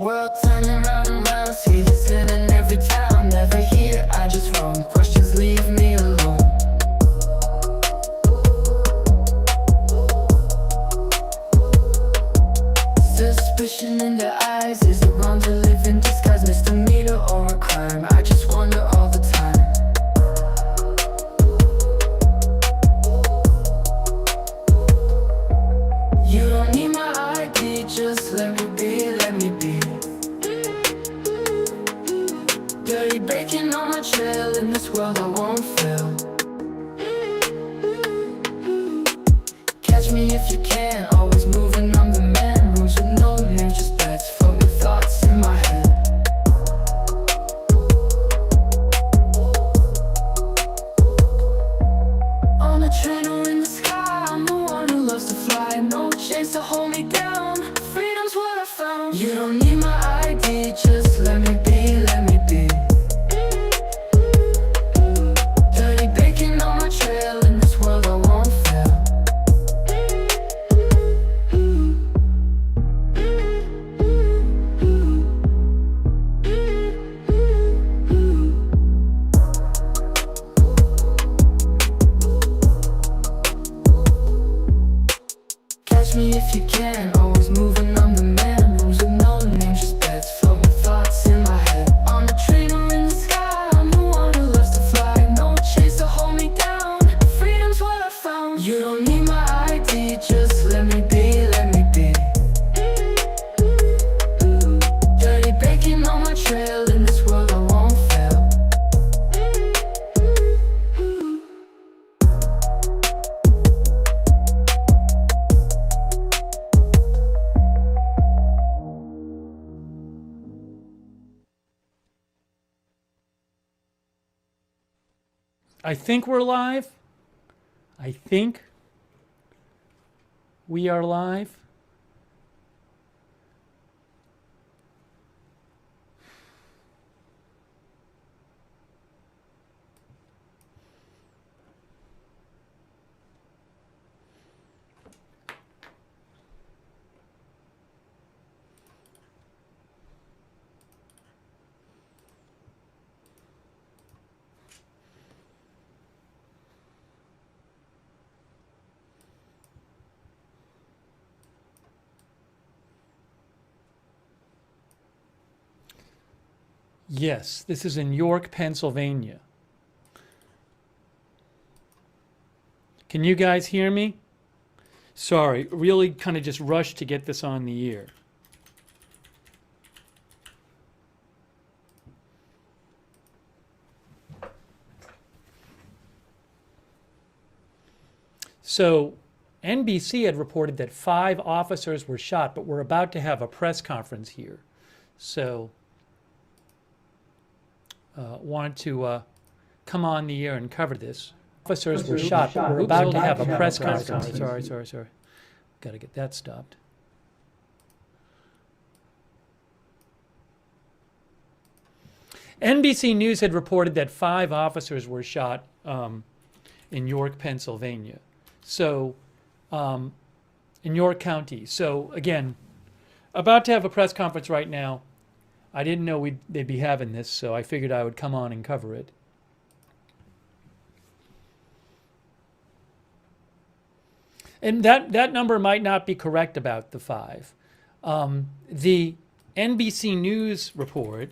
World turning round and round, see this in every town. Never here, I just roam. Questions leave me alone. Suspicion in their eyes, is it wrong to live in disguise? Misdemeanor or a crime? I just wonder all the time. You don't need my ID, just let me be, let me be. Dirty bacon on my trail, in this world I won't fail. Catch me if you can, always moving, I'm the man. Rules with no name, just bets from the thoughts in my head. On a train or in the sky, I'm the one who loves to fly. No chains to hold me down, freedom's what I found. You don't need my ID, just let me be, let me be. Dirty bacon on my trail, in this world I won't fail. Catch me if you can, always moving, I'm the man. Rules with no name, just bets from the thoughts in my head. On a train or in the sky, I'm the one who loves to fly. No chains to hold me down, freedom's what I found. You don't need my ID, just let me be, let me be. Dirty bacon on my trail, in this world I won't fail. I think we're live. I think we are live. Yes, this is in York, Pennsylvania. Can you guys hear me? Sorry, really kind of just rushed to get this on the air. So, NBC had reported that 5 officers were shot, but we're about to have a press conference here. So, wanted to come on the air and cover this. Officers were shot, but we're about to have a press conference. Sorry. Got to get that stopped. NBC News had reported that 5 officers were shot in York, Pennsylvania. So, in York County. So, again, about to have a press conference right now. I didn't know they'd be having this, so I figured I would come on and cover it. And that number might not be correct about the 5. The NBC News report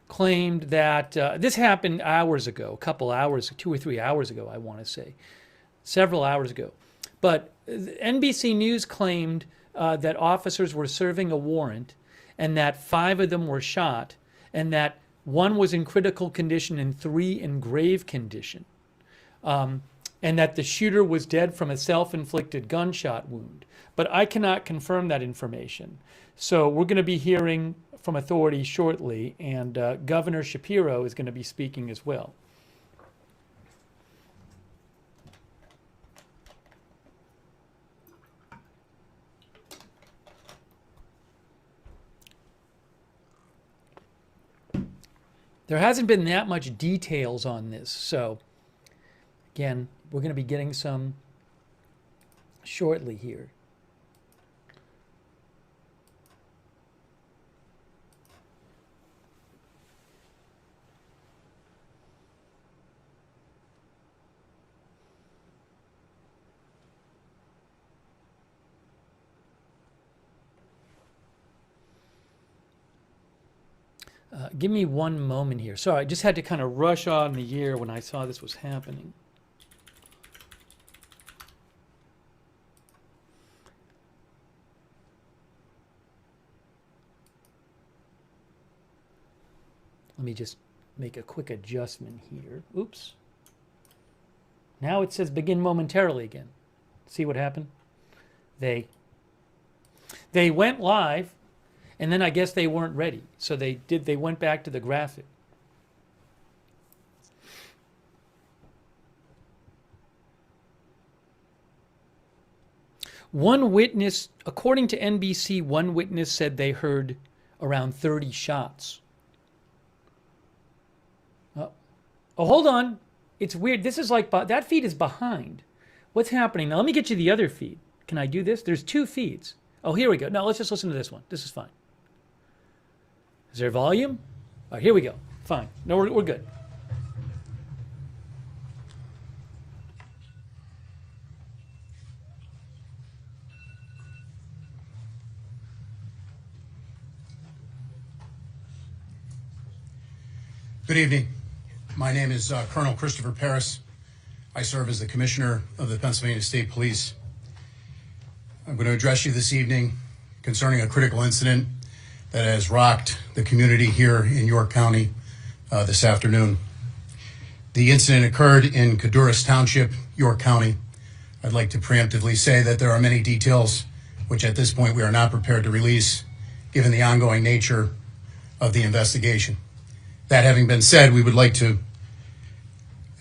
claimed that this happened hours ago, a couple hours, 2 or 3 hours ago, I want to say, several hours ago. But NBC News claimed that officers were serving a warrant and that 5 of them were shot and that 1 was in critical condition and 3 in grave condition. And that the shooter was dead from a self-inflicted gunshot wound. But I cannot confirm that information. So we're going to be hearing from authorities shortly, and Governor Shapiro is going to be speaking as well. There hasn't been that much details on this, so again, we're going to be getting some shortly here. Give me one moment here. Sorry, I just had to kind of rush on the year when I saw this was happening. Let me just make a quick adjustment here. Oops. Now it says begin momentarily again. See what happened? They went live, and then I guess they weren't ready. So they went back to the graphic. One witness, according to NBC, one witness said they heard around 30 shots. Oh, hold on. It's weird. This is like, that feed is behind. What's happening? Now, let me get you the other feed. Can I do this? There's two feeds. Oh, here we go. No, let's just listen to this one. This is fine. Is there volume? All right, here we go. Fine. No, we're good. Good evening. My name is Colonel Christopher Paris. I serve as the Commissioner of the Pennsylvania State Police. I'm going to address you this evening concerning a critical incident that has rocked the community here in York County this afternoon. The incident occurred in Caduras Township, York County. I'd like to preemptively say that there are many details which at this point we are not prepared to release given the ongoing nature of the investigation. That having been said, we would like to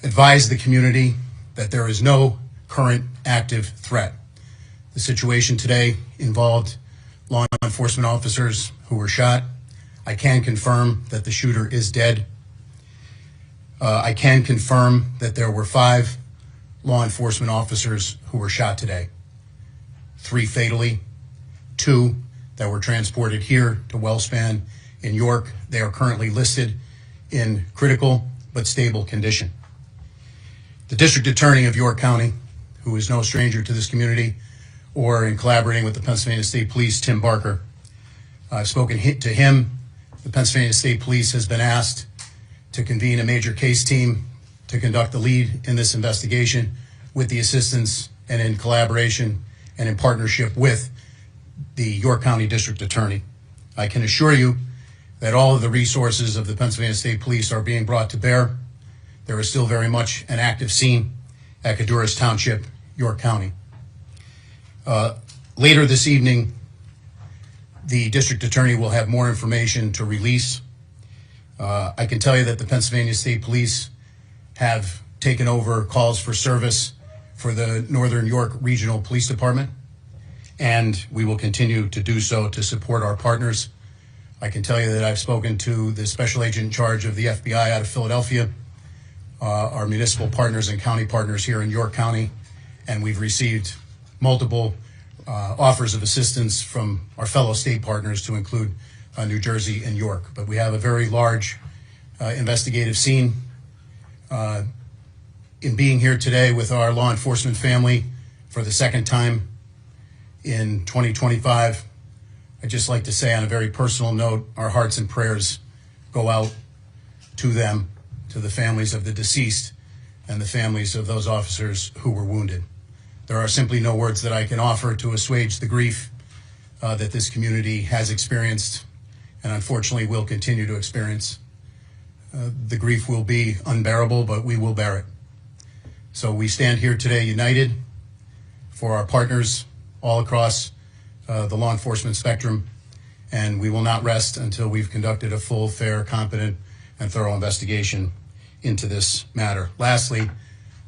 advise the community that there is no current active threat. The situation today involved law enforcement officers who were shot. I can confirm that the shooter is dead. I can confirm that there were 5 law enforcement officers who were shot today. 3 fatally, 2 that were transported here to Wellspan in York. They are currently listed in critical but stable condition. The District Attorney of York County, who is no stranger to this community, or in collaborating with the Pennsylvania State Police, Tim Barker. I've spoken to him. The Pennsylvania State Police has been asked to convene a major case team to conduct the lead in this investigation with the assistance and in collaboration and in partnership with the York County District Attorney. I can assure you that all of the resources of the Pennsylvania State Police are being brought to bear. There is still very much an active scene at Caduras Township, York County. Later this evening, the District Attorney will have more information to release. I can tell you that the Pennsylvania State Police have taken over calls for service for the Northern York Regional Police Department, and we will continue to do so to support our partners. I can tell you that I've spoken to the Special Agent in charge of the FBI out of Philadelphia, our municipal partners and county partners here in York County, and we've received multiple offers of assistance from our fellow state partners to include New Jersey and York. But we have a very large investigative scene. In being here today with our law enforcement family for the second time in 2025, I'd just like to say on a very personal note, our hearts and prayers go out to them, to the families of the deceased and the families of those officers who were wounded. There are simply no words that I can offer to assuage the grief that this community has experienced and unfortunately will continue to experience. The grief will be unbearable, but we will bear it. So we stand here today united for our partners all across the law enforcement spectrum, and we will not rest until we've conducted a full, fair, competent, and thorough investigation into this matter. Lastly,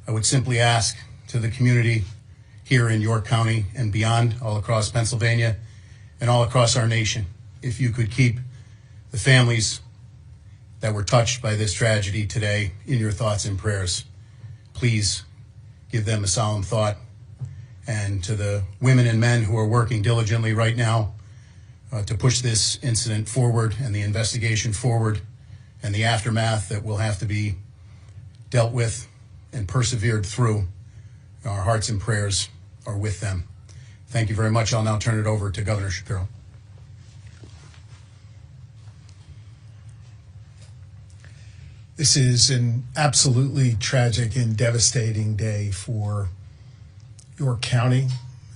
I would simply ask to the community here in York County and beyond, all across Pennsylvania and all across our nation, if you could keep the families that were touched by this tragedy today in your thoughts and prayers. Please give them a solemn thought. And to the women and men who are working diligently right now to push this incident forward and the investigation forward and the aftermath that will have to be dealt with and persevered through, our hearts and prayers are with them. Thank you very much. I'll now turn it over to Governor Shapiro. This is an absolutely tragic and devastating day for York County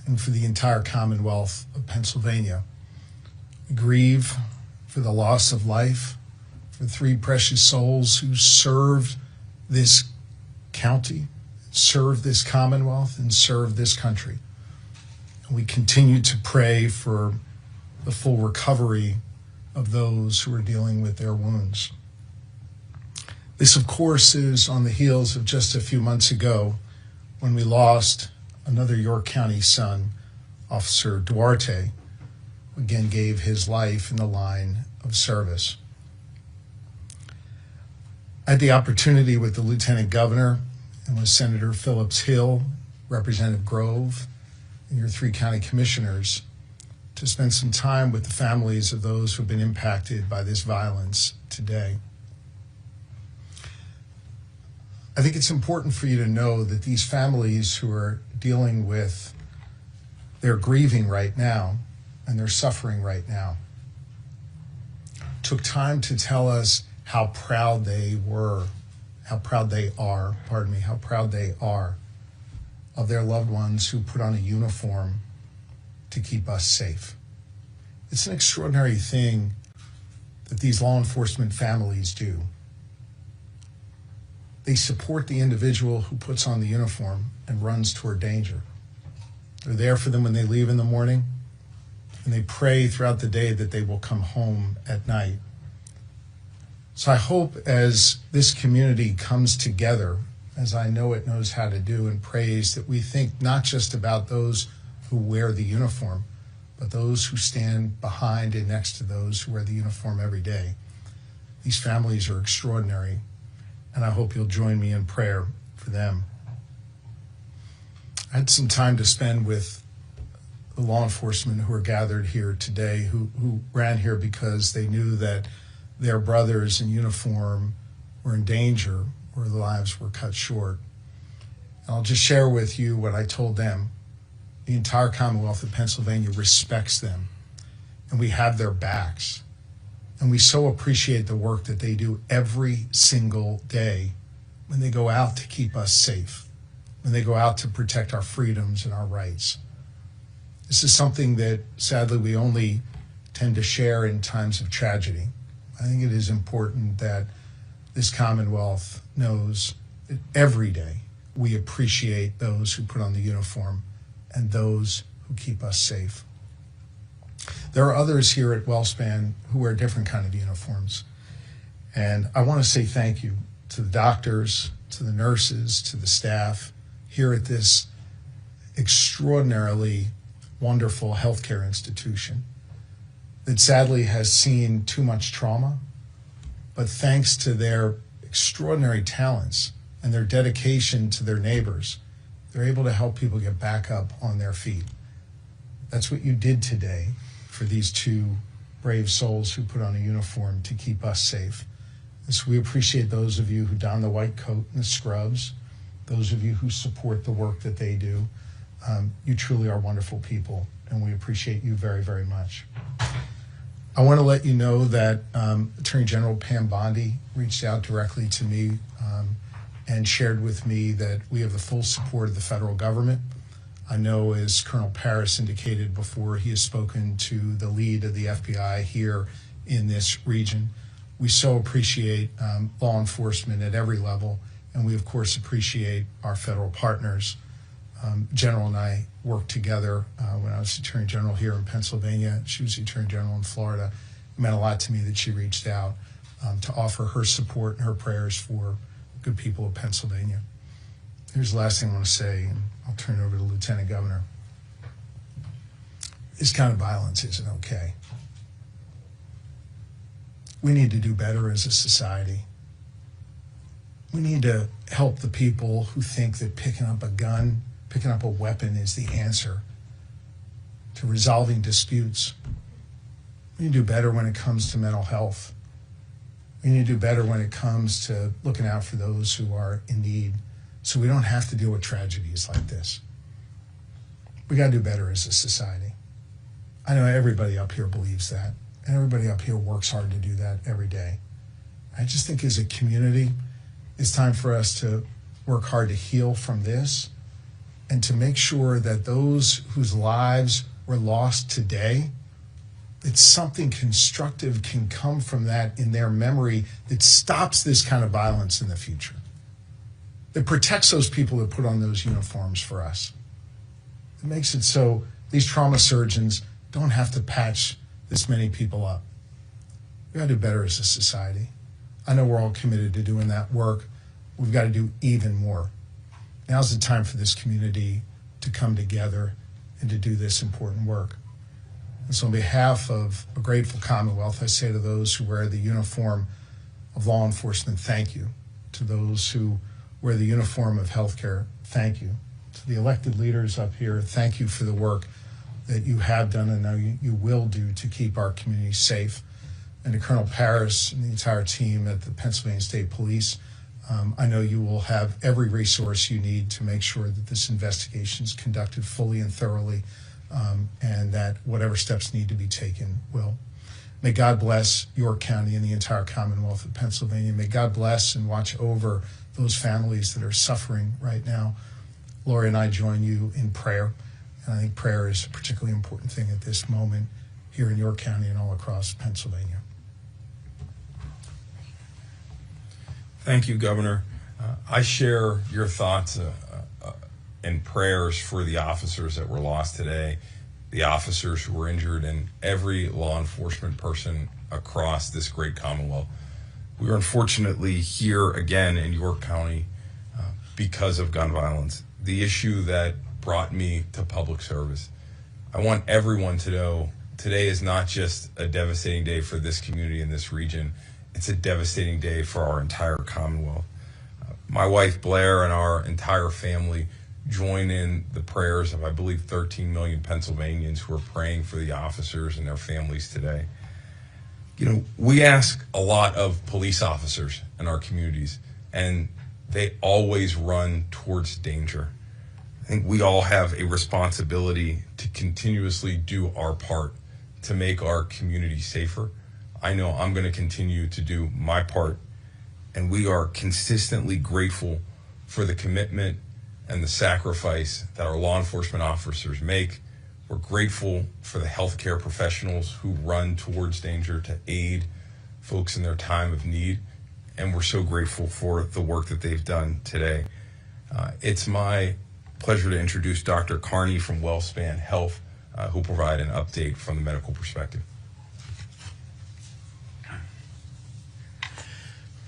and for the entire Commonwealth of Pennsylvania. We grieve for the loss of life for 3 precious souls who served this county, served this Commonwealth, and served this country. And we continue to pray for the full recovery of those who are dealing with their wounds. This, of course, is on the heels of just a few months ago when we lost another York County son, Officer Duarte, who again gave his life in the line of service. I had the opportunity with the Lieutenant Governor and with Senator Phillips Hill, Representative Grove, and your 3 county commissioners to spend some time with the families of those who have been impacted by this violence today. I think it's important for you to know that these families who are dealing with, they're grieving right now and they're suffering right now, took time to tell us how proud they are of their loved ones who put on a uniform to keep us safe. It's an extraordinary thing that these law enforcement families do. They support the individual who puts on the uniform and runs toward danger. They're there for them when they leave in the morning, and they pray throughout the day that they will come home at night. So I hope as this community comes together, as I know it knows how to do, and prays, that we think not just about those who wear the uniform, but those who stand behind and next to those who wear the uniform every day. These families are extraordinary, and I hope you'll join me in prayer for them. I had some time to spend with the law enforcement who are gathered here today, who ran here because they knew that their brothers in uniform were in danger or their lives were cut short. And I'll just share with you what I told them. The entire Commonwealth of Pennsylvania respects them, and we have their backs. And we so appreciate the work that they do every single day when they go out to keep us safe, when they go out to protect our freedoms and our rights. This is something that sadly we only tend to share in times of tragedy. I think it is important that this Commonwealth knows that every day we appreciate those who put on the uniform and those who keep us safe. There are others here at WellSpan who wear different kind of uniforms. And I want to say thank you to the doctors, to the nurses, to the staff here at this extraordinarily wonderful healthcare institution that sadly has seen too much trauma. But thanks to their extraordinary talents and their dedication to their neighbors, they're able to help people get back up on their feet. That's what you did today for these 2 brave souls who put on a uniform to keep us safe. And so we appreciate those of you who don the white coat and the scrubs, those of you who support the work that they do. You truly are wonderful people, and we appreciate you very, very much. I want to let you know that Attorney General Pam Bondi reached out directly to me and shared with me that we have the full support of the federal government. I know, as Colonel Paris indicated before, he has spoken to the lead of the FBI here in this region. We so appreciate law enforcement at every level, and we, of course, appreciate our federal partners. General and I worked together when I was Attorney General here in Pennsylvania. She was the Attorney General in Florida. It meant a lot to me that she reached out to offer her support and her prayers for good people of Pennsylvania. Here's the last thing I want to say, and I'll turn it over to the Lieutenant Governor. This kind of violence isn't okay. We need to do better as a society. We need to help the people who think that picking up a gun, picking up a weapon is the answer to resolving disputes. We need to do better when it comes to mental health. We need to do better when it comes to looking out for those who are in need, so we don't have to deal with tragedies like this. We got to do better as a society. I know everybody up here believes that, and everybody up here works hard to do that every day. I just think as a community, it's time for us to work hard to heal from this and to make sure that those whose lives were lost today, that something constructive can come from that in their memory that stops this kind of violence in the future, that protects those people that put on those uniforms for us. It makes it so these trauma surgeons don't have to patch this many people up. We gotta do better as a society. I know we're all committed to doing that work. We've got to do even more. Now's the time for this community to come together and to do this important work. And so on behalf of a grateful Commonwealth, I say to those who wear the uniform of law enforcement, thank you. To those who wear the uniform of healthcare, thank you. To the elected leaders up here, thank you for the work that you have done and now you will do to keep our community safe. And to Colonel Paris and the entire team at the Pennsylvania State Police, I know you will have every resource you need to make sure that this investigation is conducted fully and thoroughly, and that whatever steps need to be taken will. May God bless York County and the entire Commonwealth of Pennsylvania. May God bless and watch over those families that are suffering right now. Lori and I join you in prayer, and I think prayer is a particularly important thing at this moment here in York County and all across Pennsylvania. Thank you, Governor. I share your thoughts and prayers for the officers that were lost today, the officers who were injured, and every law enforcement person across this great Commonwealth. We are unfortunately here again in York County because of gun violence, the issue that brought me to public service. I want everyone to know today is not just a devastating day for this community in this region. It's a devastating day for our entire Commonwealth. My wife Blair and our entire family join in the prayers of, I believe, 13 million Pennsylvanians who are praying for the officers and their families today. You know, we ask a lot of police officers in our communities, and they always run towards danger. I think we all have a responsibility to continuously do our part to make our community safer. I know I'm going to continue to do my part, and we are consistently grateful for the commitment and the sacrifice that our law enforcement officers make. We're grateful for the healthcare professionals who run towards danger to aid folks in their time of need, and we're so grateful for the work that they've done today. It's my pleasure to introduce Dr. Carney from WellSpan Health, who will provide an update from the medical perspective.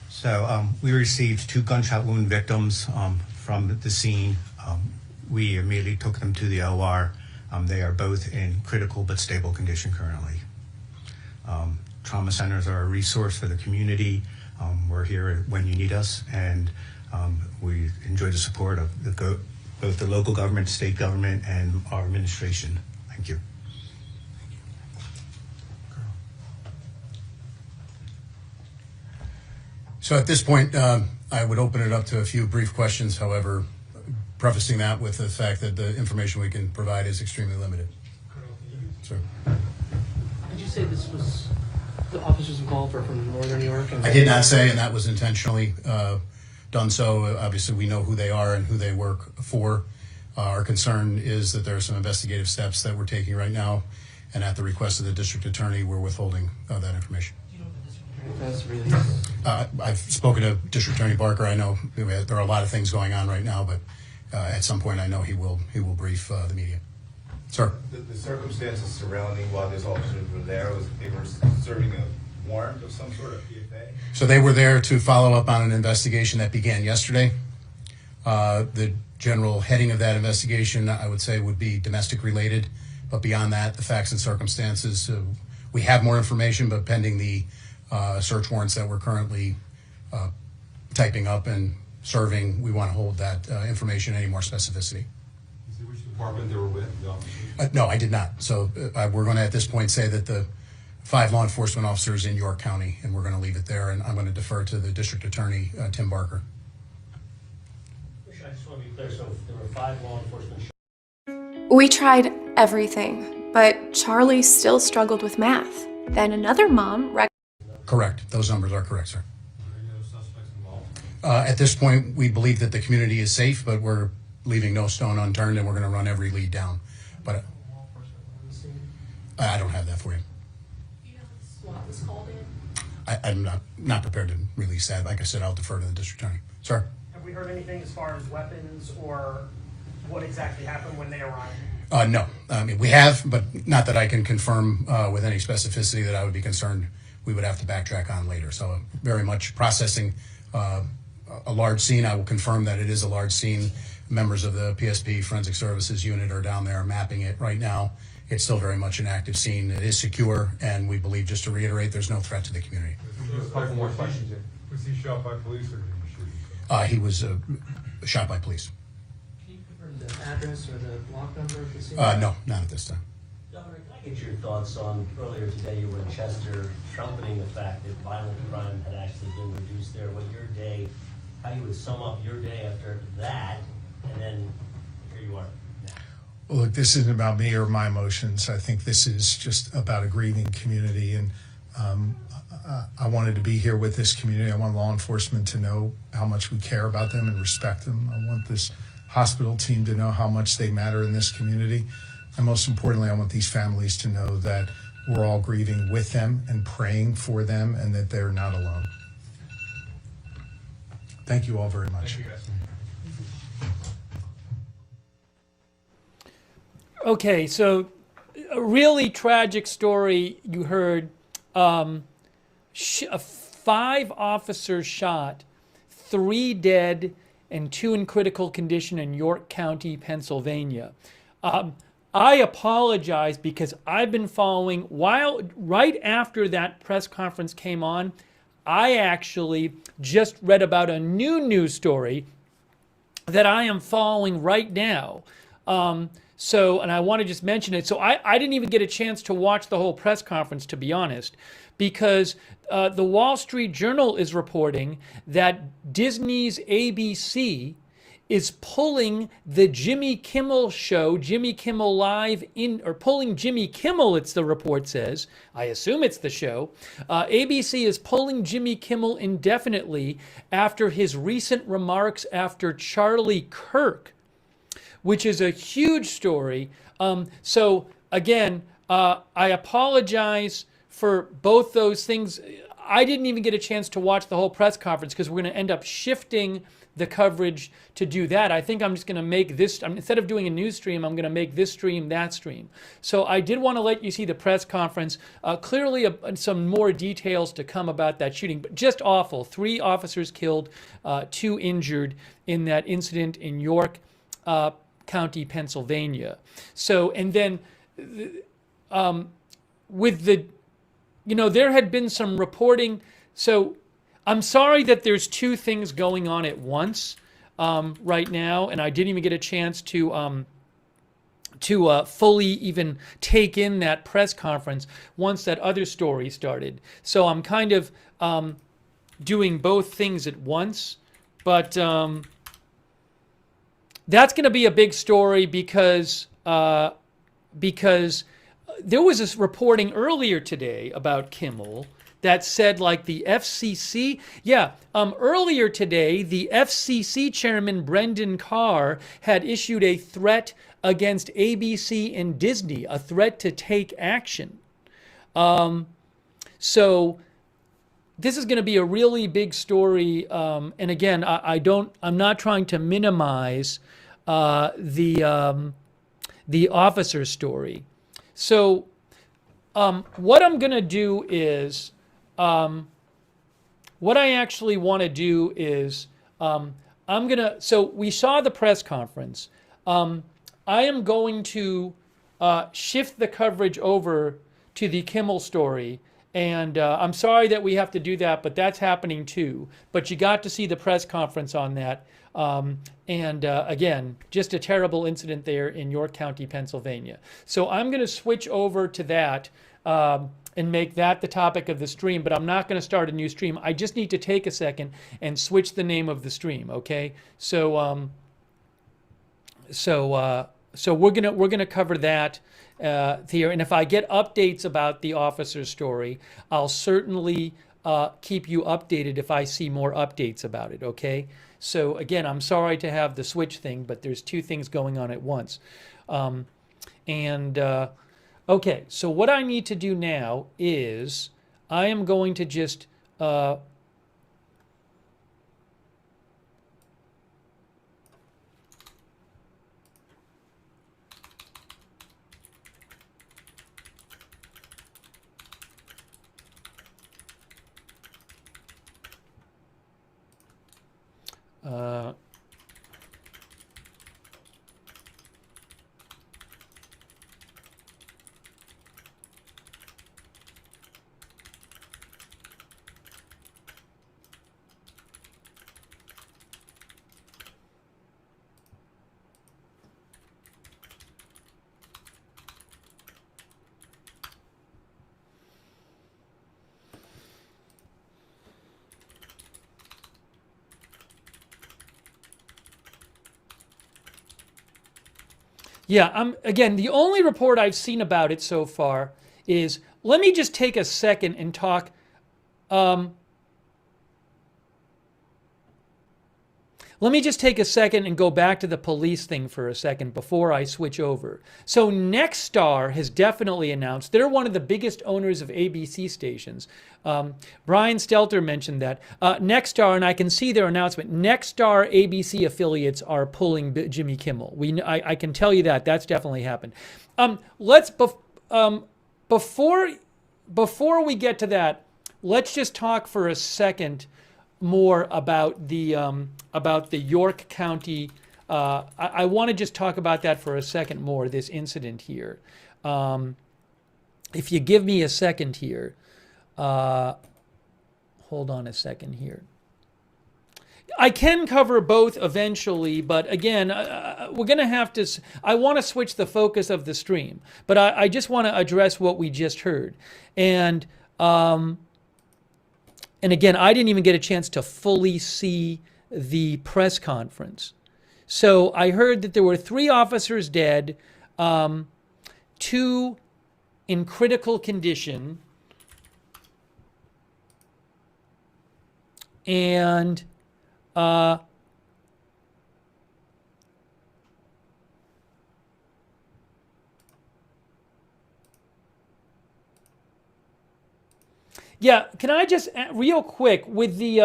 So we received 2 gunshot wound victims from the scene. We immediately took them to the OR. They are both in critical but stable condition currently. Trauma centers are a resource for the community. We're here when you need us, and we enjoy the support of both the local government, state government, and our administration. Thank you. So at this point, I would open it up to a few brief questions, however, prefacing that with the fact that the information we can provide is extremely limited. Sir. Did you say this was the officers involved are from Northern New York? I did not say, and that was intentionally done so. Obviously, we know who they are and who they work for. Our concern is that there are some investigative steps that we're taking right now, and at the request of the district attorney, we're withholding that information. I've spoken to District Attorney Barker. I know there are a lot of things going on right now, but at some point I know he will brief the media. Sir. The circumstances surrounding while these officers were there was they were serving a warrant of some sort of PFA? So they were there to follow up on an investigation that began yesterday. The general heading of that investigation, I would say, would be domestic related, but beyond that, the facts and circumstances, we have more information, but pending the search warrants that we're currently typing up and serving, we want to hold that information any more specificity. Is it which department they were with? No, I did not. So we're going to at this point say that the 5 law enforcement officers in York County, and we're going to leave it there, and I'm going to defer to the district attorney, Tim Barker. I just want to be clear, so there were 5 law enforcement. We tried everything, but Charlie still struggled with math. Then another mom Correct. Those numbers are correct, sir. At this point, we believe that the community is safe, but we're leaving no stone unturned, and we're going to run every lead down. But I don't have that for you. SWAT was called in. I'm not prepared to release that. Like I said, I'll defer to the district attorney. Sir? Have we heard anything as far as weapons or what exactly happened when they arrived? No. I mean, we have, but not that I can confirm with any specificity that I would be concerned we would have to backtrack on later. So very much processing a large scene. I will confirm that it is a large scene. Members of the PSP Forensic Services Unit are down there mapping it right now. It's still very much an active scene. It is secure, and we believe, just to reiterate, there's no threat to the community. A couple more questions here. Was he shot by police or did he shoot? He was shot by police. Can you confirm the address or the block number of the scene? No, not at this time. Governor, can I get your thoughts on, earlier today you were in Chester trumpeting the fact that violent crime had actually been reduced there. What your day, how you would sum up your day after that, and then here you are now. Well, look, this isn't about me or my emotions. I think this is just about a grieving community, and I wanted to be here with this community. I want law enforcement to know how much we care about them and respect them. I want this hospital team to know how much they matter in this community. And most importantly, I want these families to know that we're all grieving with them and praying for them and that they're not alone. Thank you all very much. Thank you, guys. Okay, so a really tragic story you heard. 5 officers shot, 3 dead, and 2 in critical condition in York County, Pennsylvania. I apologize because I've been following, right after that press conference came on, I actually just read about a new news story that I am following right now. And I want to just mention it. So I didn't even get a chance to watch the whole press conference, to be honest, because the Wall Street Journal is reporting that Disney's ABC is pulling the Jimmy Kimmel show, Jimmy Kimmel Live, pulling Jimmy Kimmel, it's the report says. I assume it's the show. ABC is pulling Jimmy Kimmel indefinitely after his recent remarks after Charlie Kirk, which is a huge story. So again, I apologize for both those things. I didn't even get a chance to watch the whole press conference because we're going to end up shifting the coverage to do that. I think I'm just going to make this, instead of doing a news stream, I'm going to make this stream that stream. So I did want to let you see the press conference. Clearly some more details to come about that shooting, but just awful. 3 officers killed, 2 injured in that incident in York County, Pennsylvania. So, and then with the, there had been some reporting. So I'm sorry that there's 2 things going on at once right now, and I didn't even get a chance to fully even take in that press conference once that other story started. So I'm kind of doing both things at once, but that's going to be a big story because there was this reporting earlier today about Kimmel that said, like, the FCC, earlier today, the FCC chairman, Brendan Carr, had issued a threat against ABC and Disney, a threat to take action. So this is going to be a really big story. And again, I'm not trying to minimize the officer story. So what I'm going to do is, what I actually want to do is, so we saw the press conference. I am going to shift the coverage over to the Kimmel story. And I'm sorry that we have to do that, but that's happening too. But you got to see the press conference on that. Again, just a terrible incident there in York County, Pennsylvania. So I'm going to switch over to that and make that the topic of the stream, but I'm not going to start a new stream. I just need to take a second and switch the name of the stream, okay? So we're gonna cover that here, and if I get updates about the officer's story, I'll certainly keep you updated if I see more updates about it, okay? So again, I'm sorry to have the switch thing, but there's two things going on at once. Okay, so what I need to do now is I am going to just yeah, again, the only report I've seen about it so far is, let me just take a second and talk. Let me just take a second and go back to the police thing for a second before I switch over. So Nexstar has definitely announced, they're one of the biggest owners of ABC stations. Brian Stelter mentioned that. Nexstar, and I can see their announcement, Nexstar ABC affiliates are pulling Jimmy Kimmel. I can tell you that. That's definitely happened. Before we get to that, let's just talk for a second more about the York County. I want to just talk about that for a second more, this incident here. If you give me a second here, hold on a second here. I can cover both eventually, but again, we're going to have to, I want to switch the focus of the stream, but I just want to address what we just heard. And again, I didn't even get a chance to fully see the press conference. So I heard that there were 3 officers dead, 2 in critical condition, and yeah, can I just, real quick, with the,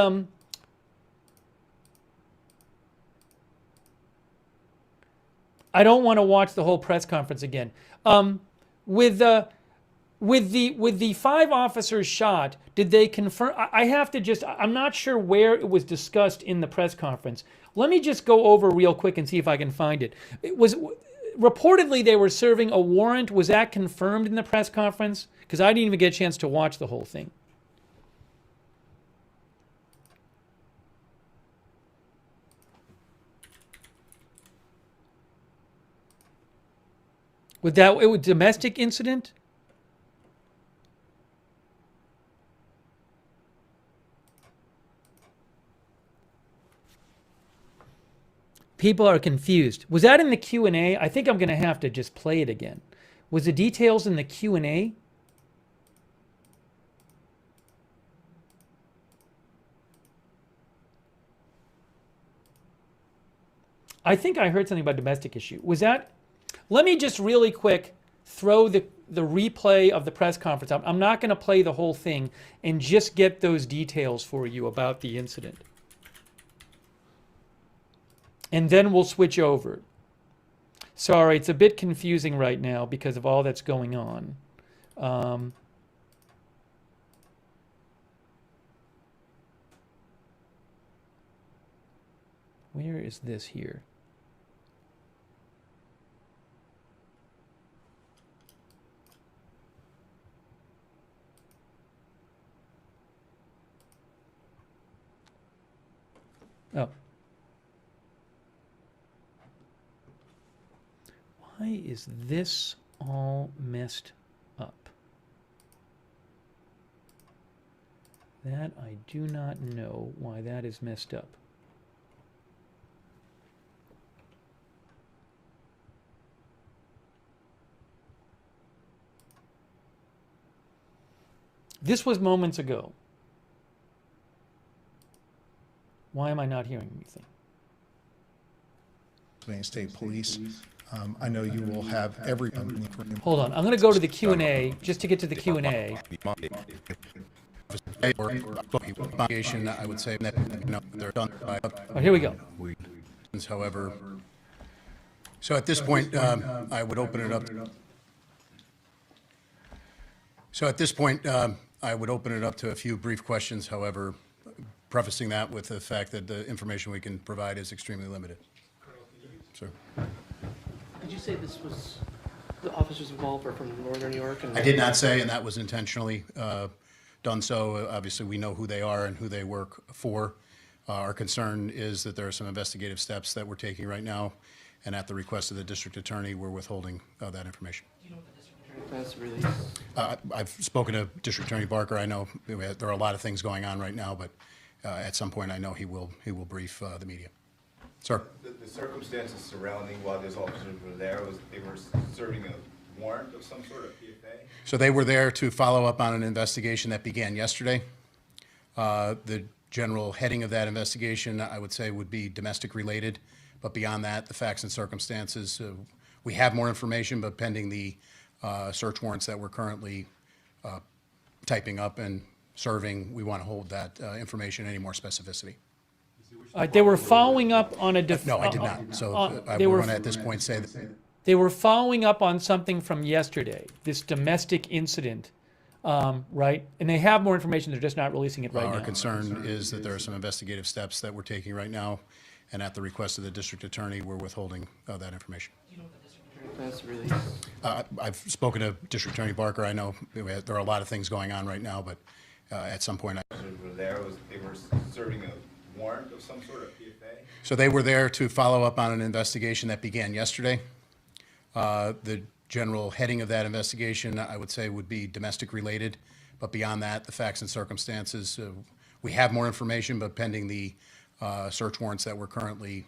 I don't want to watch the whole press conference again. With the 5 officers shot, did they confirm? I have to just, I'm not sure where it was discussed in the press conference. Let me just go over real quick and see if I can find it. It was, reportedly they were serving a warrant. Was that confirmed in the press conference? Because I didn't even get a chance to watch the whole thing. With that, it was domestic incident? People are confused. Was that in the Q&A? I think I'm going to have to just play it again. Was the details in the Q&A? I think I heard something about domestic issue. Was that? Let me just really quick throw the replay of the press conference. I'm not going to play the whole thing and just get those details for you about the incident. And then we'll switch over. Sorry, it's a bit confusing right now because of all that's going on. Where is this here? Oh. Why is this all messed up? That I do not know why that is messed up. This was moments ago. Why am I not hearing anything? Pennsylvania State Police. I know you will have every. Hold on. I'm going to go to the Q&A just to get to the Q&A. I would say that they're done by. Oh, here we go. However, so at this point, I would open it up. So at this point, I would open it up to a few brief questions. However, prefacing that with the fact that the information we can provide is extremely limited. Sir. Did you say this was, the officers involved are from Northern New York? And I did not say, and that was intentionally done so. Obviously, we know who they are and who they work for. Our concern is that there are some investigative steps that we're taking right now, and at the request of the district attorney, we're withholding that information. Do you know what the district attorney plans to release? I've spoken to District Attorney Barker. I know there are a lot of things going on right now, but at some point, I know he will brief the media. Sir. The circumstances surrounding while those officers were there was they were serving a warrant of some sort of PFA? So they were there to follow up on an investigation that began yesterday. The general heading of that investigation, I would say, would be domestic related. But beyond that, the facts and circumstances, we have more information, but pending the search warrants that we're currently typing up and serving, we want to hold that information any more specificity. They were following up on a... No, I did not. So I they would were- want to at this point say that They were following up on something from yesterday, this domestic incident, right? And they have more information, they're just not releasing it right now. our concern is that there are some investigative steps that we're taking right now, and at the request of the district attorney, we're withholding that information. Do you know what the district attorney plans to release? I've spoken to District Attorney Barker. I know there are a lot of things going on right now, but at some point, Officers were there was they were serving a warrant of some sort of PFA? so they were there to follow up on an investigation that began yesterday. The general heading of that investigation, I would say, would be domestic related, but beyond that, the facts and circumstances, we have more information, but pending the search warrants that we're currently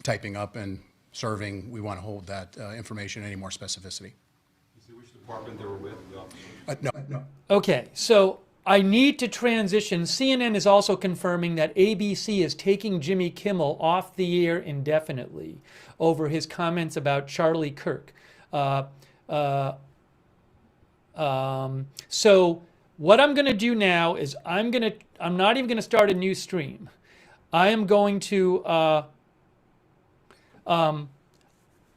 typing up and serving, we want to hold that information any more specificity. Which department they were with? No. Okay, so I need to transition. CNN is also confirming that ABC is taking Jimmy Kimmel off the air indefinitely over his comments about Charlie Kirk. So what I'm going to do now is I'm not even going to start a new stream. I am going to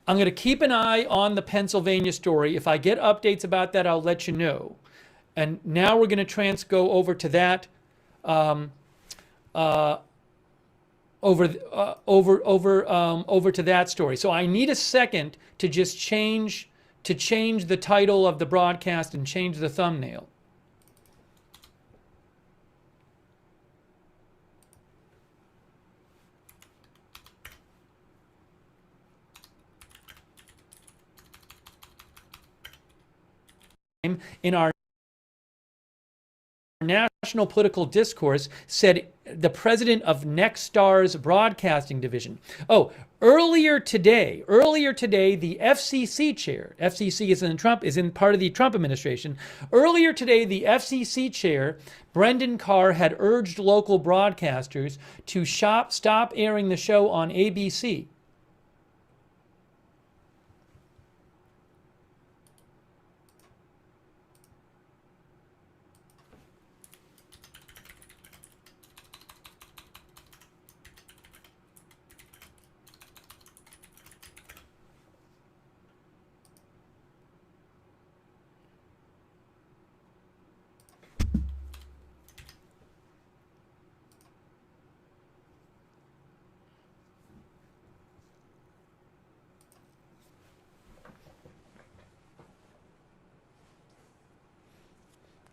I'm going to keep an eye on the Pennsylvania story. If I get updates about that, I'll let you know. And now we're going to go over to that, over to that story. So I need a second to just change the title of the broadcast and change the thumbnail. In our national political discourse, said the president of Nexstar's broadcasting division. Oh, earlier today, the FCC chair, FCC is in part of the Trump administration. Earlier today, the FCC chair, Brendan Carr, had urged local broadcasters to stop airing the show on ABC.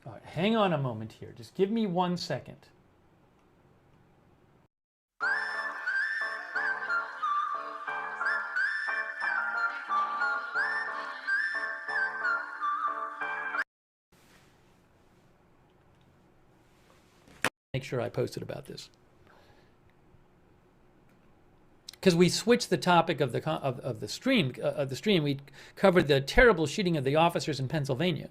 All right, hang on a moment here. Just give me 1 second. Make sure I posted about this. Because we switched the topic of the stream. We covered the terrible shooting of the officers in Pennsylvania.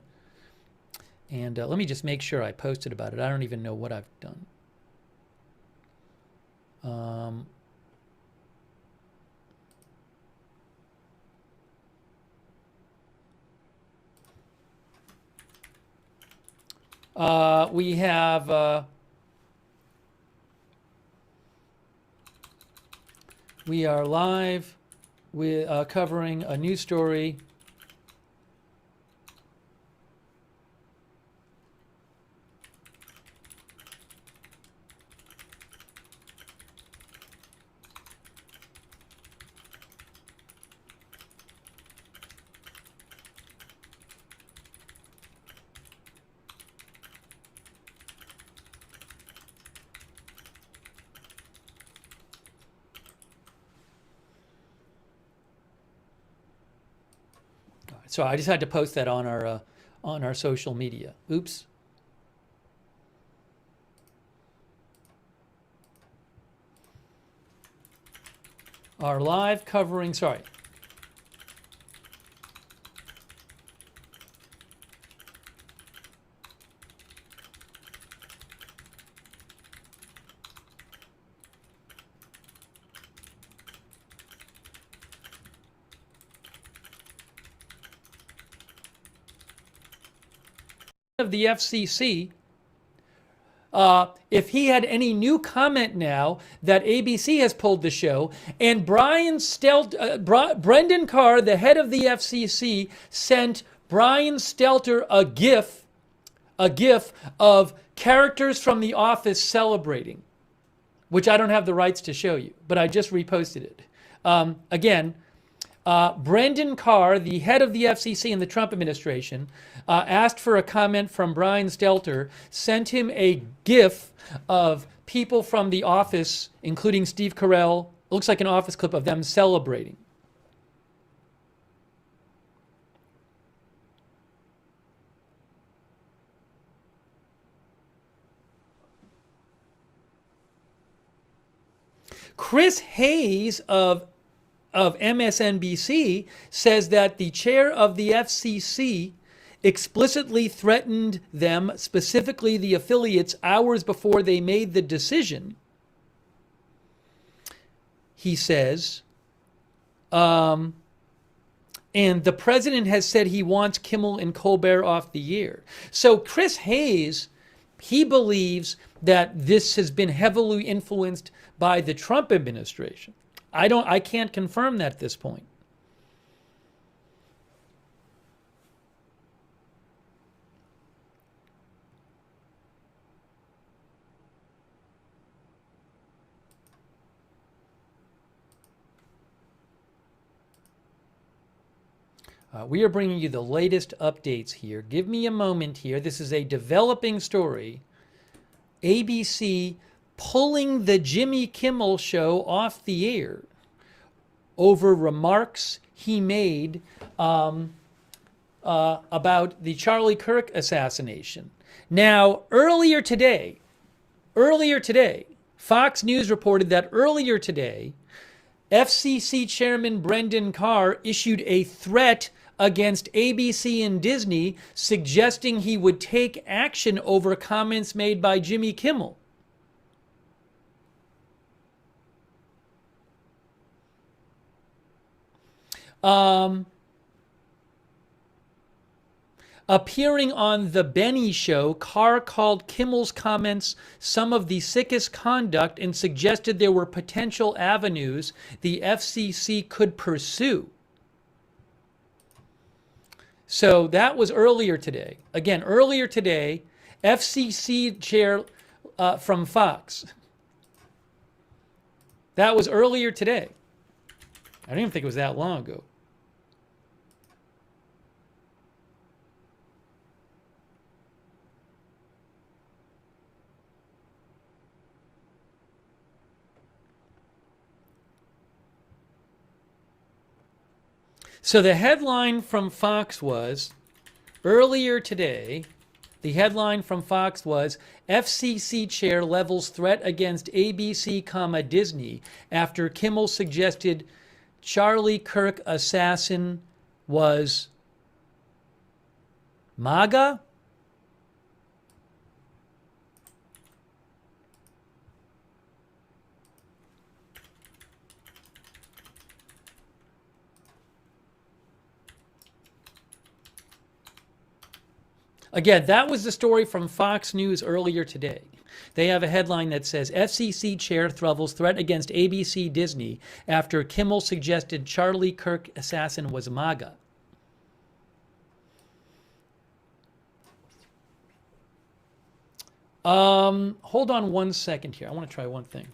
And let me just make sure I posted about it. I don't even know what I've done. We have we are live with covering a news story. So I just had to post that on our social media. Oops. Our live covering, sorry. Of the FCC, if he had any new comment now that ABC has pulled the show, and Brendan Carr, the head of the FCC, sent Brian Stelter a GIF of characters from The Office celebrating, which I don't have the rights to show you, but I just reposted it. Again, Brendan Carr, the head of the FCC in the Trump administration, asked for a comment from Brian Stelter, sent him a GIF of people from The Office, including Steve Carell. It looks like an Office clip of them celebrating. Chris Hayes of MSNBC says that the chair of the FCC explicitly threatened them, specifically the affiliates, hours before they made the decision. He says, and the president has said he wants Kimmel and Colbert off the air. So Chris Hayes, he believes that this has been heavily influenced by the Trump administration. I can't confirm that at this point. We are bringing you the latest updates here. Give me a moment here. This is a developing story. ABC pulling the Jimmy Kimmel show off the air over remarks he made about the Charlie Kirk assassination. Now, earlier today, Fox News reported that earlier today, FCC Chairman Brendan Carr issued a threat against ABC and Disney, suggesting he would take action over comments made by Jimmy Kimmel. Appearing on The Benny Show, Carr called Kimmel's comments some of the sickest conduct and suggested there were potential avenues the FCC could pursue. So that was earlier today. Again, earlier today, FCC chair from Fox. That was earlier today. I don't even think it was that long ago. So the headline from Fox was, earlier today, the headline from Fox was, FCC chair levels threat against ABC, Disney after Kimmel suggested Charlie Kirk assassin was MAGA? Again, that was the story from Fox News earlier today. They have a headline that says, FCC chair throtbles threat against ABC Disney after Kimmel suggested Charlie Kirk assassin was MAGA. Hold on one second here. I want to try one thing.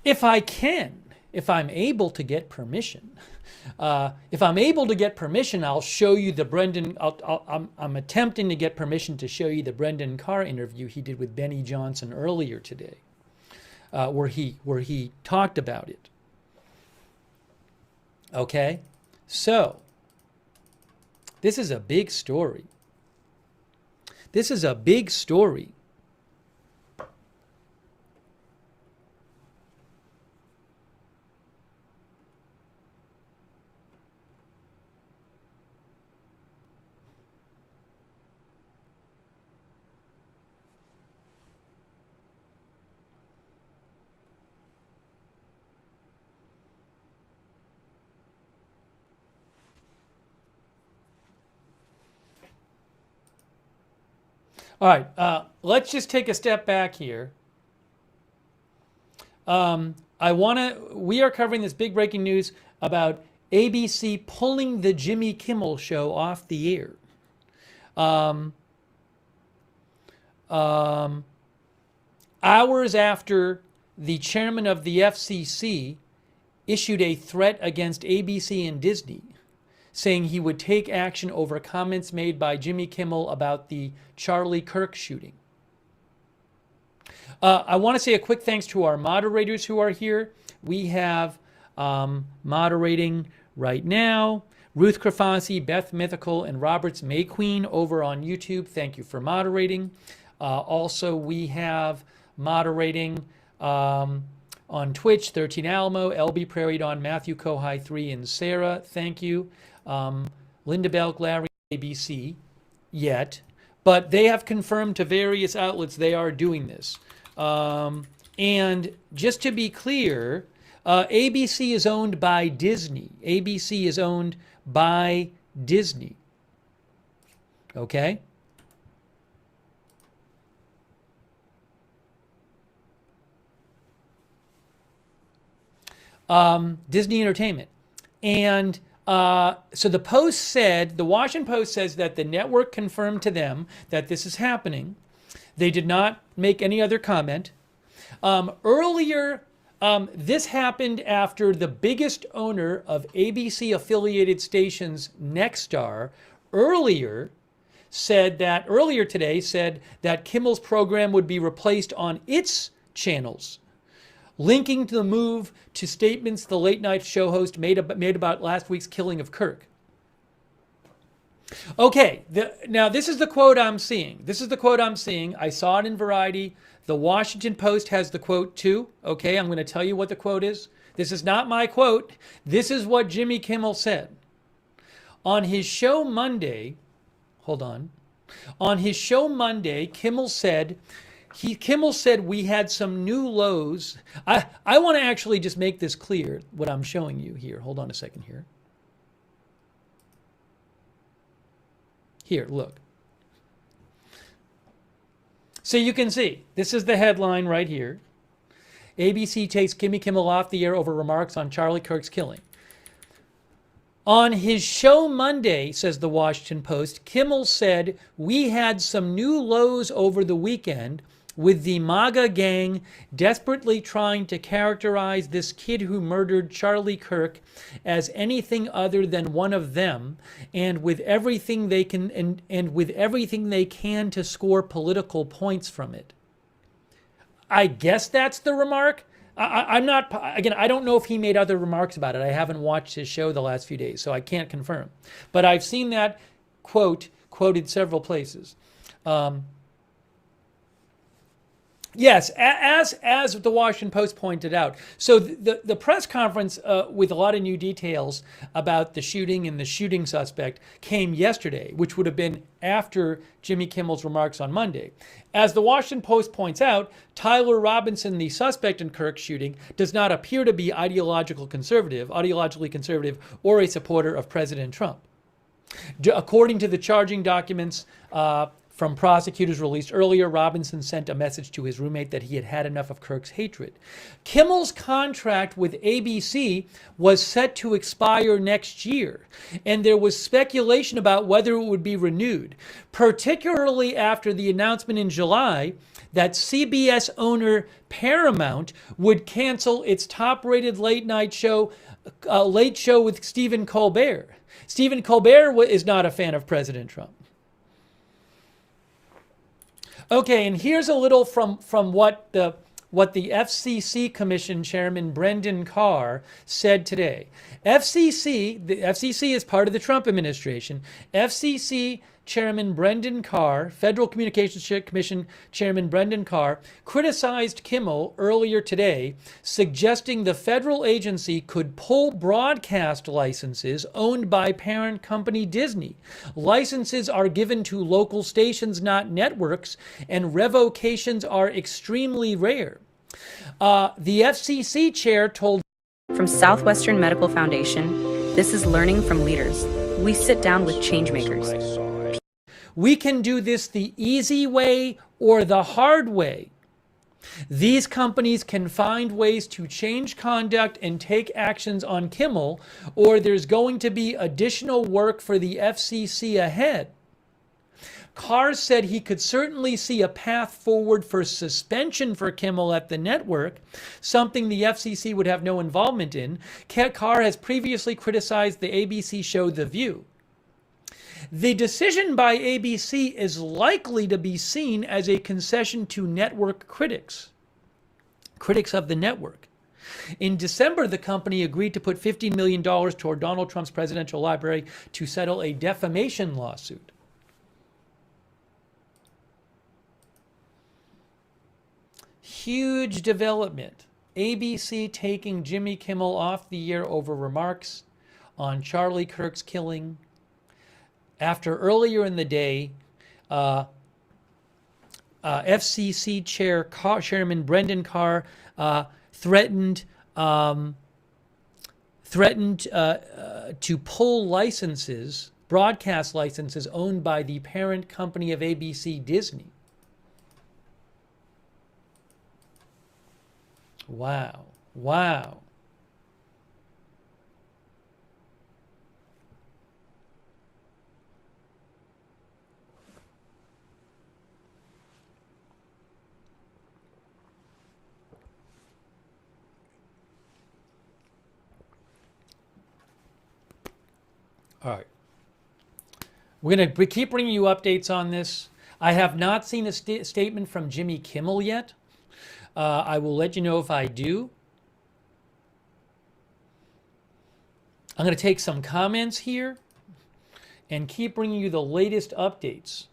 If I'm able to get permission, I'll show you the Brendan. I'm attempting to get permission to show you the Brendan Carr interview he did with Benny Johnson earlier today, where he talked about it. Okay, so this is a big story. This is a big story. All right, let's just take a step back here. We are covering this big breaking news about ABC pulling the Jimmy Kimmel show off the air. Hours after the chairman of the FCC issued a threat against ABC and Disney, saying he would take action over comments made by Jimmy Kimmel about the Charlie Kirk shooting. I want to say a quick thanks to our moderators who are here. We have moderating right now Ruth Krafasi, Beth Mythical, and Roberts Mayqueen over on YouTube. Thank you for moderating. Also, we have moderating on Twitch, 13 Alamo, LB Prairie Dawn, Matthew Kohai 3, and Sarah. Thank you. Linda Belk, Larry, ABC yet, but they have confirmed to various outlets they are doing this. And just to be clear, ABC is owned by Disney. ABC is owned by Disney. Okay? Disney Entertainment. And so the Post said, the Washington Post says that the network confirmed to them that this is happening. They did not make any other comment. Earlier, this happened after the biggest owner of ABC affiliated stations, Nexstar, earlier today said that Kimmel's program would be replaced on its channels, linking to the move to statements the late night show host made about last week's killing of Kirk. Okay, now this is the quote I'm seeing. I saw it in Variety. The Washington Post has the quote too. Okay, I'm going to tell you what the quote is. This is not my quote. This is what Jimmy Kimmel said. On his show Monday, Kimmel said we had some new lows. I want to actually just make this clear, what I'm showing you here. Hold on a second here. Here, look. So you can see, this is the headline right here. ABC takes Jimmy Kimmel off the air over remarks on Charlie Kirk's killing. On his show Monday, says the Washington Post, Kimmel said, we had some new lows over the weekend with the MAGA gang desperately trying to characterize this kid who murdered Charlie Kirk as anything other than one of them, and with everything they can and with everything they can to score political points from it. I guess that's the remark. I'm not, again, I don't know if he made other remarks about it. I haven't watched his show the last few days, so I can't confirm. But I've seen that quoted several places. Yes, as the Washington Post pointed out. So the press conference with a lot of new details about the shooting and the shooting suspect came yesterday, which would have been after Jimmy Kimmel's remarks on Monday. As the Washington Post points out, Tyler Robinson, the suspect in Kirk's shooting, does not appear to be ideologically conservative, or a supporter of President Trump. According to the charging documents from prosecutors released earlier, Robinson sent a message to his roommate that he had had enough of Kirk's hatred. Kimmel's contract with ABC was set to expire next year, and there was speculation about whether it would be renewed, particularly after the announcement in July that CBS owner Paramount would cancel its top-rated late-night show, Late Show with Stephen Colbert. Stephen Colbert is not a fan of President Trump. Okay, and here's a little from what the FCC Commission Chairman Brendan Carr said today. The FCC is part of the Trump administration. FCC Chairman Brendan Carr, Federal Communications Commission Chairman Brendan Carr, criticized Kimmel earlier today, suggesting the federal agency could pull broadcast licenses owned by parent company Disney. Licenses are given to local stations, not networks, and revocations are extremely rare. The FCC chair told From Southwestern Medical Foundation, this is Learning from Leaders. We sit down with changemakers. We can do this the easy way or the hard way. These companies can find ways to change conduct and take actions on Kimmel, or there's going to be additional work for the FCC ahead. Carr said he could certainly see a path forward for suspension for Kimmel at the network, something the FCC would have no involvement in. Carr has previously criticized the ABC show The View. The decision by ABC is likely to be seen as a concession to network critics of the network. In December, the company agreed to put $15 million toward Donald Trump's presidential library to settle a defamation lawsuit. Huge development. ABC taking Jimmy Kimmel off the air over remarks on Charlie Kirk's killing. After earlier in the day, FCC Chairman Brendan Carr threatened to pull licenses, broadcast licenses owned by the parent company of ABC, Disney. Wow. Wow. All right. We're going to keep bringing you updates on this. I have not seen a statement from Jimmy Kimmel yet. I will let you know if I do. I'm going to take some comments here and keep bringing you the latest updates.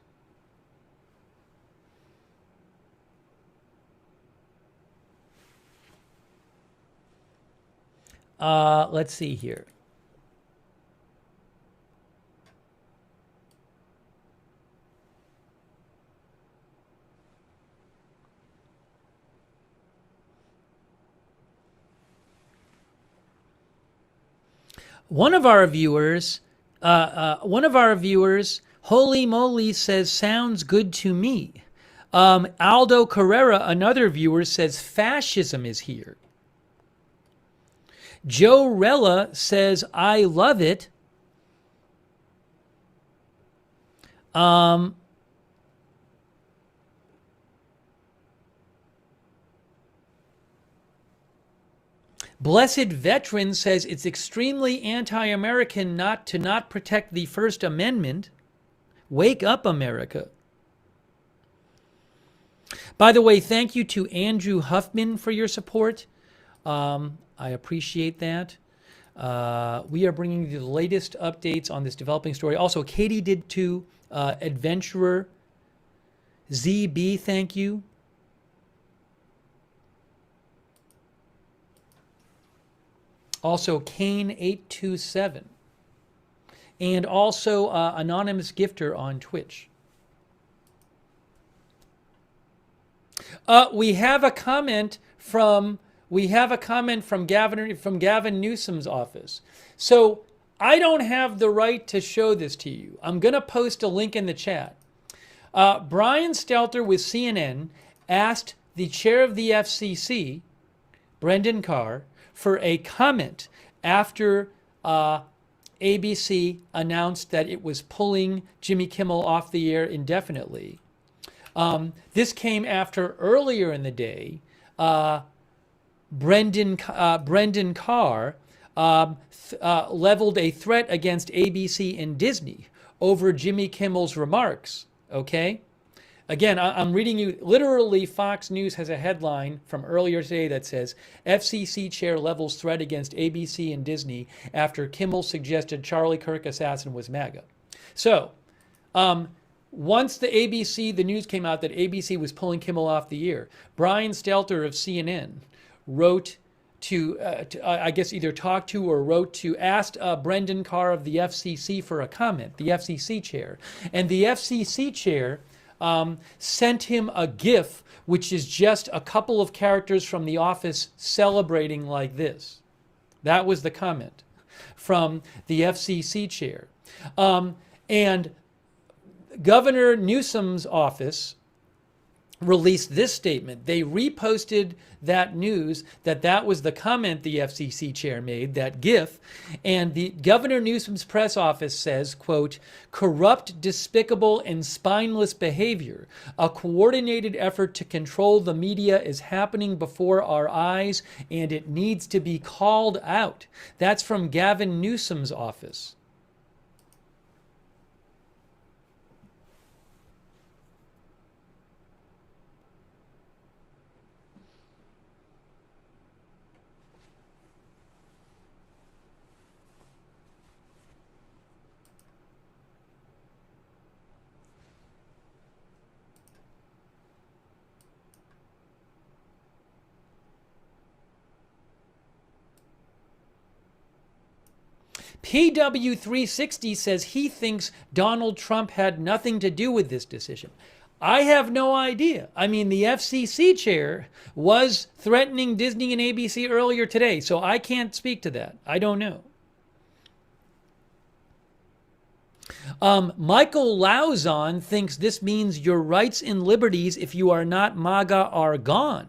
Let's see here. One of our viewers, Holy Moly, says, sounds good to me. Aldo Carrera, another viewer, says, fascism is here. Joe Rella says, I love it. Blessed Veteran says it's extremely anti-American not to not protect the First Amendment. Wake up, America. By the way, thank you to Andrew Huffman for your support. I appreciate that. We are bringing you the latest updates on this developing story. Also, Katie did too. Adventurer ZB, thank you. Also, Kane827. And also Anonymous Gifter on Twitch. We have a comment from Gavin Newsom's office. So I don't have the right to show this to you. I'm going to post a link in the chat. Brian Stelter with CNN asked the chair of the FCC, Brendan Carr, for a comment after ABC announced that it was pulling Jimmy Kimmel off the air indefinitely. This came after earlier in the day, Brendan Carr leveled a threat against ABC and Disney over Jimmy Kimmel's remarks. Okay? Again, I'm reading you, literally Fox News has a headline from earlier today that says, FCC chair levels threat against ABC and Disney after Kimmel suggested Charlie Kirk assassin was MAGA. So, once the news came out that ABC was pulling Kimmel off the air, Brian Stelter of CNN wrote I guess either talked to or wrote to, asked Brendan Carr of the FCC for a comment, the FCC chair. And the FCC chair sent him a GIF, which is just a couple of characters from The Office celebrating like this. That was the comment from the FCC chair. And Governor Newsom's office released this statement. They reposted that news that was the comment the FCC chair made, that GIF, and the Governor Newsom's press office says, quote, corrupt, despicable, and spineless behavior. A coordinated effort to control the media is happening before our eyes, and it needs to be called out. That's from Gavin Newsom's office. PW360 says he thinks Donald Trump had nothing to do with this decision. I have no idea. I mean, the FCC chair was threatening Disney and ABC earlier today, so I can't speak to that. I don't know. Michael Lauzon thinks this means your rights and liberties, if you are not MAGA, are gone.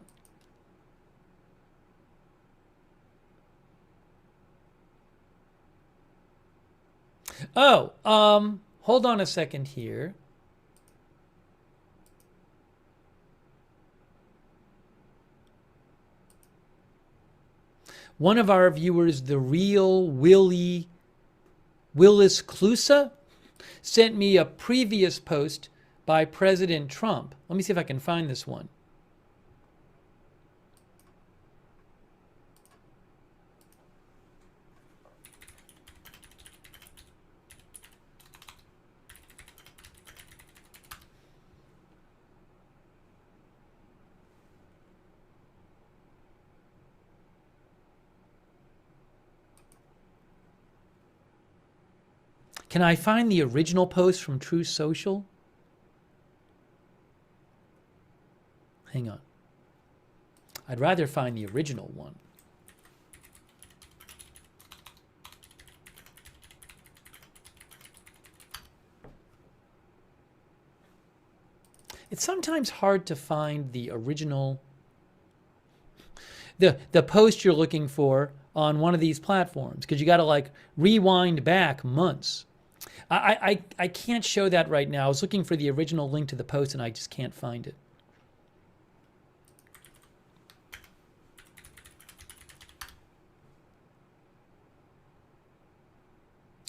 Oh, hold on a second here. One of our viewers, the real Willis Clusa, sent me a previous post by President Trump. Let me see if I can find this one. Can I find the original post from Truth Social? Hang on. I'd rather find the original one. It's sometimes hard to find the original, the post you're looking for on one of these platforms, because you got to like rewind back months. I can't show that right now. I was looking for the original link to the post and I just can't find it.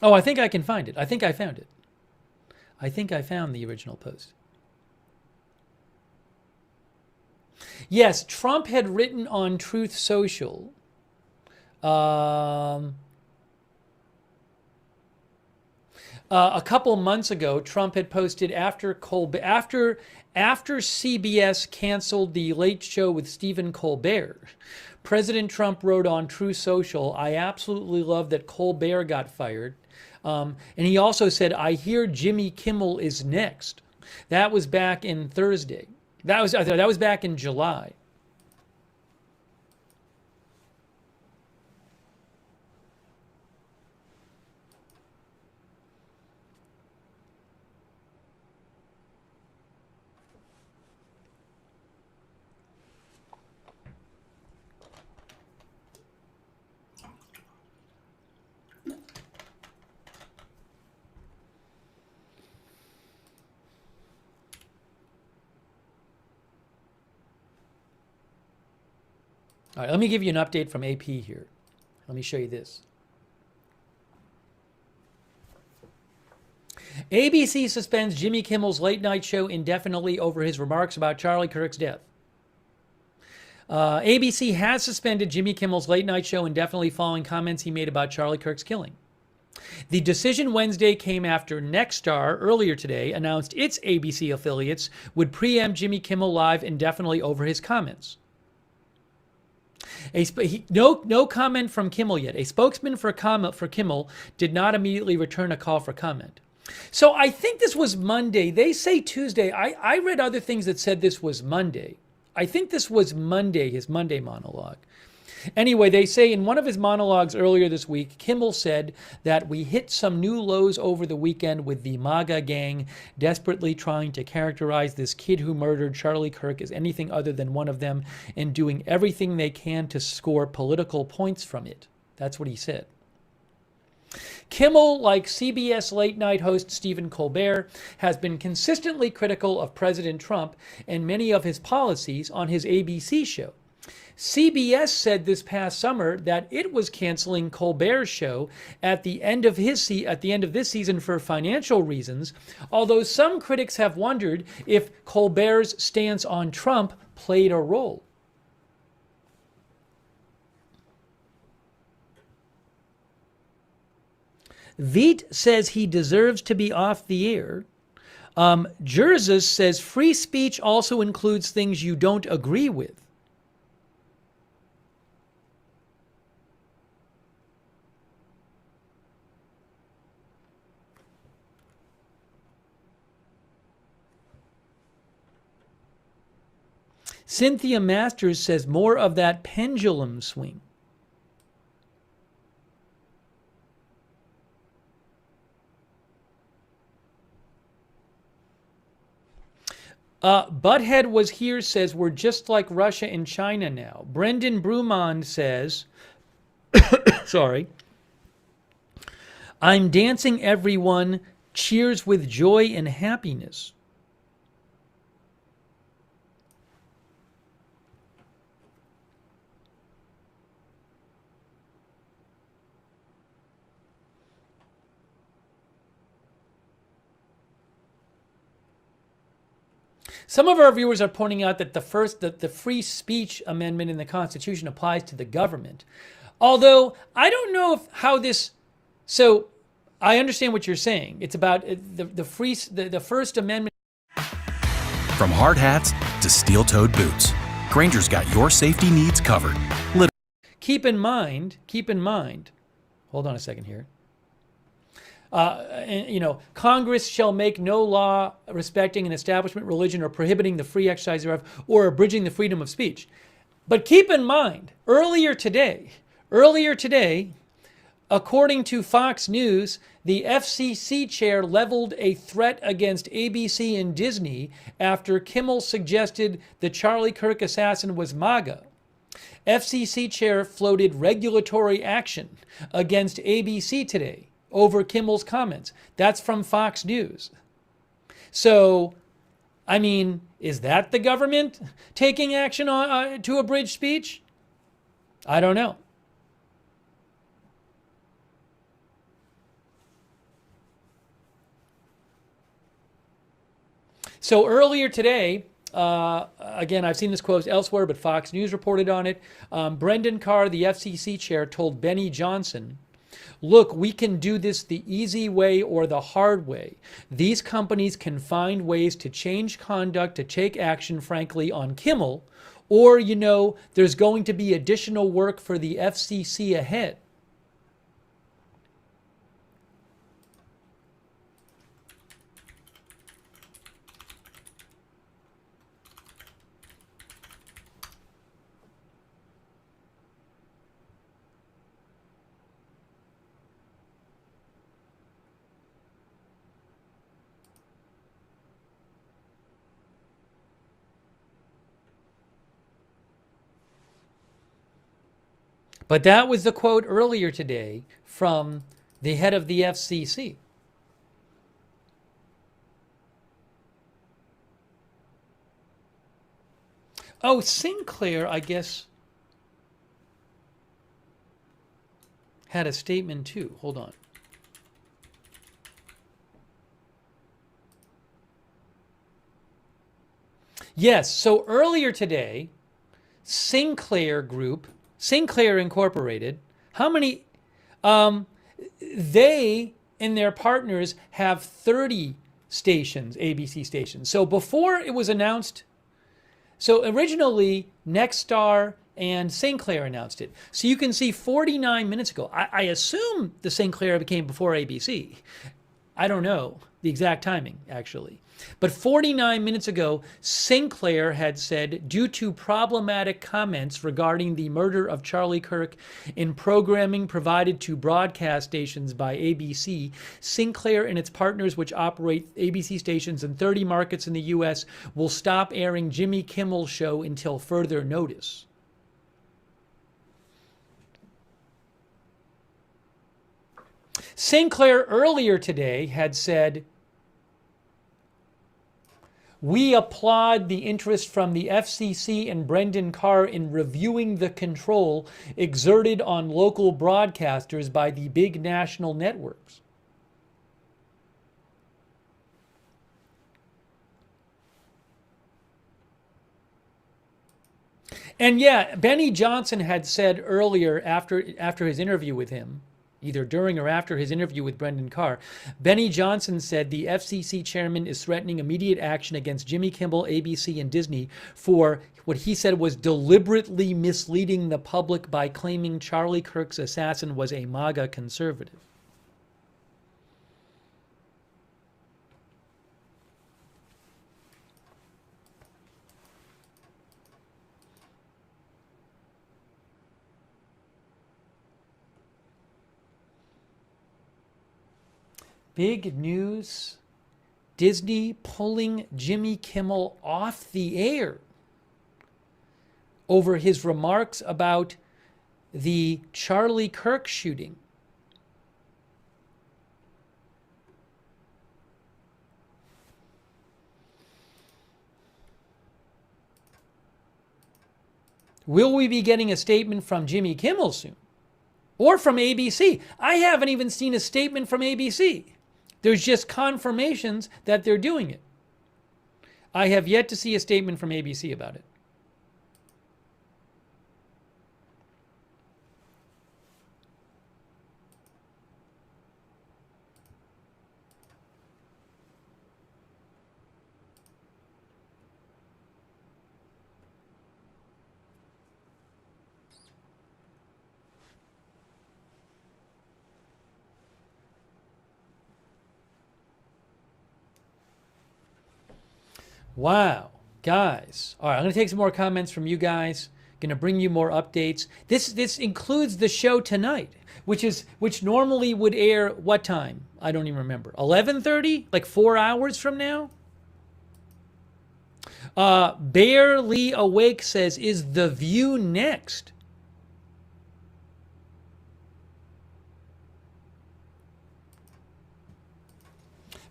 Oh, I think I can find it. I think I found it. I think I found the original post. Yes, Trump had written on Truth Social. A couple months ago, Trump had posted after CBS canceled the Late Show with Stephen Colbert. President Trump wrote on Truth Social, "I absolutely love that Colbert got fired." And he also said, "I hear Jimmy Kimmel is next." That was back in Thursday. That was back in July. All right, let me give you an update from AP here. Let me show you this. ABC suspends Jimmy Kimmel's late night show indefinitely over his remarks about Charlie Kirk's death. ABC has suspended Jimmy Kimmel's late night show indefinitely following comments he made about Charlie Kirk's killing. The decision Wednesday came after Nexstar earlier today announced its ABC affiliates would preempt Jimmy Kimmel Live indefinitely over his comments. No comment from Kimmel yet. A spokesman for Kimmel did not immediately return a call for comment. So I think this was Monday. They say Tuesday. I read other things that said this was Monday. I think this was Monday, his Monday monologue. Anyway, they say in one of his monologues earlier this week, Kimmel said that we hit some new lows over the weekend with the MAGA gang desperately trying to characterize this kid who murdered Charlie Kirk as anything other than one of them and doing everything they can to score political points from it. That's what he said. Kimmel, like CBS late night host Stephen Colbert, has been consistently critical of President Trump and many of his policies on his ABC show. CBS said this past summer that it was canceling Colbert's show at the end of this season for financial reasons, although some critics have wondered if Colbert's stance on Trump played a role. Veet says he deserves to be off the air. Jerzas says free speech also includes things you don't agree with. Cynthia Masters says more of that pendulum swing. Butthead was here says we're just like Russia and China now. Brendan Brumond says, sorry, I'm dancing everyone, cheers with joy and happiness. Some of our viewers are pointing out that the free speech amendment in the Constitution applies to the government. Although I don't know how this. So I understand what you're saying. It's about the First Amendment. From hard hats to steel-toed boots, Granger's got your safety needs covered. Keep in mind. Hold on a second here. Congress shall make no law respecting an establishment, religion, or prohibiting the free exercise thereof, or abridging the freedom of speech. But keep in mind, earlier today, according to Fox News, the FCC chair leveled a threat against ABC and Disney after Kimmel suggested the Charlie Kirk assassin was MAGA. FCC chair floated regulatory action against ABC today over Kimmel's comments. That's from Fox News. So, I mean, is that the government taking action to abridge speech? I don't know. So earlier today, again, I've seen this quote elsewhere, but Fox News reported on it. Brendan Carr, the FCC chair, told Benny Johnson, "Look, we can do this the easy way or the hard way. These companies can find ways to change conduct, to take action, frankly, on Kimmel, or, there's going to be additional work for the FCC ahead." But that was the quote earlier today from the head of the FCC. Oh, Sinclair, I guess, had a statement too. Hold on. Yes, so earlier today, Sinclair Incorporated, how many, they and their partners have 30 stations, ABC stations. So before it was announced, so originally Nexstar and Sinclair announced it. So you can see 49 minutes ago, I assume the Sinclair came before ABC. I don't know the exact timing, actually. But 49 minutes ago, Sinclair had said, due to problematic comments regarding the murder of Charlie Kirk in programming provided to broadcast stations by ABC, Sinclair and its partners, which operate ABC stations in 30 markets in the U.S., will stop airing Jimmy Kimmel's show until further notice. Sinclair earlier today had said, "We applaud the interest from the FCC and Brendan Carr in reviewing the control exerted on local broadcasters by the big national networks." And yeah, Benny Johnson had said earlier after his interview with him, either during or after his interview with Brendan Carr, Benny Johnson said the FCC chairman is threatening immediate action against Jimmy Kimmel, ABC, and Disney for what he said was deliberately misleading the public by claiming Charlie Kirk's assassin was a MAGA conservative. Big news, Disney pulling Jimmy Kimmel off the air over his remarks about the Charlie Kirk shooting. Will we be getting a statement from Jimmy Kimmel soon? Or from ABC? I haven't even seen a statement from ABC. There's just confirmations that they're doing it. I have yet to see a statement from ABC about it. Wow, guys. All right, I'm going to take some more comments from you guys. Going to bring you more updates. This includes the show tonight, which normally would air what time? I don't even remember. 11:30? Like 4 hours from now? Barely Awake says, "Is The View next?"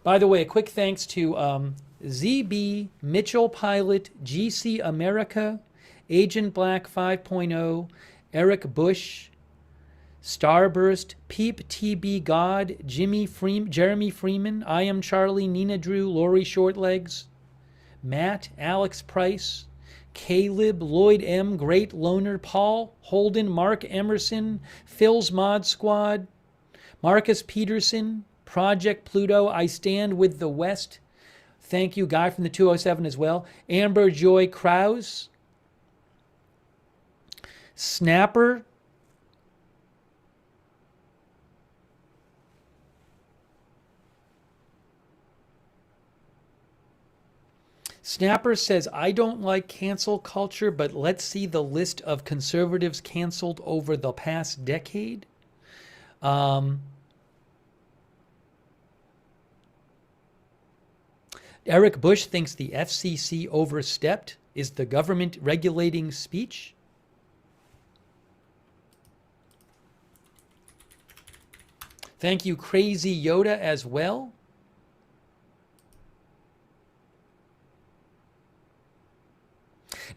By the way, a quick thanks to ZB, Mitchell Pilot, GC America, Agent Black 5.0, Eric Bush, Starburst, Peep TB God, Jeremy Freeman, I Am Charlie, Nina Drew, Lori Shortlegs, Matt, Alex Price, Caleb, Lloyd M., Great Loner, Paul, Holden, Mark Emerson, Phil's Mod Squad, Marcus Peterson, Project Pluto, I Stand with the West. Thank you, Guy from the 207 as well. Amber Joy Krause, Snapper, Snapper says, I don't like cancel culture, but let's see the list of conservatives canceled over the past decade. Eric Bush thinks the FCC overstepped. Is the government regulating speech? Thank you, Crazy Yoda, as well.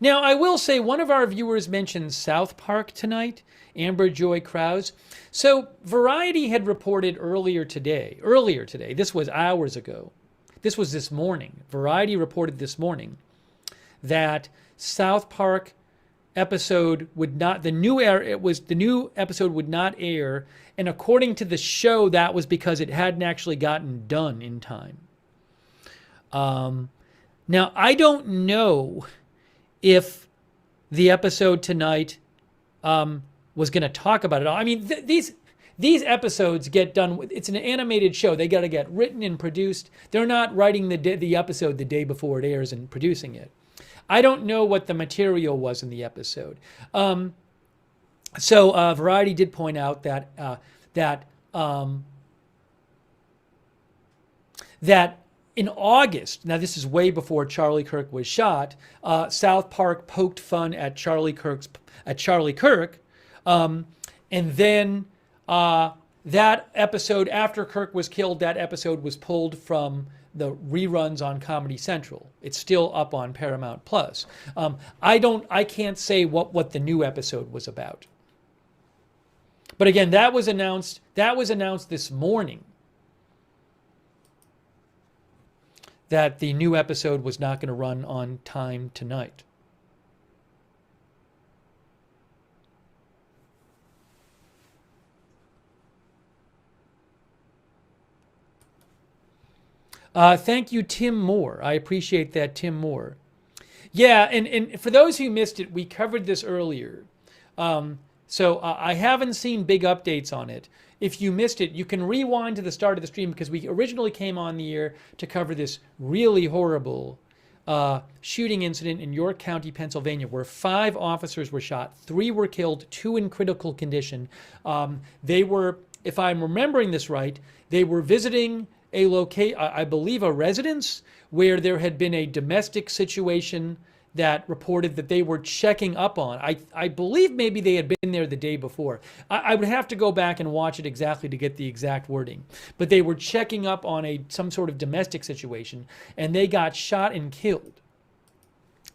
Now, I will say one of our viewers mentioned South Park tonight, Amber Joy Krause. So Variety had reported earlier today, this was hours ago, this was this morning, Variety reported this morning that South Park episode would not, the new episode would not air, and according to the show, that was because it hadn't actually gotten done in time. Now, I don't know if the episode tonight was going to talk about it all. I mean, these episodes get done. It's an animated show. They got to get written and produced. They're not writing the episode the day before it airs and producing it. I don't know what the material was in the episode. So Variety did point out that in August, now this is way before Charlie Kirk was shot, South Park poked fun at Charlie Kirk, and then that episode, after Kirk was killed, that episode was pulled from the reruns on Comedy Central. It's still up on Paramount Plus. I can't say what the new episode was about. But again, that was announced this morning, that the new episode was not going to run on time tonight. Thank you, Tim Moore. I appreciate that, Tim Moore. Yeah, and for those who missed it, we covered this earlier. So I haven't seen big updates on it. If you missed it, you can rewind to the start of the stream, because we originally came on the air to cover this really horrible shooting incident in York County, Pennsylvania, where 5 officers were shot, 3 were killed, 2 in critical condition. They were, if I'm remembering this right, they were visiting I believe a residence where there had been a domestic situation that reported that they were checking up on. I believe maybe they had been there the day before. I would have to go back and watch it exactly to get the exact wording. But they were checking up on some sort of domestic situation, and they got shot and killed.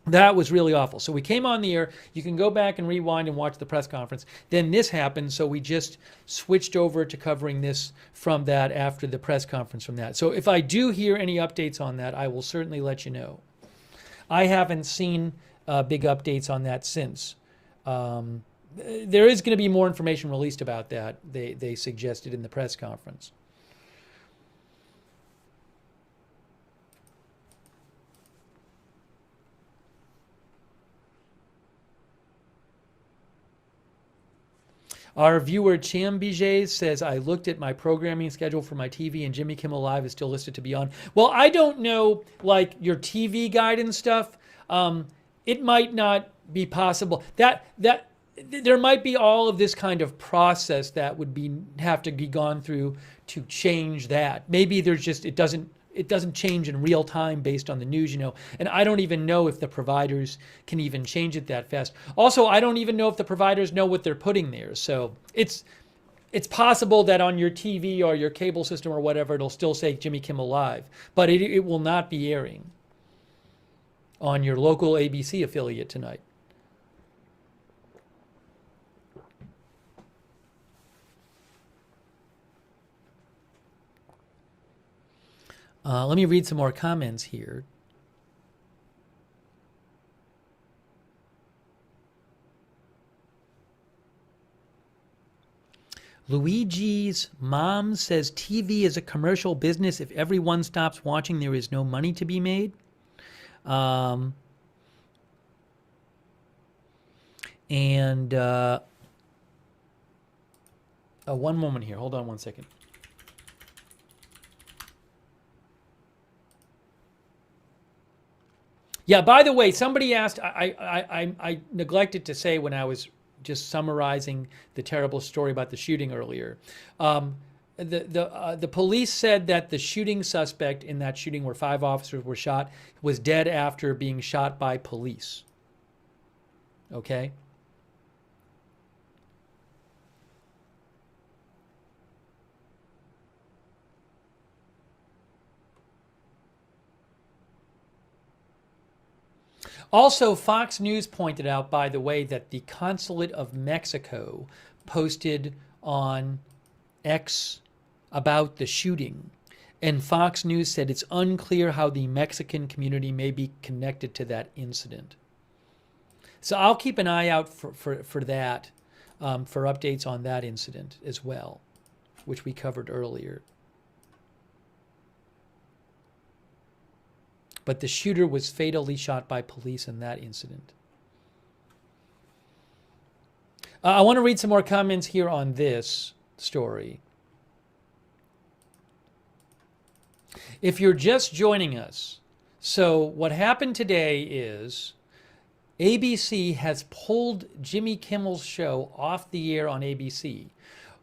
That was really awful. So we came on the air. You can go back and rewind and watch the press conference. Then this happened, so we just switched over to covering this from that after the press conference from that. So if I do hear any updates on that, I will certainly let you know. I haven't seen big updates on that since. There is going to be more information released about that, they suggested in the press conference. Our viewer Chambijay says, I looked at my programming schedule for my TV and Jimmy Kimmel Live is still listed to be on. Well, I don't know, like your TV guide and stuff. It might not be possible. That there might be all of this kind of process that would have to be gone through to change that. Maybe there's just it doesn't change in real time based on the news, and I don't even know if the providers can even change it that fast. Also, I don't even know if the providers know what they're putting there. So it's possible that on your TV or your cable system or whatever, it'll still say Jimmy Kimmel Live, but it will not be airing on your local ABC affiliate tonight. Let me read some more comments here. Luigi's mom says TV is a commercial business. If everyone stops watching, there is no money to be made. One moment here. Hold on one second. Yeah, by the way, somebody asked, I neglected to say when I was just summarizing the terrible story about the shooting earlier. The police said that the shooting suspect in that shooting where 5 officers were shot was dead after being shot by police. Okay? Also, Fox News pointed out, by the way, that the Consulate of Mexico posted on X about the shooting. And Fox News said it's unclear how the Mexican community may be connected to that incident. So I'll keep an eye out for that, for updates on that incident as well, which we covered earlier. But the shooter was fatally shot by police in that incident. I want to read some more comments here on this story. If you're just joining us, so what happened today is ABC has pulled Jimmy Kimmel's show off the air on ABC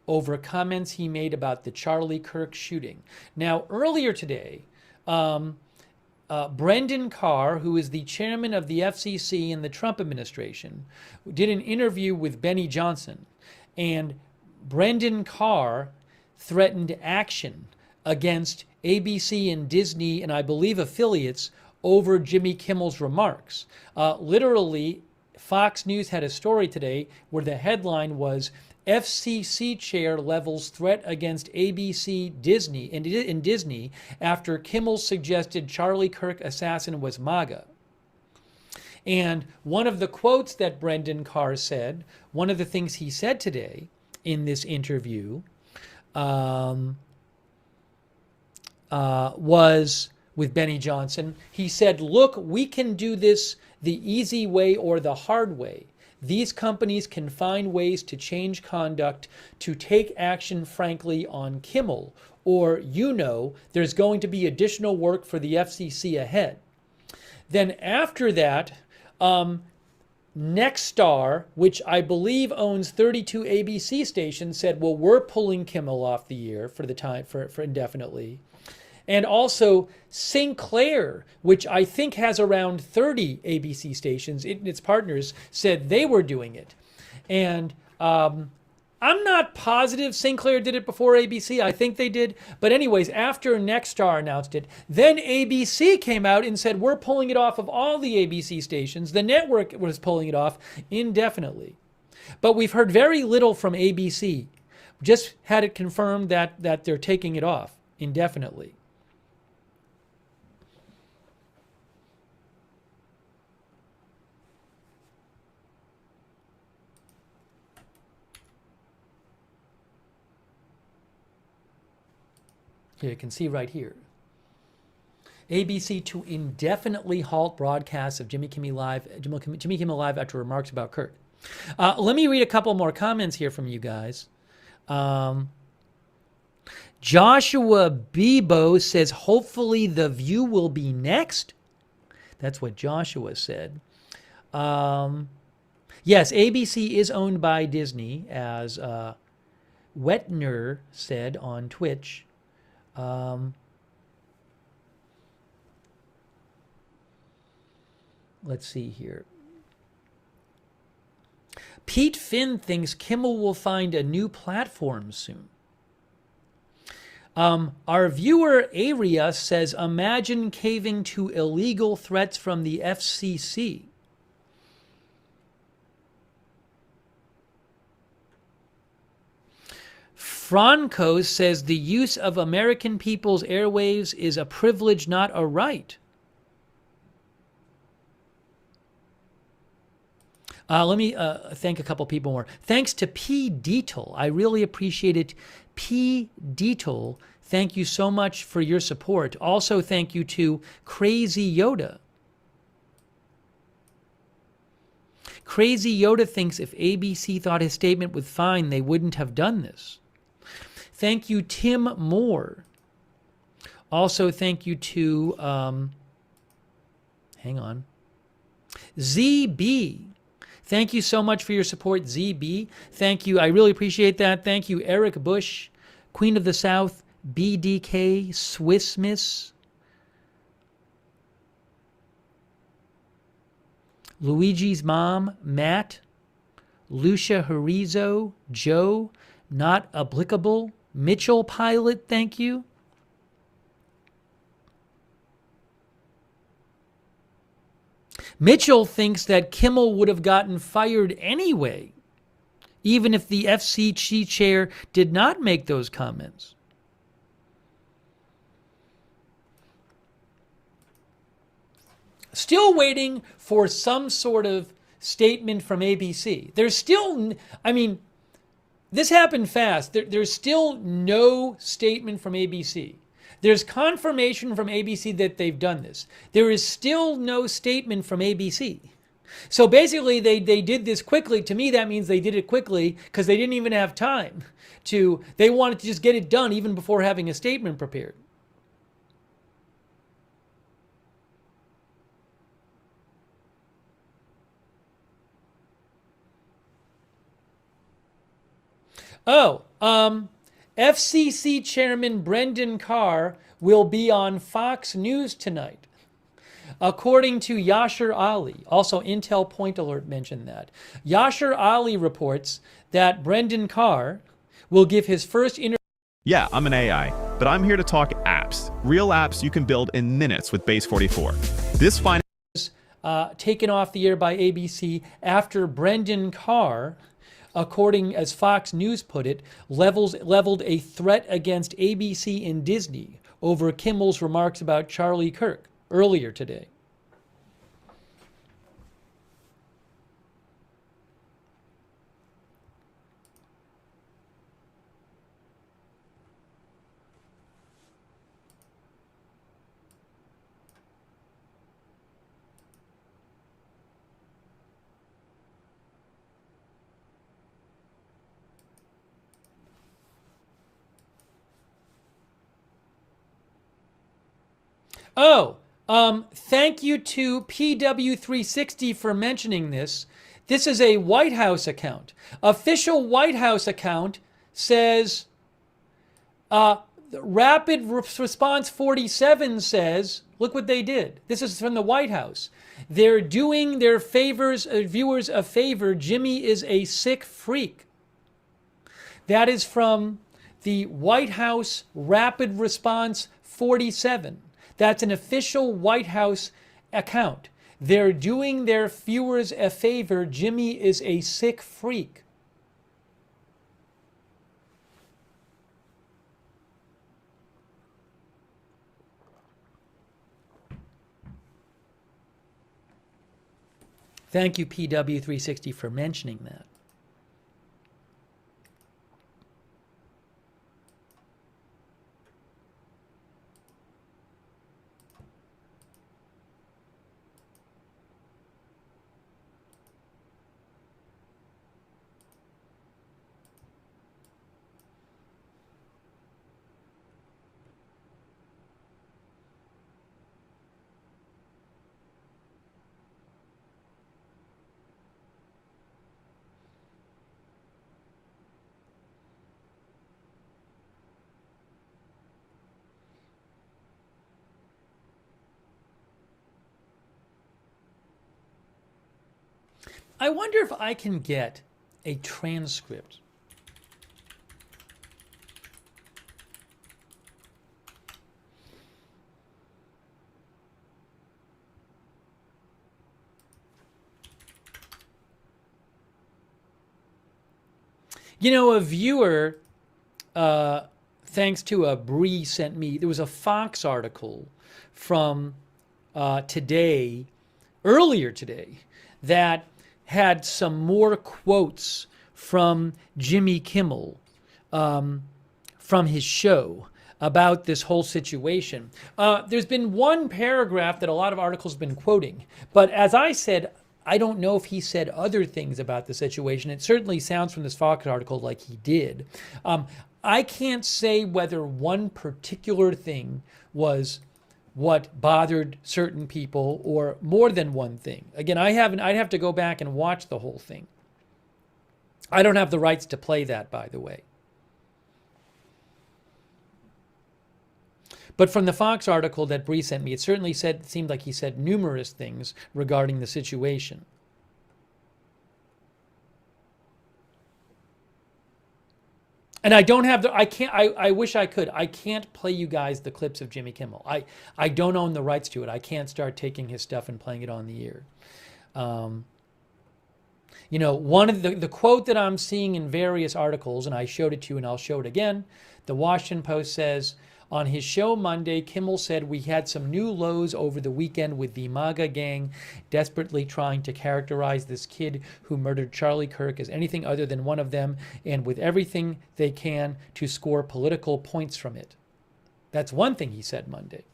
over comments he made about the Charlie Kirk shooting. Now, earlier today, Brendan Carr, who is the chairman of the FCC in the Trump administration, did an interview with Benny Johnson. And Brendan Carr threatened action against ABC and Disney and I believe affiliates over Jimmy Kimmel's remarks. Literally, Fox News had a story today where the headline was FCC chair levels threat against ABC Disney and Disney after Kimmel suggested Charlie Kirk assassin was MAGA. And one of the quotes that Brendan Carr said, one of the things he said today in this interview was with Benny Johnson. He said, look, we can do this the easy way or the hard way. These companies can find ways to change conduct, to take action, frankly, on Kimmel. Or, there's going to be additional work for the FCC ahead. Then after that, Nexstar, which I believe owns 32 ABC stations, said, well, we're pulling Kimmel off the air for the time, for indefinitely. And also Sinclair, which I think has around 30 ABC stations, its partners, said they were doing it. And I'm not positive Sinclair did it before ABC. I think they did. But anyways, after Nexstar announced it, then ABC came out and said, we're pulling it off of all the ABC stations. The network was pulling it off indefinitely. But we've heard very little from ABC. Just had it confirmed that they're taking it off indefinitely. Here, you can see right here. ABC to indefinitely halt broadcasts of Jimmy Kimmel Live after remarks about Kirk. Let me read a couple more comments here from you guys. Joshua Bebo says, hopefully The View will be next. That's what Joshua said. Yes, ABC is owned by Disney, as Wetner said on Twitch. Let's see here. Pete Finn thinks Kimmel will find a new platform soon. Our viewer Aria says, imagine caving to illegal threats from the FCC. Franco says the use of American people's airwaves is a privilege, not a right. Let me thank a couple people more. Thanks to P. Deetle. I really appreciate it. P. Deetle, thank you so much for your support. Also, thank you to Crazy Yoda. Crazy Yoda thinks if ABC thought his statement was fine, they wouldn't have done this. Thank you, Tim Moore. Also, thank you to, hang on, ZB. Thank you so much for your support, ZB. Thank you. I really appreciate that. Thank you, Eric Bush, Queen of the South, BDK, Swiss Miss, Luigi's mom, Matt, Lucia Harizo, Joe, Not Applicable, Mitchell Pilot, thank you. Mitchell thinks that Kimmel would have gotten fired anyway, even if the FCC chair did not make those comments. Still waiting for some sort of statement from ABC. There's still, I mean, this happened fast. There's still no statement from ABC. There's confirmation from ABC that they've done this. There is still no statement from ABC. So basically, they did this quickly. To me, that means they did it quickly because they didn't even have time to, they wanted to just get it done even before having a statement prepared. Oh, FCC Chairman Brendan Carr will be on Fox News tonight. According to Yashar Ali, also Intel Point Alert mentioned that. Yashar Ali reports that Brendan Carr will give his first interview. Yeah, I'm an AI, but I'm here to talk apps. Real apps you can build in minutes with Base 44. This taken off the air by ABC after Brendan Carr, according as Fox News put it, leveled a threat against ABC and Disney over Kimmel's remarks about Charlie Kirk earlier today. Oh, thank you to PW360 for mentioning this. This is a White House account. Official White House account says, Rapid Response 47 says, look what they did. This is from the White House. They're doing their viewers a favor. Jimmy is a sick freak. That is from the White House Rapid Response 47. That's an official White House account. They're doing their viewers a favor. Jimmy is a sick freak. Thank you, PW360, for mentioning that. I wonder if I can get a transcript. You know, a viewer, thanks to a Bree sent me, there was a Fox article from earlier today, that had some more quotes from Jimmy Kimmel from his show about this whole situation. There's been one paragraph that a lot of articles have been quoting, but as I said, I don't know if he said other things about the situation. It certainly sounds from this Fox article like he did. I can't say whether one particular thing was what bothered certain people or more than one thing. Again, I'd have to go back and watch the whole thing. I don't have the rights to play that, by the way. But from the Fox article that Bree sent me, it certainly seemed like he said numerous things regarding the situation. And I don't have I wish I could. I can't play you guys the clips of Jimmy Kimmel. I don't own the rights to it. I can't start taking his stuff and playing it on the air. One of the quote that I'm seeing in various articles, and I showed it to you and I'll show it again, the Washington Post says, on his show Monday, Kimmel said, "We had some new lows over the weekend with the MAGA gang desperately trying to characterize this kid who murdered Charlie Kirk as anything other than one of them, and with everything they can to score political points from it." That's one thing he said Monday.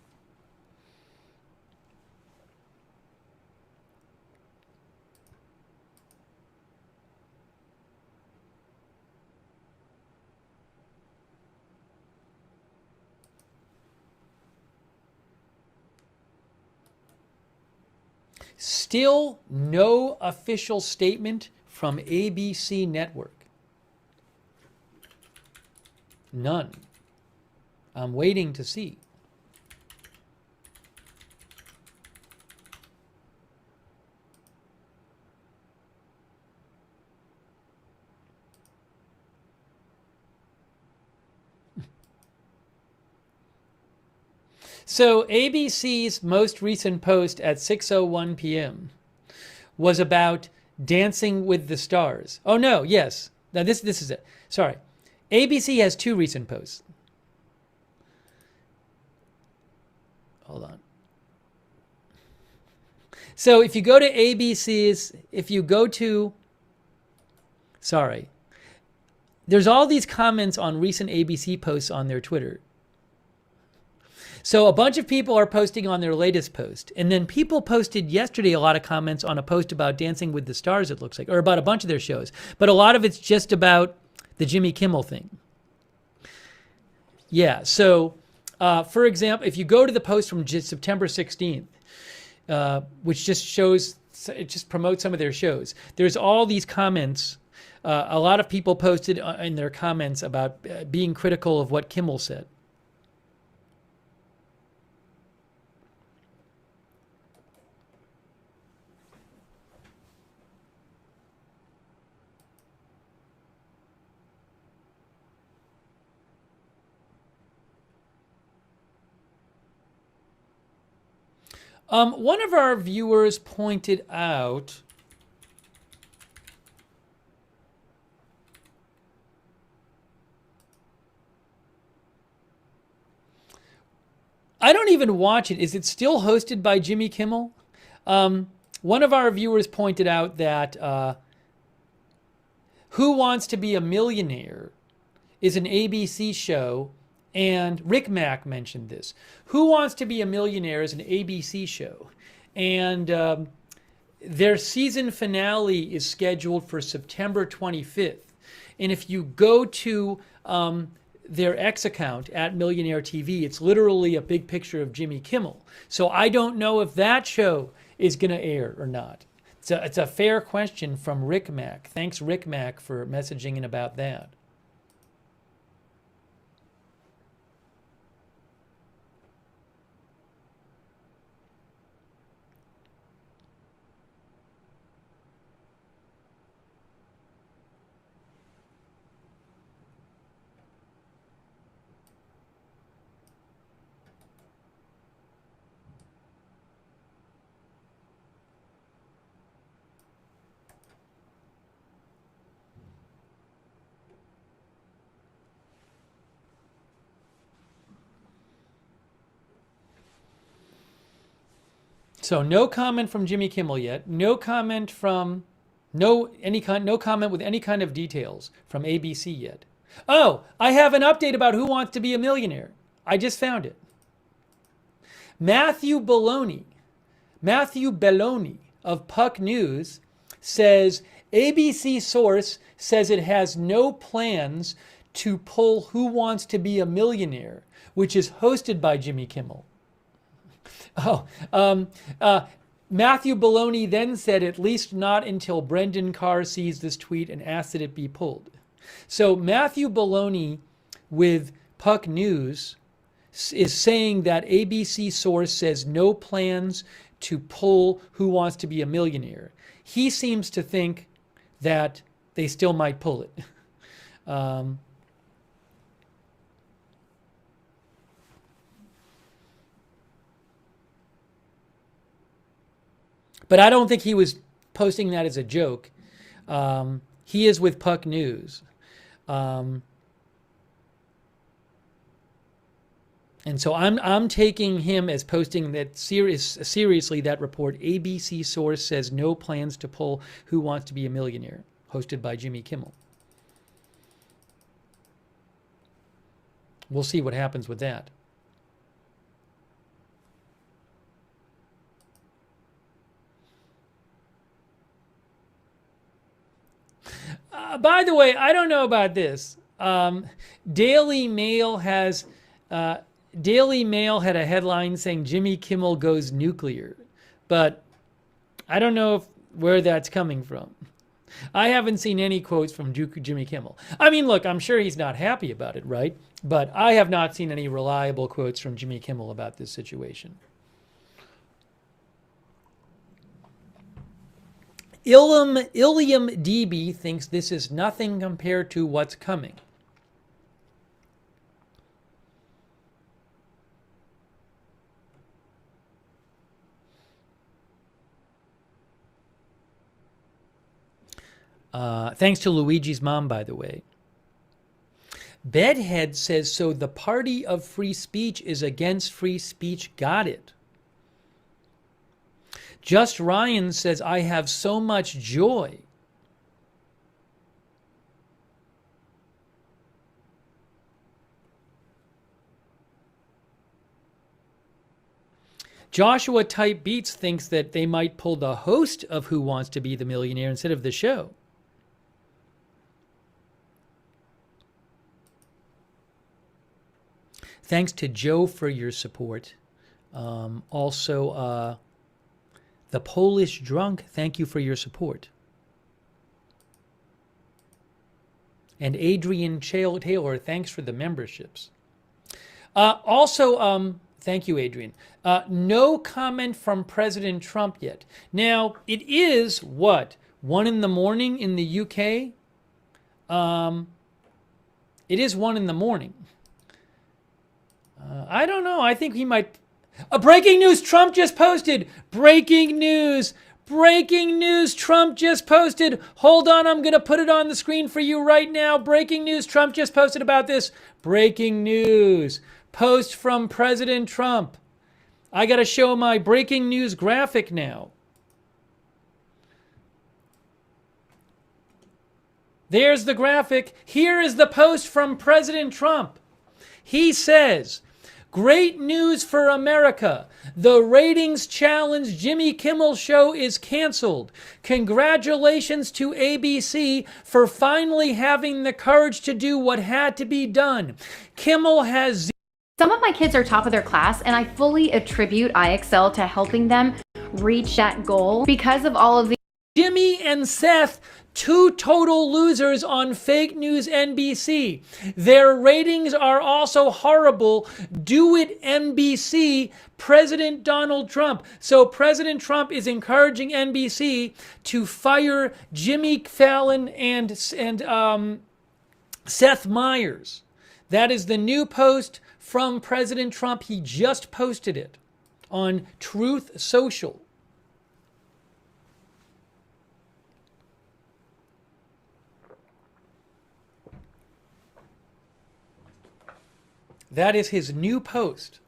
Still no official statement from ABC Network. None. I'm waiting to see. So ABC's most recent post at 6:01 p.m. was about Dancing with the Stars. Oh no, yes. Now this is it. Sorry. ABC has two recent posts. Hold on. So if you go to ABC's, there's all these comments on recent ABC posts on their Twitter. So a bunch of people are posting on their latest post. And then people posted yesterday a lot of comments on a post about Dancing with the Stars, it looks like, or about a bunch of their shows. But a lot of it's just about the Jimmy Kimmel thing. Yeah, so for example, if you go to the post from September 16th, which just promotes some of their shows, there's all these comments. A lot of people posted in their comments about being critical of what Kimmel said. One of our viewers pointed out I don't even watch it. Is it still hosted by Jimmy Kimmel? One of our viewers pointed out that Who Wants to Be a Millionaire is an ABC show, and Rick Mack mentioned this. Who Wants to Be a Millionaire is an ABC show, and their season finale is scheduled for September 25th. And if you go to their X account at Millionaire TV, it's literally a big picture of Jimmy Kimmel. So I don't know if that show is going to air or not. It's a fair question from Rick Mack. Thanks, Rick Mack, for messaging in about that. So no comment from Jimmy Kimmel yet. No comment from No comment with any kind of details from ABC yet. Oh, I have an update about Who Wants to Be a Millionaire. I just found it. Matthew Belloni of Puck News says ABC source says it has no plans to pull Who Wants to Be a Millionaire, which is hosted by Jimmy Kimmel. Matthew Belloni then said, at least not until Brendan Carr sees this tweet and asks that it be pulled. So Matthew Belloni with Puck News is saying that ABC source says no plans to pull Who Wants to Be a Millionaire. He seems to think that they still might pull it. But I don't think he was posting that as a joke. He is with Puck News. And so I'm taking him as posting that seriously that report. ABC source says no plans to pull Who Wants to Be a Millionaire, hosted by Jimmy Kimmel. We'll see what happens with that. By the way, I don't know about this. Daily Mail had a headline saying Jimmy Kimmel goes nuclear, but I don't know where that's coming from. I haven't seen any quotes from Jimmy Kimmel. I mean, look, I'm sure he's not happy about it, right? But I have not seen any reliable quotes from Jimmy Kimmel about this situation. Iliam DB thinks this is nothing compared to what's coming. Thanks to Luigi's mom, by the way. Bedhead says, so the party of free speech is against free speech. Got it. Just Ryan says, I have so much joy. Joshua Type Beats thinks that they might pull the host of Who Wants to Be the Millionaire instead of the show. Thanks to Joe for your support. Also, the Polish Drunk, thank you for your support. And Adrian Taylor, thanks for the memberships. Thank you, Adrian. No comment from President Trump yet. Now, it is, 1 in the morning in the UK? It is 1 in the morning. I don't know. I think he might... breaking news, Trump just posted. Breaking news. Breaking news, Trump just posted. Hold on, I'm going to put it on the screen for you right now. Breaking news, Trump just posted about this. Breaking news. Post from President Trump. I got to show my breaking news graphic now. There's the graphic. Here is the post from President Trump. He says, great news for America. The ratings challenge Jimmy Kimmel show is canceled. Congratulations to ABC for finally having the courage to do what had to be done. Kimmel has... Some of my kids are top of their class, and I fully attribute IXL to helping them reach that goal because of all of the... Jimmy and Seth, 2 total losers on fake news NBC. Their ratings are also horrible. Do it, NBC. President Donald Trump. So President Trump is encouraging NBC to fire Jimmy Fallon and Seth Meyers. That is the new post from President Trump. He just posted it on Truth Social. That is his new post.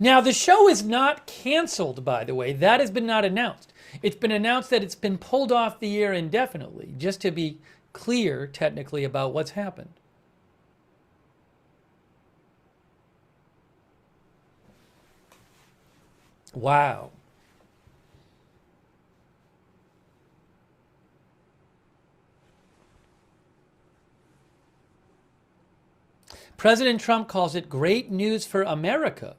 Now, the show is not canceled, by the way. That has been not announced. It's been announced that it's been pulled off the air indefinitely, just to be clear technically about what's happened. Wow. President Trump calls it great news for America.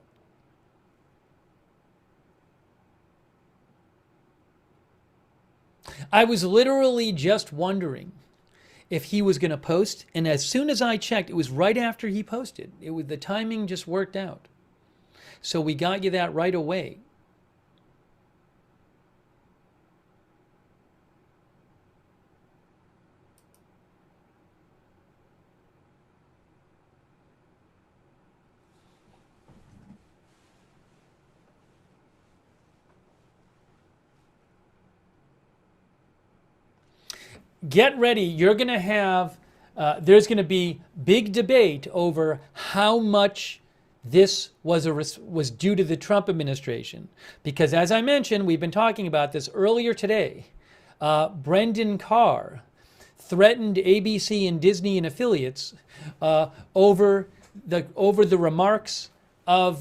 I was literally just wondering if he was going to post, and as soon as I checked, it was right after he posted. The timing just worked out. So we got you that right away. Get ready. You're going to have, there's going to be big debate over how much this was due to the Trump administration. Because as I mentioned, we've been talking about this earlier today. Brendan Carr threatened ABC and Disney and affiliates over the remarks of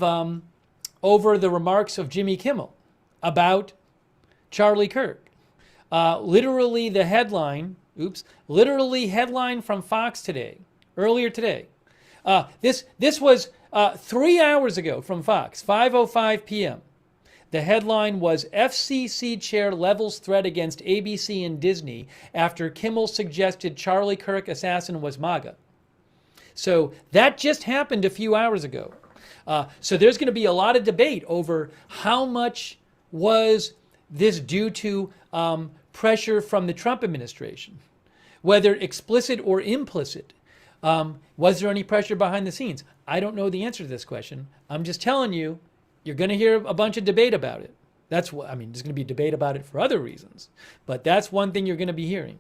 Jimmy Kimmel about Charlie Kirk. Literally headline from Fox today, earlier today. This was 3 hours ago from Fox, 5:05 p.m. The headline was FCC chair levels threat against ABC and Disney after Kimmel suggested Charlie Kirk assassin was MAGA. So that just happened a few hours ago. So there's going to be a lot of debate over how much was this due to pressure from the Trump administration, whether explicit or implicit. Was there any pressure behind the scenes? I don't know the answer to this question. I'm just telling you, you're going to hear a bunch of debate about it. There's going to be debate about it for other reasons, but that's one thing you're going to be hearing.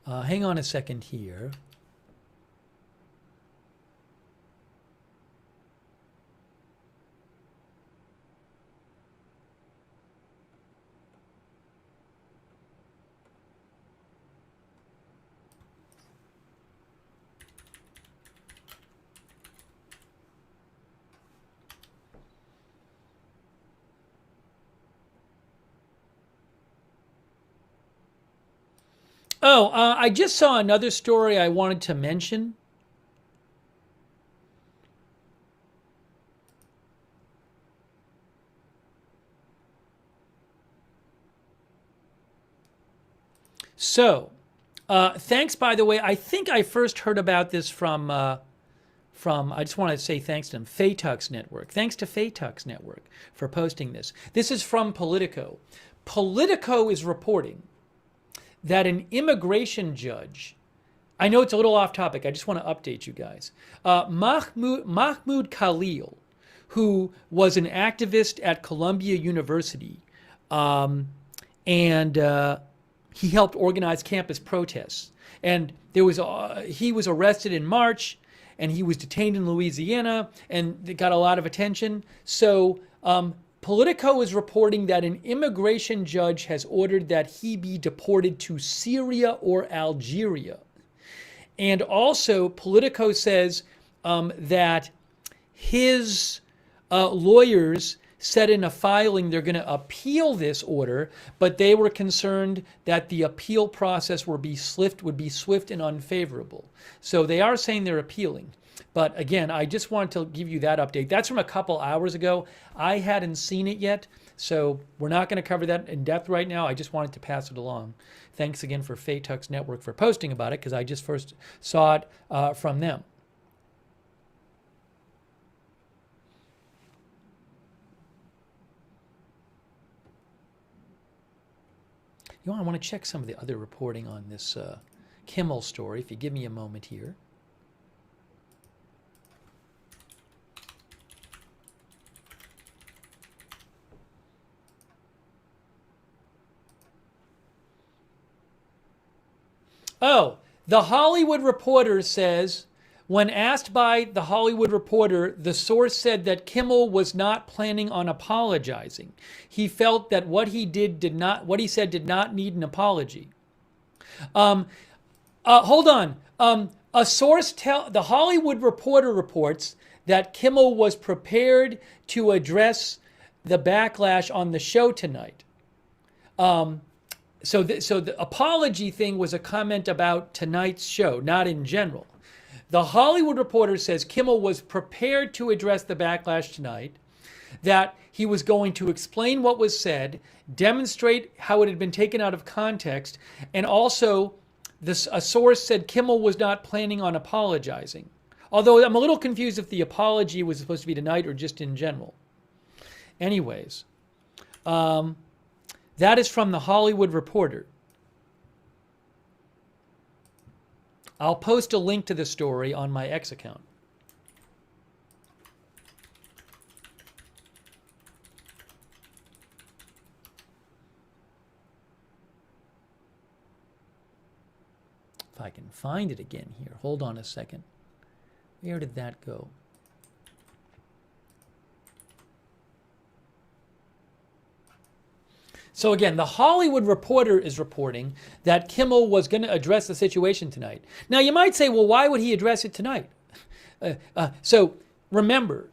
Hang on a second here. Oh, I just saw another story I wanted to mention. So, thanks, by the way. I think I first heard about this from I just want to say thanks to them, Faytux Network. Thanks to Faytux Network for posting this. This is from Politico. Politico is reporting that an immigration judge, I know it's a little off topic, I just want to update you guys. Mahmoud Khalil, who was an activist at Columbia University, and he helped organize campus protests. And he was arrested in March, and he was detained in Louisiana, and it got a lot of attention. So Politico is reporting that an immigration judge has ordered that he be deported to Syria or Algeria. And also, Politico says that his lawyers said in a filing they're going to appeal this order, but they were concerned that the appeal process would be swift and unfavorable. So they are saying they're appealing. But again, I just wanted to give you that update. That's from a couple hours ago. I hadn't seen it yet, so we're not going to cover that in depth right now. I just wanted to pass it along. Thanks again for Faytux Network for posting about it, because I just first saw it from them. You know, I want to check some of the other reporting on this Kimmel story, if you give me a moment here. Oh, the Hollywood Reporter says, when asked by the Hollywood Reporter, the source said that Kimmel was not planning on apologizing. He felt that what he said did not need an apology. Hold on. The Hollywood Reporter reports that Kimmel was prepared to address the backlash on the show tonight. So the apology thing was a comment about tonight's show, not in general. The Hollywood Reporter says Kimmel was prepared to address the backlash tonight, that he was going to explain what was said, demonstrate how it had been taken out of context, and also a source said Kimmel was not planning on apologizing. Although I'm a little confused if the apology was supposed to be tonight or just in general. Anyways, that is from the Hollywood Reporter. I'll post a link to the story on my X account. If I can find it again here. Hold on a second. Where did that go? So again, the Hollywood Reporter is reporting that Kimmel was going to address the situation tonight. Now you might say, well, why would he address it tonight? So remember,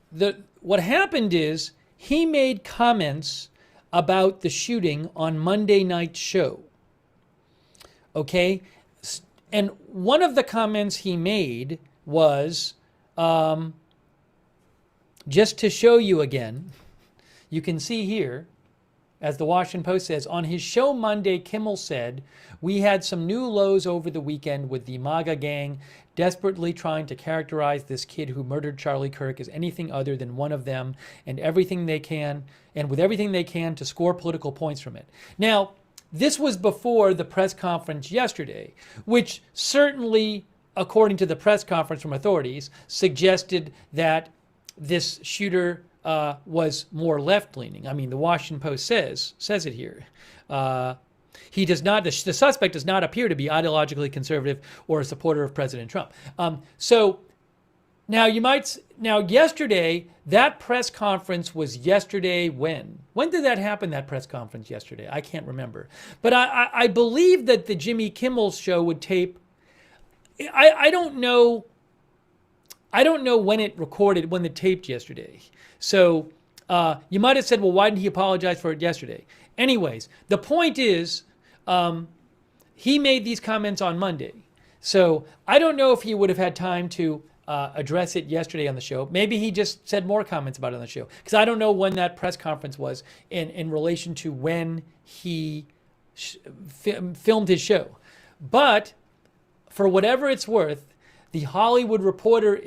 what happened is he made comments about the shooting on Monday night's show. Okay? And one of the comments he made was, just to show you again, you can see here, as the Washington Post says, on his show Monday, Kimmel said, "We had some new lows over the weekend with the MAGA gang desperately trying to characterize this kid who murdered Charlie Kirk as anything other than one of them, and with everything they can to score political points from it." Now, this was before the press conference yesterday, which certainly, according to the press conference from authorities, suggested that this shooter was more left-leaning. I mean, the Washington Post says it here. He does not. The suspect does not appear to be ideologically conservative or a supporter of President Trump. So now yesterday, that press conference was yesterday. When did that happen? That press conference yesterday? I can't remember. But I believe that the Jimmy Kimmel show would tape. I don't know. I don't know when it taped yesterday. So you might have said, well, why didn't he apologize for it yesterday? Anyways, the point is, he made these comments on Monday. So I don't know if he would have had time to address it yesterday on the show. Maybe he just said more comments about it on the show, because I don't know when that press conference was in relation to when he filmed his show. But for whatever it's worth, the Hollywood Reporter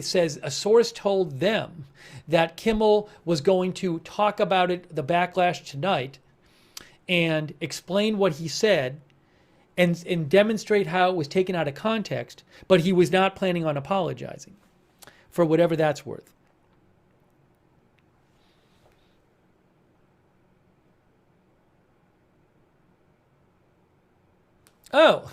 says a source told them that Kimmel was going to talk about the backlash tonight, and explain what he said and demonstrate how it was taken out of context, but he was not planning on apologizing, for whatever that's worth. Oh,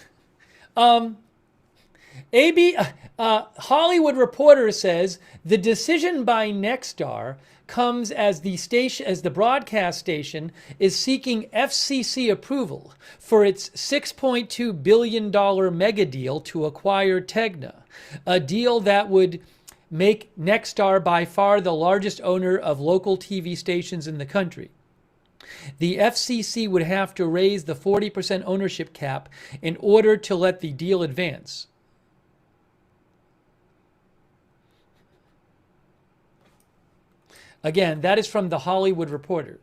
Hollywood Reporter says the decision by Nexstar comes as the broadcast station is seeking FCC approval for its $6.2 billion mega deal to acquire Tegna, a deal that would make Nexstar by far the largest owner of local TV stations in the country. The FCC would have to raise the 40% ownership cap in order to let the deal advance. Again, that is from the Hollywood Reporter.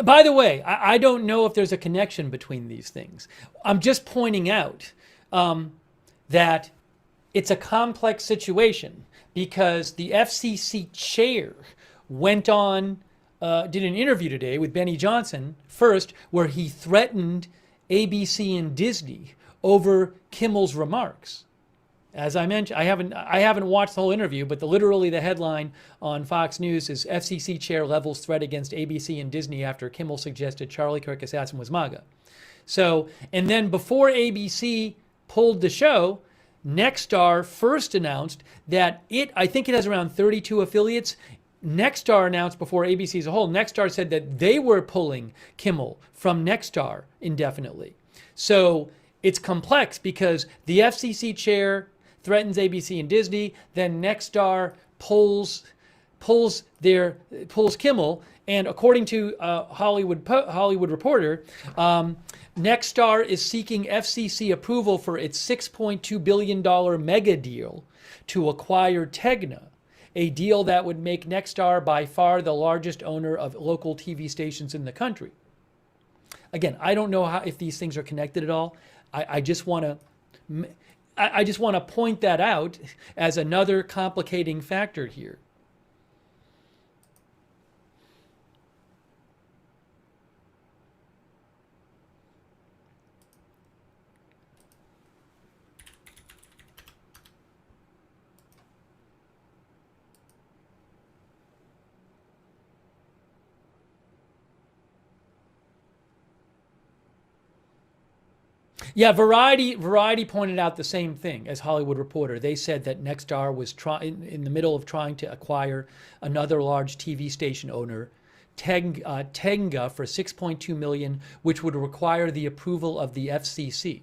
By the way, I don't know if there's a connection between these things. I'm just pointing out that it's a complex situation because the FCC chair went on, did an interview today with Benny Johnson first, where he threatened ABC and Disney over Kimmel's remarks. As I mentioned, I haven't watched the whole interview, but literally the headline on Fox News is FCC chair levels threat against ABC and Disney after Kimmel suggested Charlie Kirk assassin was MAGA. So, and then before ABC pulled the show, Nexstar first announced that I think it has around 32 affiliates. Nexstar announced before ABC as a whole, Nexstar said that they were pulling Kimmel from Nexstar indefinitely. So it's complex because the FCC chair threatens ABC and Disney, then Nexstar pulls Kimmel, and according to Hollywood Reporter, Nexstar is seeking FCC approval for its $6.2 billion mega deal to acquire Tegna, a deal that would make Nexstar by far the largest owner of local TV stations in the country. Again, I don't know if these things are connected at all. I just want to point that out as another complicating factor here. Yeah, Variety pointed out the same thing as Hollywood Reporter. They said that Nexstar was in the middle of trying to acquire another large TV station owner, Tenga, for $6.2 million, which would require the approval of the FCC.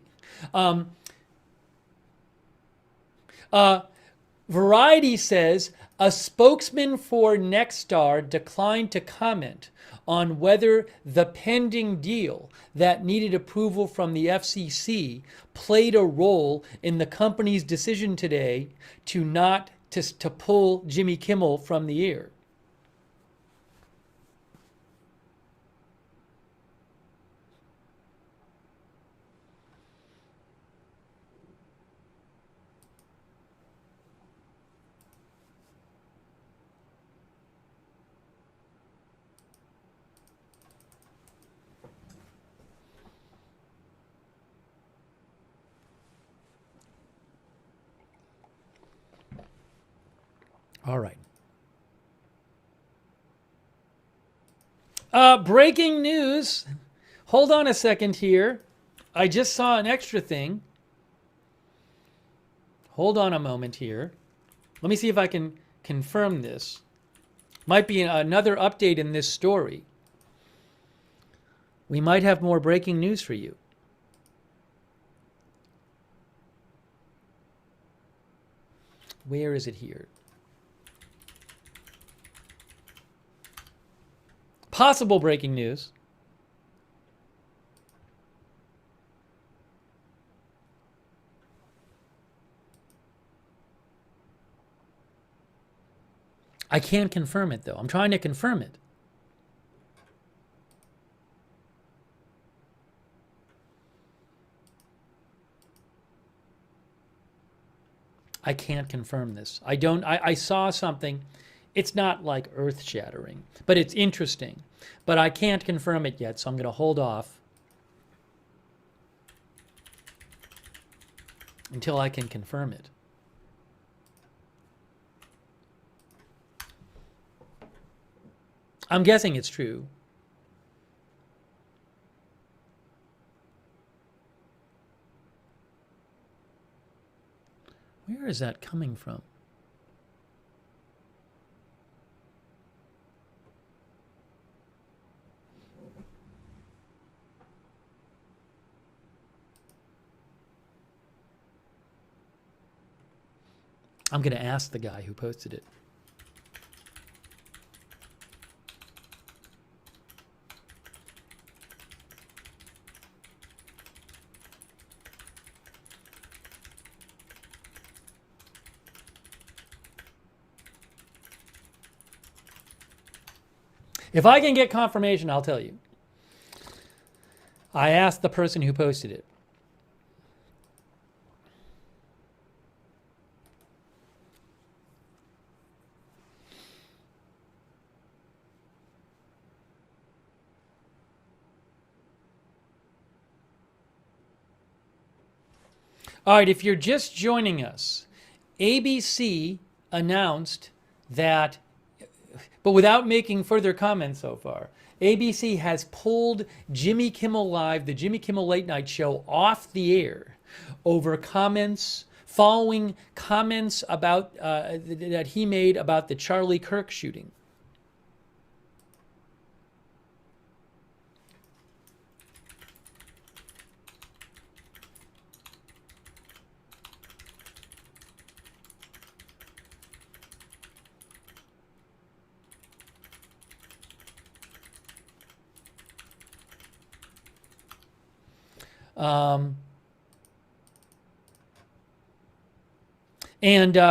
Variety says a spokesman for Nexstar declined to comment on whether the pending deal that needed approval from the FCC played a role in the company's decision today to pull Jimmy Kimmel from the air. All right. Breaking news. Hold on a second here. I just saw an extra thing. Hold on a moment here. Let me see if I can confirm this. Might be another update in this story. We might have more breaking news for you. Where is it here? Possible breaking news. I can't confirm it though. I'm trying to confirm it. I can't confirm this. I saw something. It's not like earth-shattering, but it's interesting. But I can't confirm it yet, so I'm going to hold off until I can confirm it. I'm guessing it's true. Where is that coming from? I'm going to ask the guy who posted it. If I can get confirmation, I'll tell you. I asked the person who posted it. All right, if you're just joining us, ABC announced that, but without making further comments so far, ABC has pulled Jimmy Kimmel Live, the Jimmy Kimmel Late Night Show, off the air over comments, following comments about that he made about the Charlie Kirk shooting.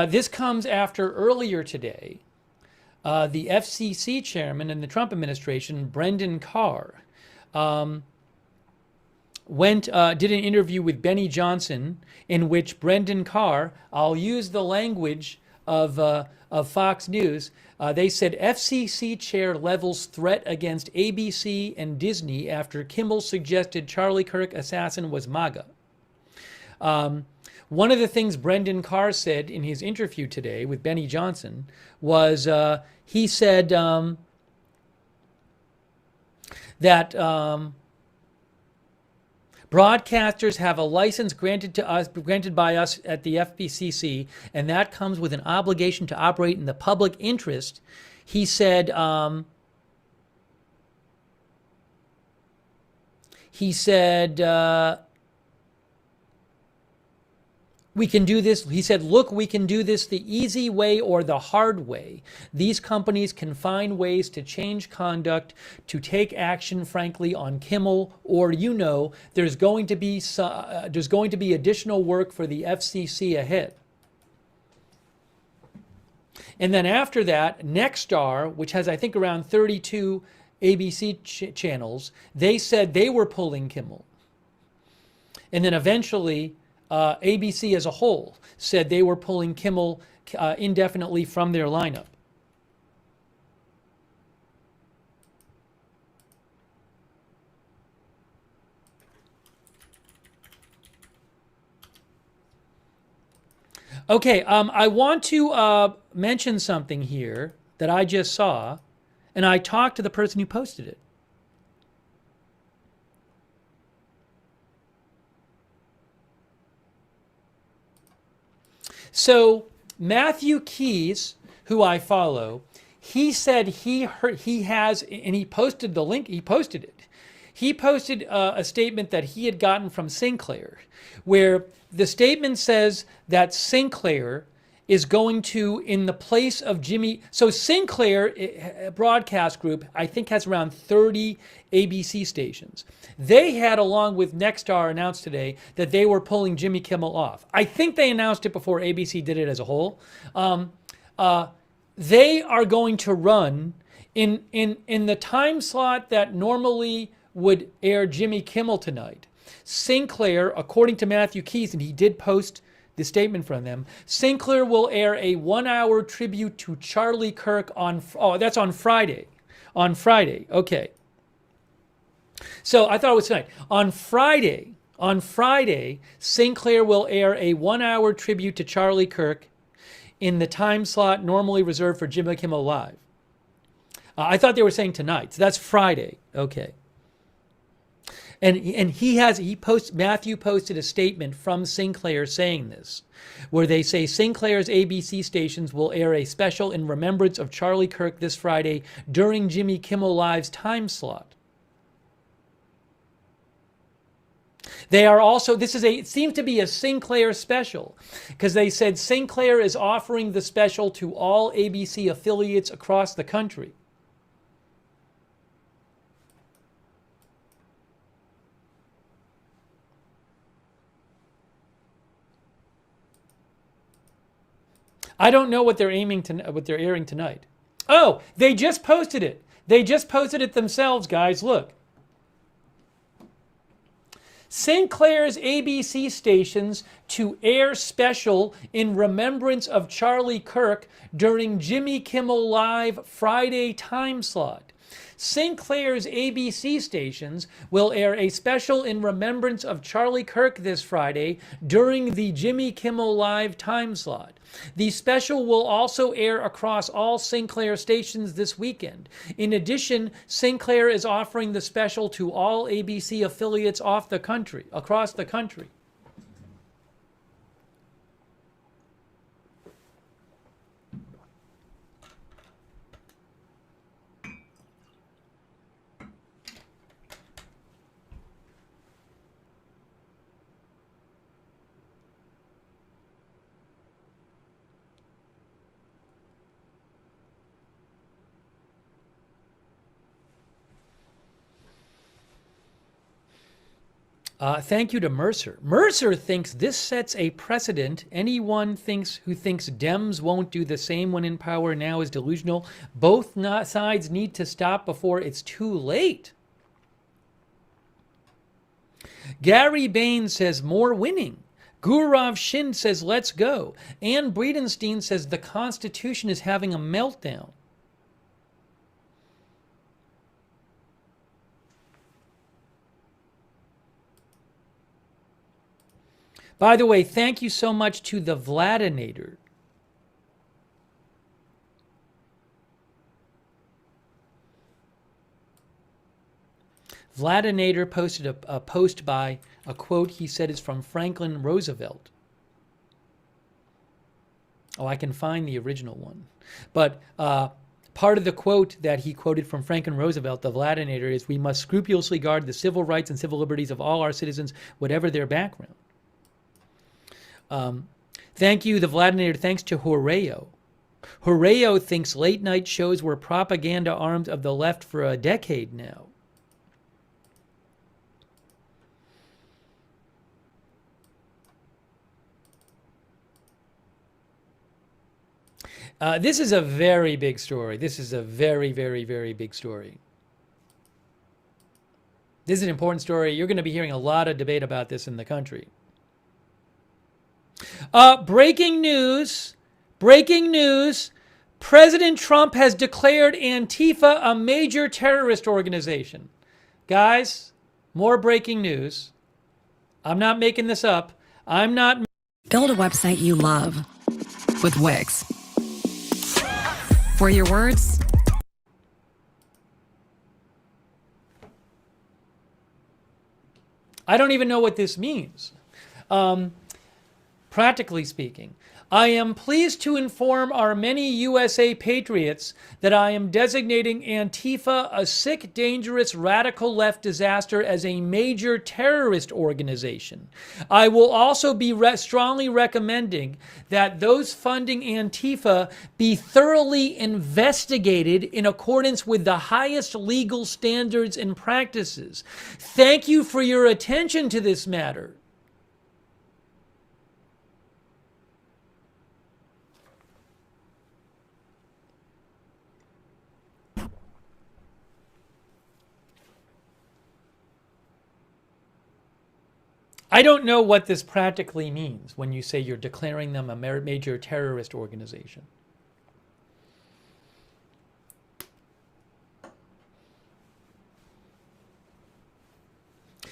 This comes after earlier today, the FCC chairman in the Trump administration, Brendan Carr, did an interview with Benny Johnson, in which Brendan Carr, I'll use the language of Fox News, they said FCC chair levels threat against ABC and Disney after Kimmel suggested Charlie Kirk assassin was MAGA. One of the things Brendan Carr said in his interview today with Benny Johnson was he said that broadcasters have a license granted by us at the FCC, and that comes with an obligation to operate in the public interest. He said we can do this. He said, look, we can do this the easy way or the hard way. These companies can find ways to change conduct, to take action, frankly, on Kimmel, or, there's going to be additional work for the FCC ahead. And then after that, Nexstar, which has, I think, around 32 ABC channels, they said they were pulling Kimmel. And then eventually, ABC as a whole said they were pulling Kimmel indefinitely from their lineup. Okay, I want to mention something here that I just saw, and I talked to the person who posted it. So Matthew Keys, who I follow, he said he has, and he posted the link, he posted it. He posted a statement that he had gotten from Sinclair, where the statement says that Sinclair is going to, in the place of Jimmy, so Sinclair broadcast group, I think, has around 30 ABC stations. They had, along with Nexstar, announced today that they were pulling Jimmy Kimmel off. I think they announced it before ABC did it as a whole. They are going to run in the time slot that normally would air Jimmy Kimmel tonight. Sinclair, according to Matthew Keys, and he did post the statement from them, Sinclair will air a 1-hour tribute to Charlie Kirk that's on Friday. On Friday, okay. So I thought it was tonight. On Friday, Sinclair will air a 1-hour tribute to Charlie Kirk in the time slot normally reserved for Jimmy Kimmel Live. I thought they were saying tonight, so that's Friday, okay. And Matthew posted a statement from Sinclair saying this, where they say Sinclair's ABC stations will air a special in remembrance of Charlie Kirk this Friday during Jimmy Kimmel Live's time slot. They are also, it seems to be a Sinclair special, because they said Sinclair is offering the special to all ABC affiliates across the country. I don't know what they're airing tonight. Oh, they just posted it. They just posted it themselves, guys. Look. Sinclair's ABC stations to air special in remembrance of Charlie Kirk during Jimmy Kimmel Live Friday time slot. Sinclair's ABC stations will air a special in remembrance of Charlie Kirk this Friday during the Jimmy Kimmel Live time slot. The special will also air across all Sinclair stations this weekend. In addition, Sinclair is offering the special to all ABC affiliates across the country. Thank you to Mercer. Mercer thinks this sets a precedent. Anyone who thinks Dems won't do the same when in power now is delusional. Both sides need to stop before it's too late. Gary Bain says more winning. Gurav Shin says let's go. Ann Breedenstein says the Constitution is having a meltdown. By the way, thank you so much to the Vladinator. Vladinator posted a post by a quote he said is from Franklin Roosevelt. Oh, I can find the original one. But part of the quote that he quoted from Franklin Roosevelt, the Vladinator, is, "We must scrupulously guard the civil rights and civil liberties of all our citizens, whatever their background." Thank you, the Vladinator. Thanks to Horeo. Horeo thinks late night shows were propaganda arms of the left for a decade now. This is a very big story. This is a very, very, very big story. This is an important story. You're going to be hearing a lot of debate about this in the country. Breaking news. President Trump has declared Antifa a major terrorist organization. Guys, more breaking news. I'm not making this up. Build a website you love with Wix. For your words, I don't even know what this means. Practically speaking, I am pleased to inform our many USA patriots that I am designating Antifa a sick, dangerous, radical left disaster as a major terrorist organization. I will also be strongly recommending that those funding Antifa be thoroughly investigated in accordance with the highest legal standards and practices. Thank you for your attention to this matter. I don't know what this practically means when you say you're declaring them a major terrorist organization.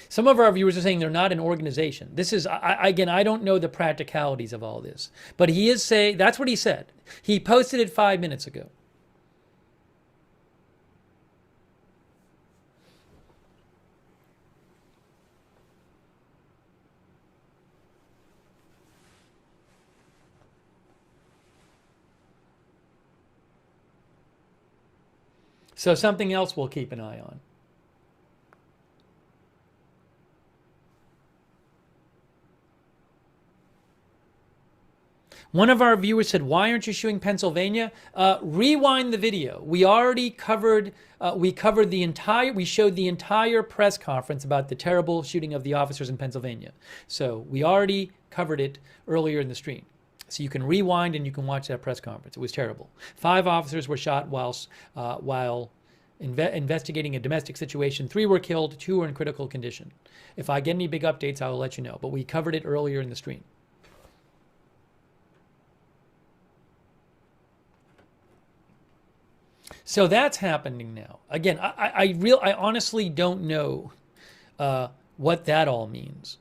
Some of our viewers are saying they're not an organization. This is, again, I don't know the practicalities of all this. But he is saying, that's what he said. He posted it 5 minutes ago. So something else we'll keep an eye on. One of our viewers said, why aren't you showing Pennsylvania? Rewind the video. We already covered, we showed the entire press conference about the terrible shooting of the officers in Pennsylvania. So we already covered it earlier in the stream. So you can rewind and you can watch that press conference. It was terrible. 5 officers were shot while investigating a domestic situation. 3 were killed, 2 are in critical condition. If I get any big updates, I will let you know. But we covered it earlier in the stream. So that's happening now. Again, I honestly don't know what that all means.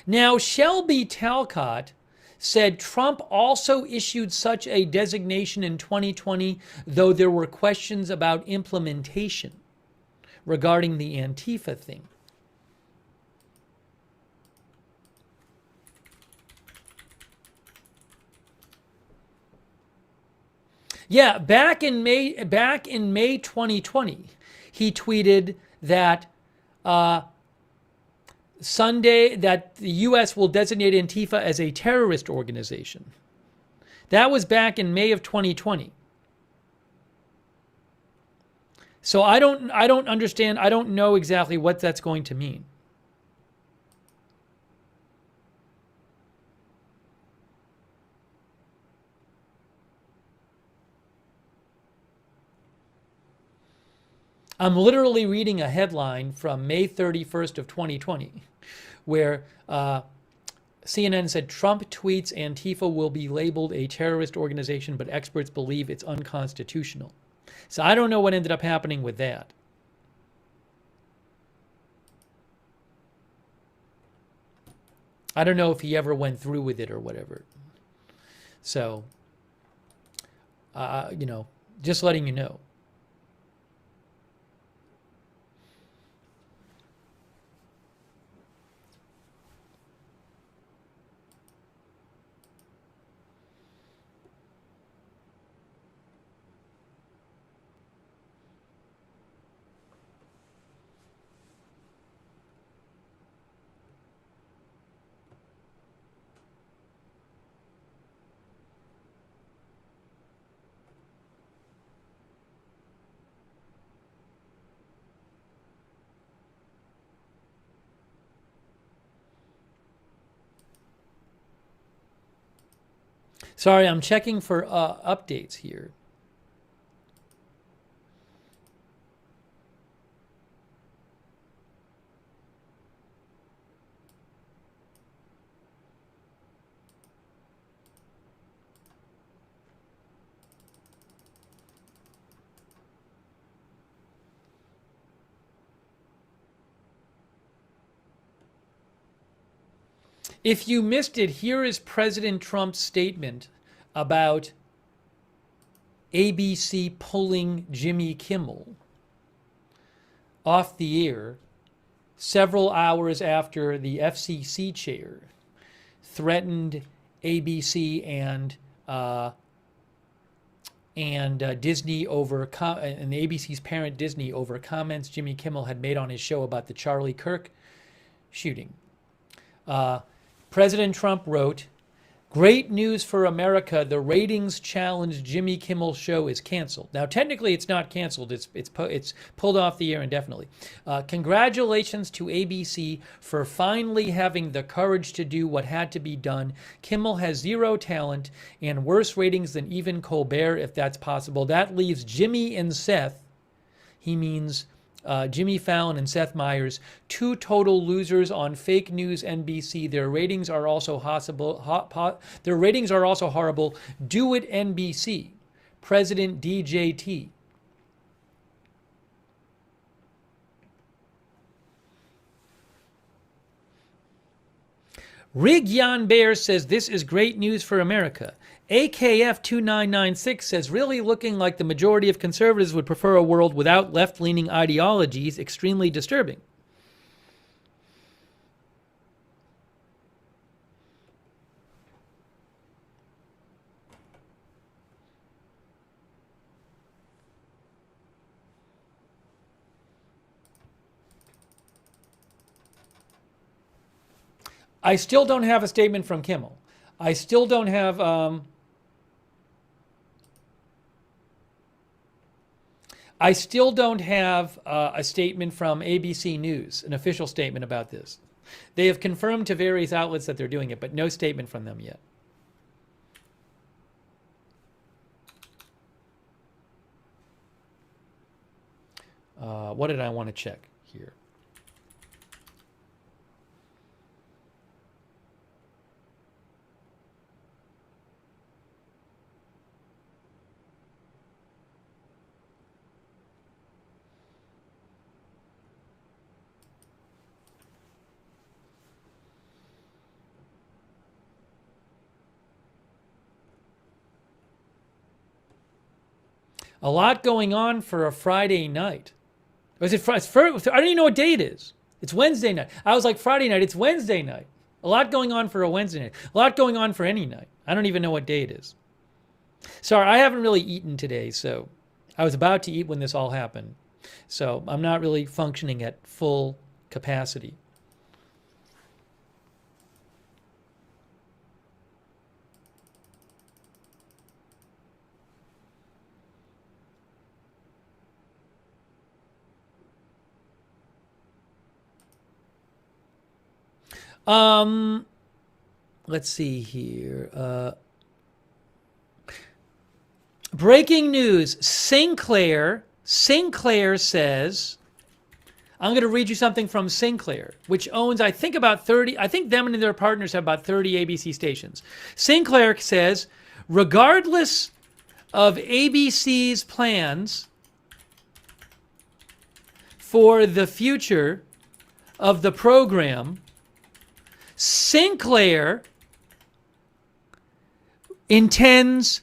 Now, Shelby Talcott said Trump also issued such a designation in 2020, though there were questions about implementation regarding the Antifa thing. Yeah, back in May 2020, he tweeted that Sunday that the U.S. will designate Antifa as a terrorist organization. That was back in May of 2020. So I don't understand. I don't know exactly what that's going to mean. I'm literally reading a headline from May 31st of 2020 where CNN said Trump tweets Antifa will be labeled a terrorist organization, but experts believe it's unconstitutional. So I don't know what ended up happening with that. I don't know if he ever went through with it or whatever. So, just letting you know. Sorry, I'm checking for updates here. If you missed it, here is President Trump's statement about ABC pulling Jimmy Kimmel off the air several hours after the FCC chair threatened ABC and Disney over and ABC's parent Disney over comments Jimmy Kimmel had made on his show about the Charlie Kirk shooting. President Trump wrote, "Great news for America. The ratings challenge Jimmy Kimmel's show is canceled." Now, technically, it's not canceled. It's pulled off the air indefinitely. Congratulations to ABC for finally having the courage to do what had to be done. Kimmel has zero talent and worse ratings than even Colbert, if that's possible. That leaves Jimmy and Seth. He means Jimmy Fallon and Seth Meyers, 2 total losers on fake news NBC. Their ratings are also horrible. Do it, NBC. President DJT. Rig Jan Bear says this is great news for America. AKF 2996 says, really looking like the majority of conservatives would prefer a world without left-leaning ideologies. Extremely disturbing. I still don't have a statement from Kimmel. I still don't have a statement from ABC News, an official statement about this. They have confirmed to various outlets that they're doing it, but no statement from them yet. What did I want to check here? A lot going on for a Friday night. Was it Friday? I don't even know what day it is. It's Wednesday night. I was like, Friday night. It's Wednesday night. A lot going on for a Wednesday night. A lot going on for any night. I don't even know what day it is. Sorry, I haven't really eaten today, so I was about to eat when this all happened. So I'm not really functioning at full capacity. Let's see here. Breaking news. Sinclair says, I'm going to read you something from Sinclair, which owns, I think, about 30, I think them and their partners have about 30 ABC stations. Sinclair says, regardless of ABC's plans for the future of the program, Sinclair intends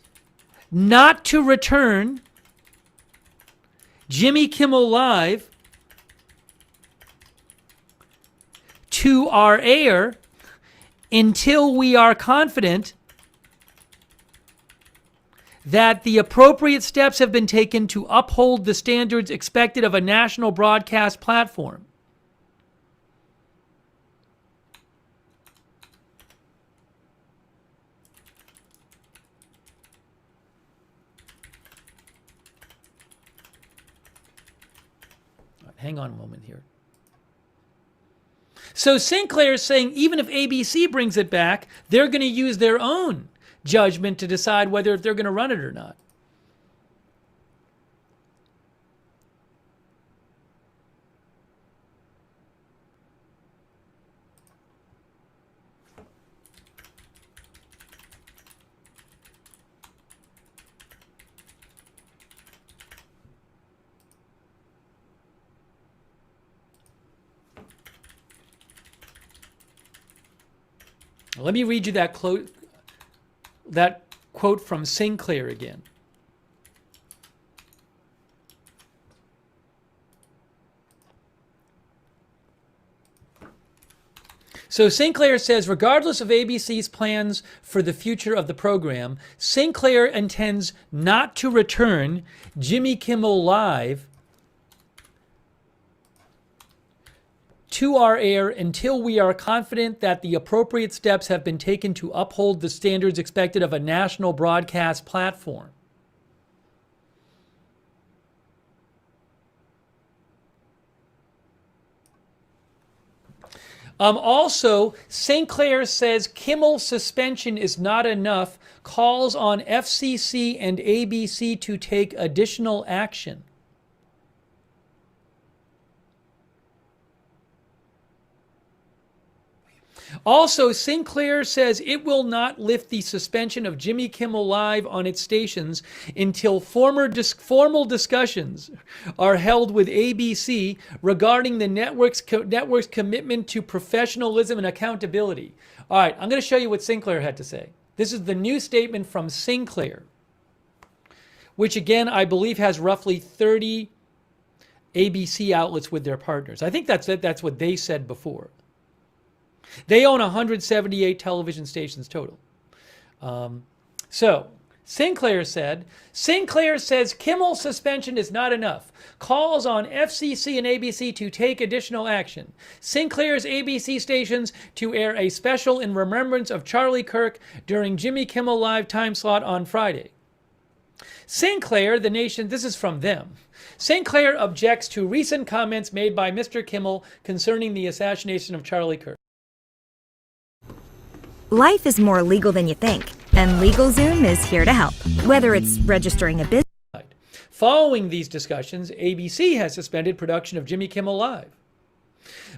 not to return Jimmy Kimmel Live to our air until we are confident that the appropriate steps have been taken to uphold the standards expected of a national broadcast platform. Hang on a moment here. So Sinclair is saying even if ABC brings it back, they're going to use their own judgment to decide whether they're going to run it or not. Let me read you that quote from Sinclair again. So Sinclair says, regardless of ABC's plans for the future of the program, Sinclair intends not to return Jimmy Kimmel Live to our air until we are confident that the appropriate steps have been taken to uphold the standards expected of a national broadcast platform. Also, Sinclair says Kimmel's suspension is not enough, calls on FCC and ABC to take additional action. Also, Sinclair says it will not lift the suspension of Jimmy Kimmel Live on its stations until formal discussions are held with ABC regarding the network's commitment to professionalism and accountability. All right, I'm going to show you what Sinclair had to say. This is the new statement from Sinclair, which again, I believe has roughly 30 ABC outlets with their partners. I think that's what they said before. They own 178 television stations total. So Sinclair says Kimmel's suspension is not enough. Calls on FCC and ABC to take additional action. Sinclair's ABC stations to air a special in remembrance of Charlie Kirk during Jimmy Kimmel Live time slot on Friday. Sinclair, the nation, this is from them. Sinclair objects to recent comments made by Mr. Kimmel concerning the assassination of Charlie Kirk. Life is more legal than you think, and LegalZoom is here to help. Whether it's registering a business. Following these discussions, ABC has suspended production of Jimmy Kimmel Live.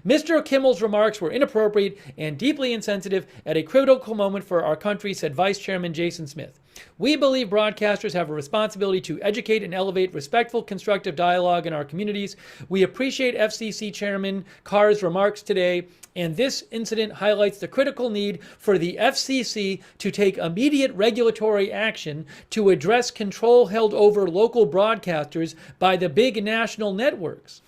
Mr. Kimmel's remarks were inappropriate and deeply insensitive at a critical moment for our country, said Vice Chairman Jason Smith. We believe broadcasters have a responsibility to educate and elevate respectful, constructive dialogue in our communities. We appreciate FCC Chairman Carr's remarks today, and this incident highlights the critical need for the FCC to take immediate regulatory action to address control held over local broadcasters by the big national networks.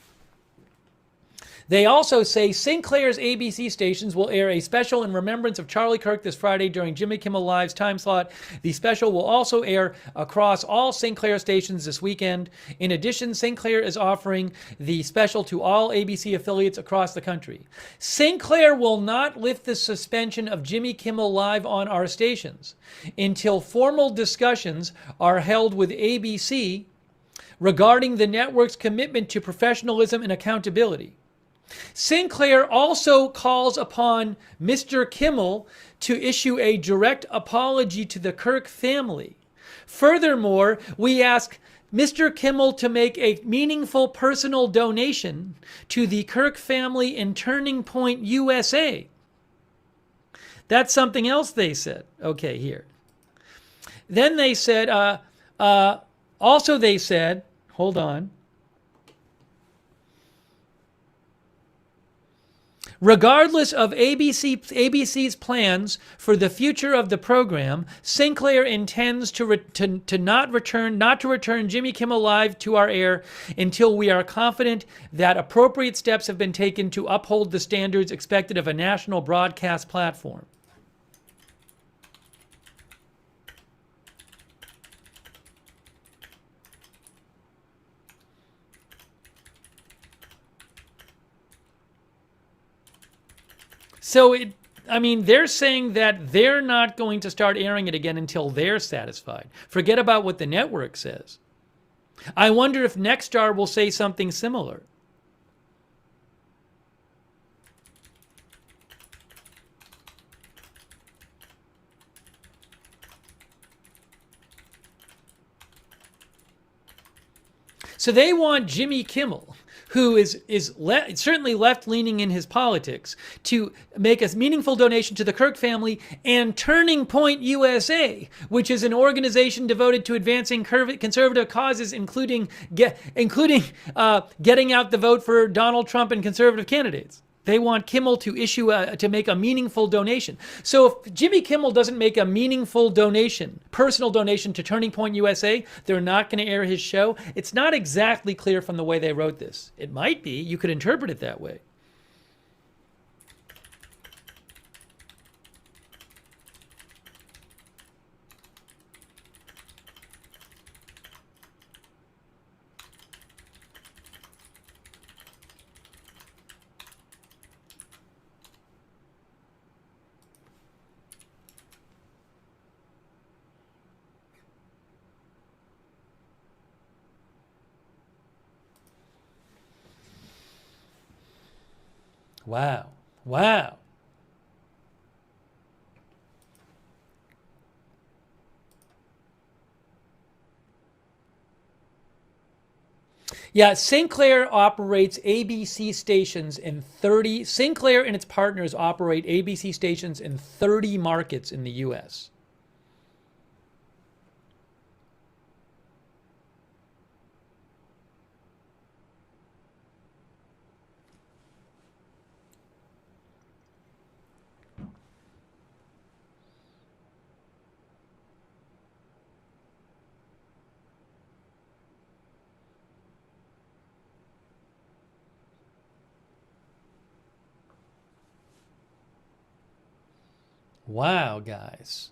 They also say Sinclair's ABC stations will air a special in remembrance of Charlie Kirk this Friday during Jimmy Kimmel Live's time slot. The special will also air across all Sinclair stations this weekend. In addition, Sinclair is offering the special to all ABC affiliates across the country. Sinclair will not lift the suspension of Jimmy Kimmel Live on our stations until formal discussions are held with ABC regarding the network's commitment to professionalism and accountability. Sinclair also calls upon Mr. Kimmel to issue a direct apology to the Kirk family. Furthermore, we ask Mr. Kimmel to make a meaningful personal donation to the Kirk family in Turning Point USA. That's something else they said. Okay, here. Then they said, also they said, hold on. Regardless of ABC's plans for the future of the program, Sinclair intends not to return Jimmy Kimmel Live to our air until we are confident that appropriate steps have been taken to uphold the standards expected of a national broadcast platform. So, they're saying that they're not going to start airing it again until they're satisfied. Forget about what the network says. I wonder if Nexstar will say something similar. So they want Jimmy Kimmel, who is certainly left-leaning in his politics, to make a meaningful donation to the Kirk family and Turning Point USA, which is an organization devoted to advancing conservative causes, including getting out the vote for Donald Trump and conservative candidates. They want Kimmel to make a meaningful donation. So if Jimmy Kimmel doesn't make a meaningful donation, personal donation to Turning Point USA, they're not going to air his show. It's not exactly clear from the way they wrote this. It might be. You could interpret it that way. Wow. Wow. Yeah, Sinclair operates ABC stations in 30, Sinclair and its partners operate ABC stations in 30 markets in the U.S. Wow, guys.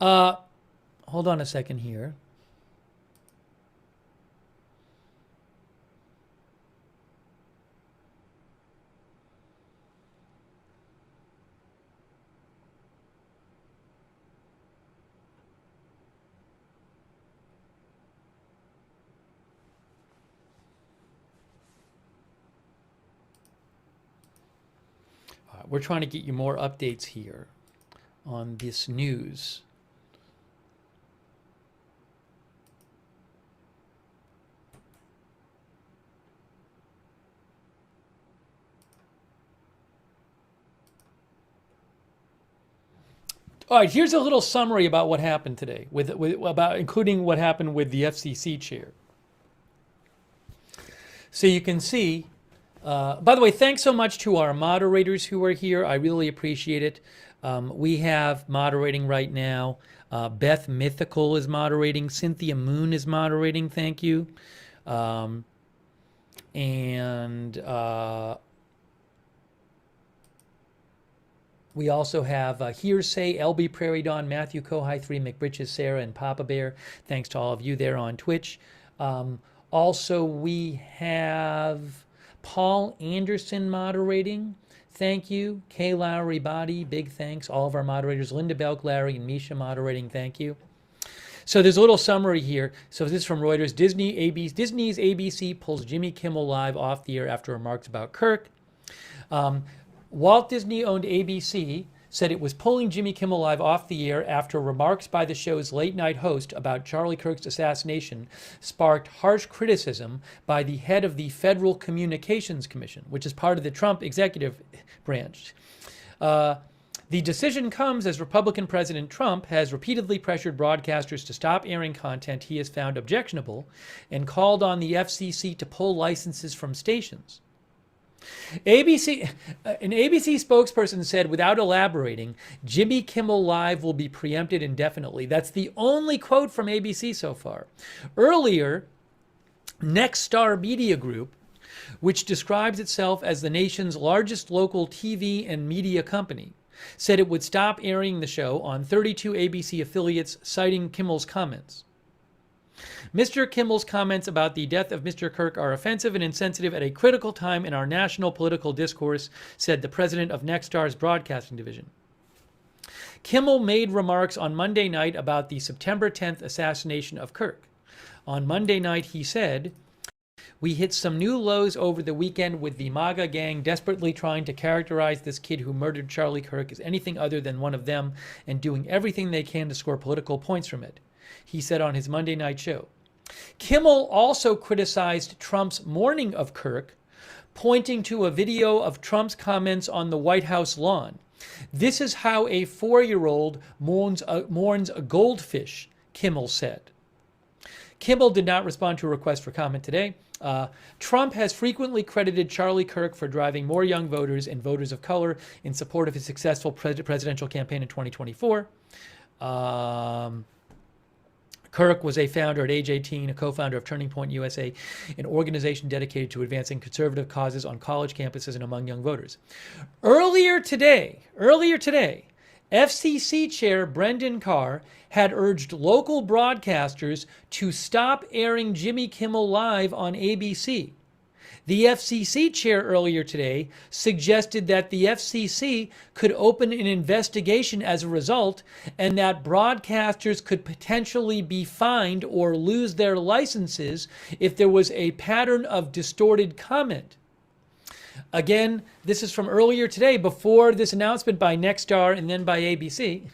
Hold on a second here. We're trying to get you more updates here on this news. All right, here's a little summary about what happened today, including what happened with the FCC chair. So you can see, by the way, thanks so much to our moderators who are here. I really appreciate it. We have moderating right now. Beth Mythical is moderating. Cynthia Moon is moderating. Thank you. We also have Hearsay, LB Prairie Dawn, Matthew Kohai 3, McBritches, Sarah, and Papa Bear. Thanks to all of you there on Twitch. Also, we have Paul Anderson moderating. Thank you. Kay Lowry Body, big thanks. All of our moderators, Linda Belk, Larry, and Misha moderating. Thank you. So there's a little summary here. So this is from Reuters. Disney's ABC pulls Jimmy Kimmel Live off the air after remarks about Kirk. Walt Disney-owned ABC said it was pulling Jimmy Kimmel Live off the air after remarks by the show's late-night host about Charlie Kirk's assassination sparked harsh criticism by the head of the Federal Communications Commission, which is part of the Trump executive branch. The decision comes as Republican President Trump has repeatedly pressured broadcasters to stop airing content he has found objectionable and called on the FCC to pull licenses from stations. An ABC spokesperson said, without elaborating, Jimmy Kimmel Live will be preempted indefinitely. That's the only quote from ABC so far. Earlier, Nexstar Media Group, which describes itself as the nation's largest local TV and media company, said it would stop airing the show on 32 ABC affiliates, citing Kimmel's comments. Mr. Kimmel's comments about the death of Mr. Kirk are offensive and insensitive at a critical time in our national political discourse, said the president of Nexstar's broadcasting division. Kimmel made remarks on Monday night about the September 10th assassination of Kirk. On Monday night, he said, "We hit some new lows over the weekend with the MAGA gang desperately trying to characterize this kid who murdered Charlie Kirk as anything other than one of them and doing everything they can to score political points from it," he said on his Monday night show. Kimmel also criticized Trump's mourning of Kirk, pointing to a video of Trump's comments on the White House lawn. "This is how a 4-year-old mourns a goldfish," Kimmel said. Kimmel did not respond to a request for comment today. Trump has frequently credited Charlie Kirk for driving more young voters and voters of color in support of his successful presidential campaign in 2024. Kirk was a founder at age 18, a co-founder of Turning Point USA, an organization dedicated to advancing conservative causes on college campuses and among young voters. Earlier today, FCC Chair Brendan Carr had urged local broadcasters to stop airing Jimmy Kimmel Live on ABC. The FCC chair earlier today suggested that the FCC could open an investigation as a result and that broadcasters could potentially be fined or lose their licenses if there was a pattern of distorted comment. Again, this is from earlier today, before this announcement by Nexstar and then by ABC.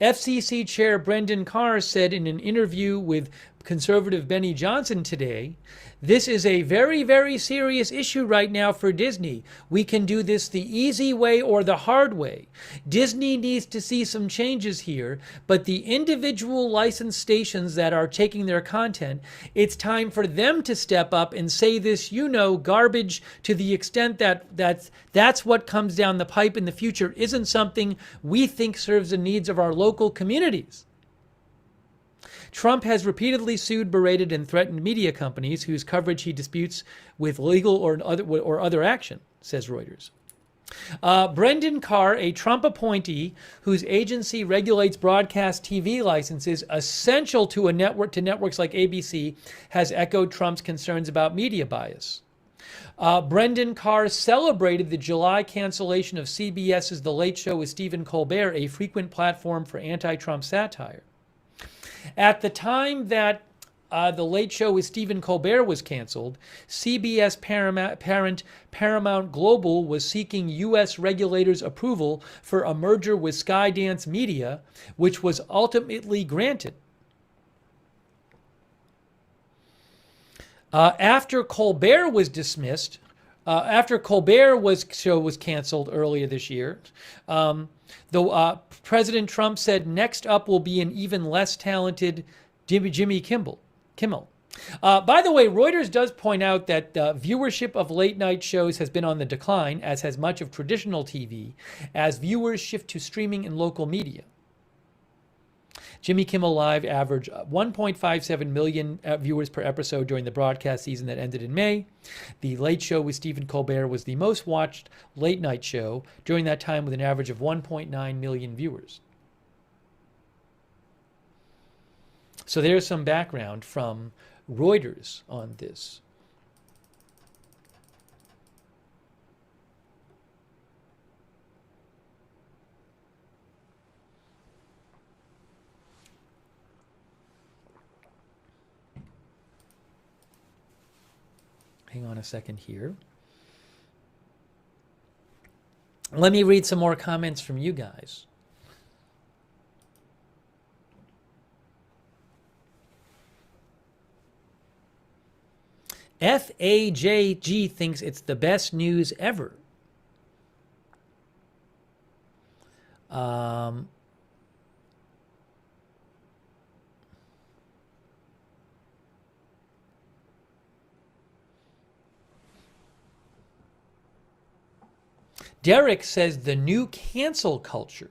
FCC Chair Brendan Carr said in an interview with conservative Benny Johnson today, "This is a very, very serious issue right now for Disney. We can do this the easy way or the hard way. Disney needs to see some changes here, but the individual licensed stations that are taking their content, it's time for them to step up and say this, garbage to the extent that that's what comes down the pipe in the future isn't something we think serves the needs of our local communities." Trump has repeatedly sued, berated, and threatened media companies whose coverage he disputes with legal or other action, says Reuters. Brendan Carr, a Trump appointee whose agency regulates broadcast TV licenses essential to networks like ABC, has echoed Trump's concerns about media bias. Brendan Carr celebrated the July cancellation of CBS's The Late Show with Stephen Colbert, a frequent platform for anti-Trump satire. At the time that The Late Show with Stephen Colbert was canceled, CBS parent Paramount Global was seeking U.S. regulators' approval for a merger with Skydance Media, which was ultimately granted. After Colbert was dismissed, after Colbert's show was canceled earlier this year, President Trump said next up will be an even less talented Jimmy Kimmel. By the way, Reuters does point out that viewership of late night shows has been on the decline, as has much of traditional TV, as viewers shift to streaming and local media. Jimmy Kimmel Live averaged 1.57 million viewers per episode during the broadcast season that ended in May. The Late Show with Stephen Colbert was the most watched late night show during that time, with an average of 1.9 million viewers. So there's some background from Reuters on this. Hang on a second here. Let me read some more comments from you guys. FAJG thinks it's the best news ever. Derek says the new cancel culture.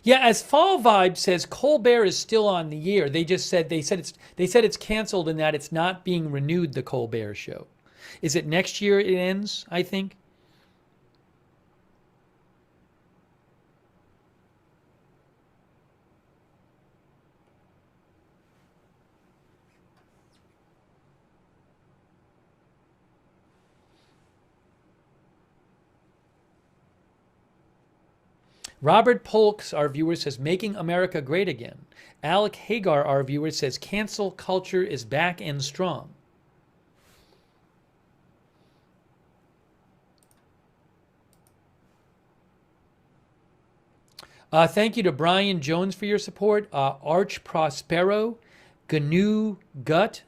Yeah, as Fall Vibe says, Colbert is still on the air. They said it's canceled and that it's not being renewed, the Colbert show. Is it next year it ends, I think? Robert Polks, our viewer, says, making America great again. Alec Hagar, our viewer, says, cancel culture is back and strong. Thank you to Brian Jones for your support. Arch Prospero, GNU Gut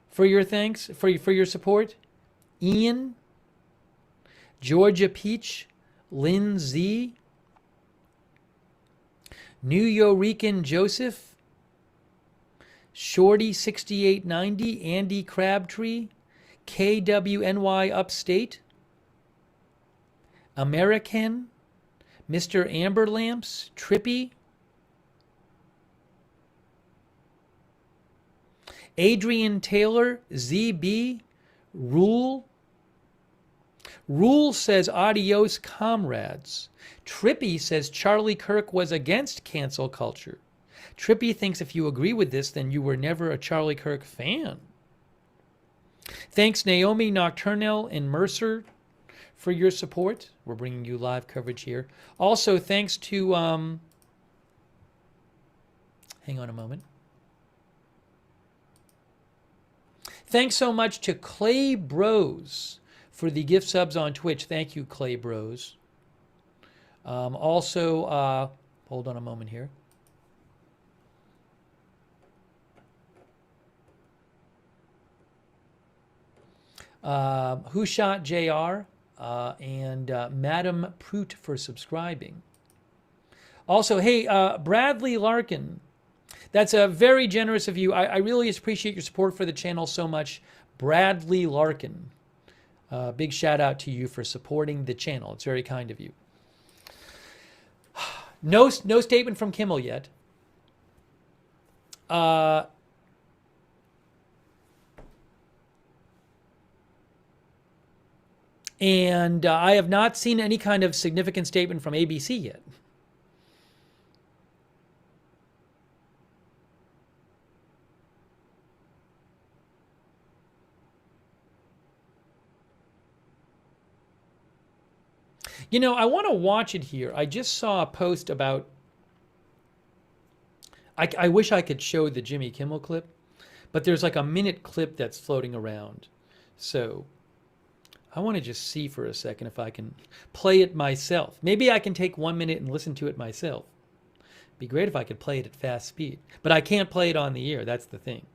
for your thanks, for your support. Ian, Georgia Peach, Lynn Z, New Yorican Joseph, Shorty 6890, Andy Crabtree, KWNY Upstate, American, Mr. Amber Lamps, Trippy, Adrian Taylor, ZB, Rule. Rule says adios comrades. Trippy says Charlie Kirk was against cancel culture. Trippy thinks if you agree with this, then you were never a Charlie Kirk fan. Thanks Naomi Nocturnal and Mercer for your support. We're bringing you live coverage here. Also, thanks to, hang on a moment. Thanks so much to Clay Bros for the gift subs on Twitch. Thank you, Clay Bros. Also, hold on a moment here. Who Shot JR and Madam Prout for subscribing. Also, hey, Bradley Larkin. That's very generous of you. I really appreciate your support for the channel so much. Bradley Larkin. Big shout out to you for supporting the channel. It's very kind of you. No statement from Kimmel yet. And I have not seen any kind of significant statement from ABC yet. You know, I want to watch it here. I just saw a post about, I wish I could show the Jimmy Kimmel clip, but there's like a minute clip that's floating around. So I want to just see for a second if I can play it myself. Maybe I can take 1 minute and listen to it myself. It'd be great if I could play it at fast speed, but I can't play it on the air. That's the thing.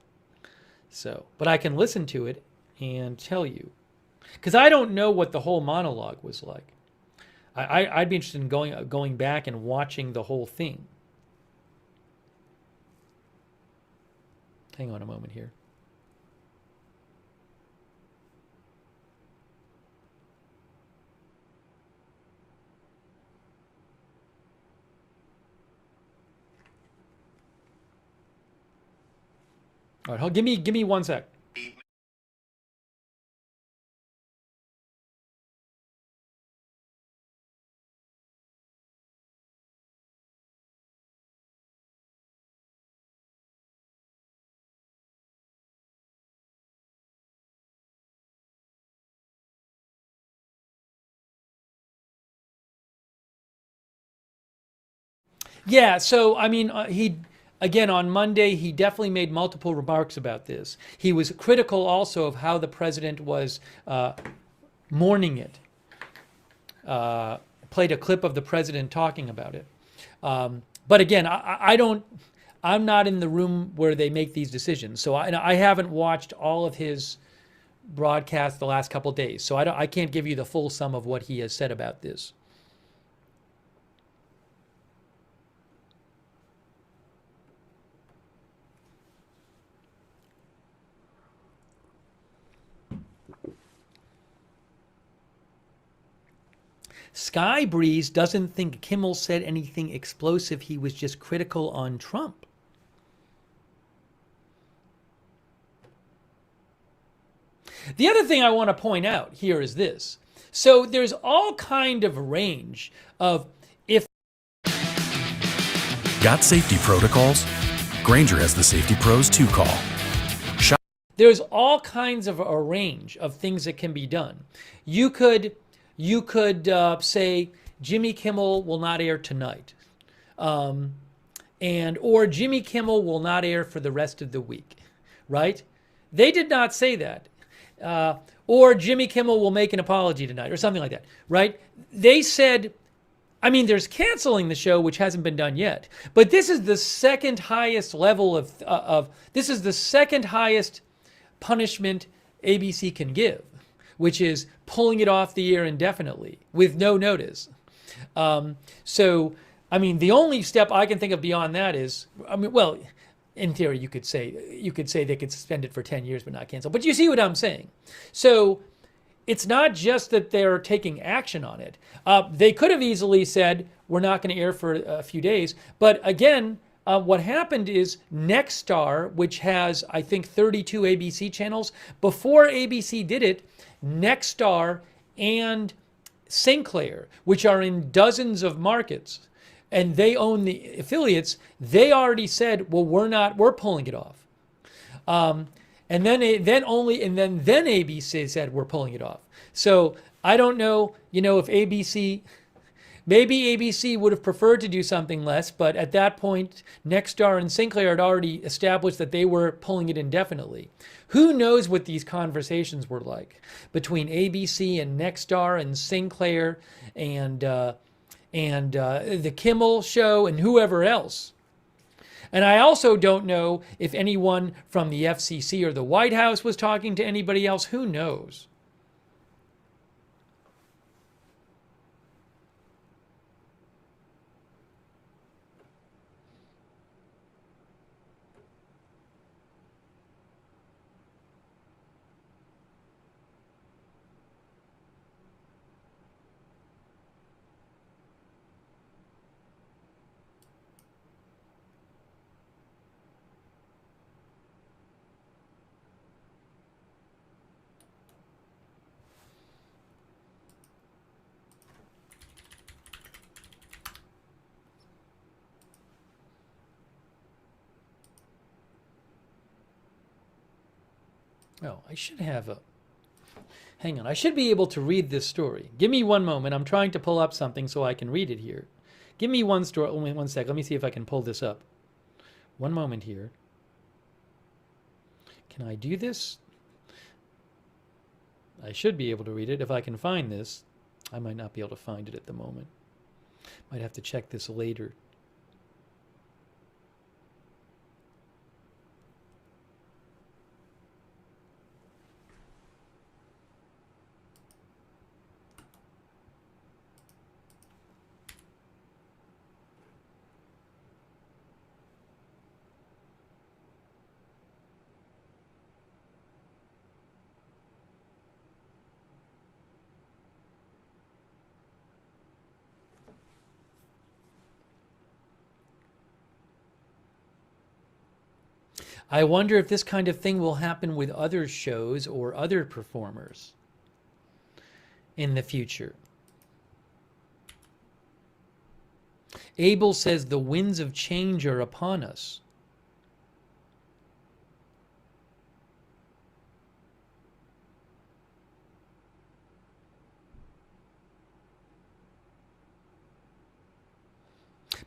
So, but I can listen to it and tell you, because I don't know what the whole monologue was like. I'd be interested in going back and watching the whole thing. Hang on a moment here. All right, give me 1 sec. Yeah, so I mean, again, on Monday, he definitely made multiple remarks about this. He was critical also of how the president was mourning it. Played a clip of the president talking about it. But again, I'm not in the room where they make these decisions. So I haven't watched all of his broadcasts the last couple days. So I can't give you the full sum of what he has said about this. Sky Breeze doesn't think Kimmel said anything explosive. He was just critical on Trump. The other thing I want to point out here is this. So there's all kind of range of if... Got safety protocols? Grainger has the safety pros to call. There's all kinds of a range of things that can be done. You could say Jimmy Kimmel will not air tonight, or Jimmy Kimmel will not air for the rest of the week, right? They did not say that, or Jimmy Kimmel will make an apology tonight, or something like that, right? They said, I mean, there's canceling the show, which hasn't been done yet, but this is the second highest level of this is the second highest punishment ABC can give, which is pulling it off the air indefinitely with no notice. So, I mean, the only step I can think of beyond that is, I mean, well, in theory, you could say they could suspend it for 10 years but not cancel. But you see what I'm saying? So it's not just that they're taking action on it. They could have easily said, we're not going to air for a few days. But again, what happened is Nexstar, which has, I think, 32 ABC channels, before ABC did it, Nexstar and Sinclair, which are in dozens of markets, and they own the affiliates, they already said, well, we're pulling it off. And then ABC said, we're pulling it off. So I don't know, if maybe ABC would have preferred to do something less, but at that point, Nexstar and Sinclair had already established that they were pulling it indefinitely. Who knows what these conversations were like between ABC and Nexstar and Sinclair and the Kimmel show and whoever else. And I also don't know if anyone from the FCC or the White House was talking to anybody else. Who knows? Oh, I should have a... Hang on. I should be able to read this story. Give me one moment. I'm trying to pull up something so I can read it here. Give me one story. Only one sec. Let me see if I can pull this up. One moment here. Can I do this? I should be able to read it if I can find this. I might not be able to find it at the moment. Might have to check this later. I wonder if this kind of thing will happen with other shows or other performers in the future. Abel says the winds of change are upon us.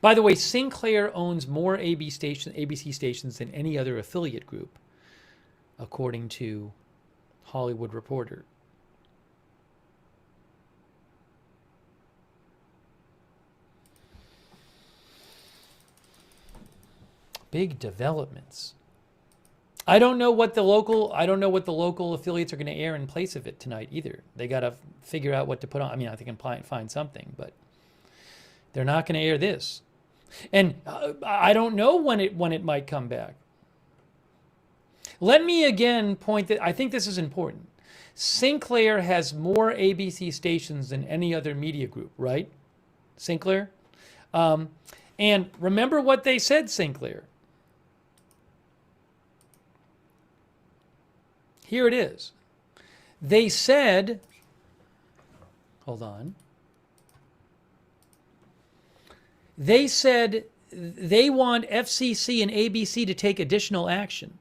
By the way, Sinclair owns more ABC stations than any other affiliate group, according to Hollywood Reporter. Big developments. I don't know what the local affiliates are going to air in place of it tonight either. They got to figure out what to put on. I mean, I think they can find something, but they're not going to air this. And I don't know when it might come back. Let me again point that I think this is important. Sinclair has more ABC stations than any other media group, right? Sinclair? And remember what they said, Sinclair. Here it is. They said, hold on. They said they want FCC and ABC to take additional action.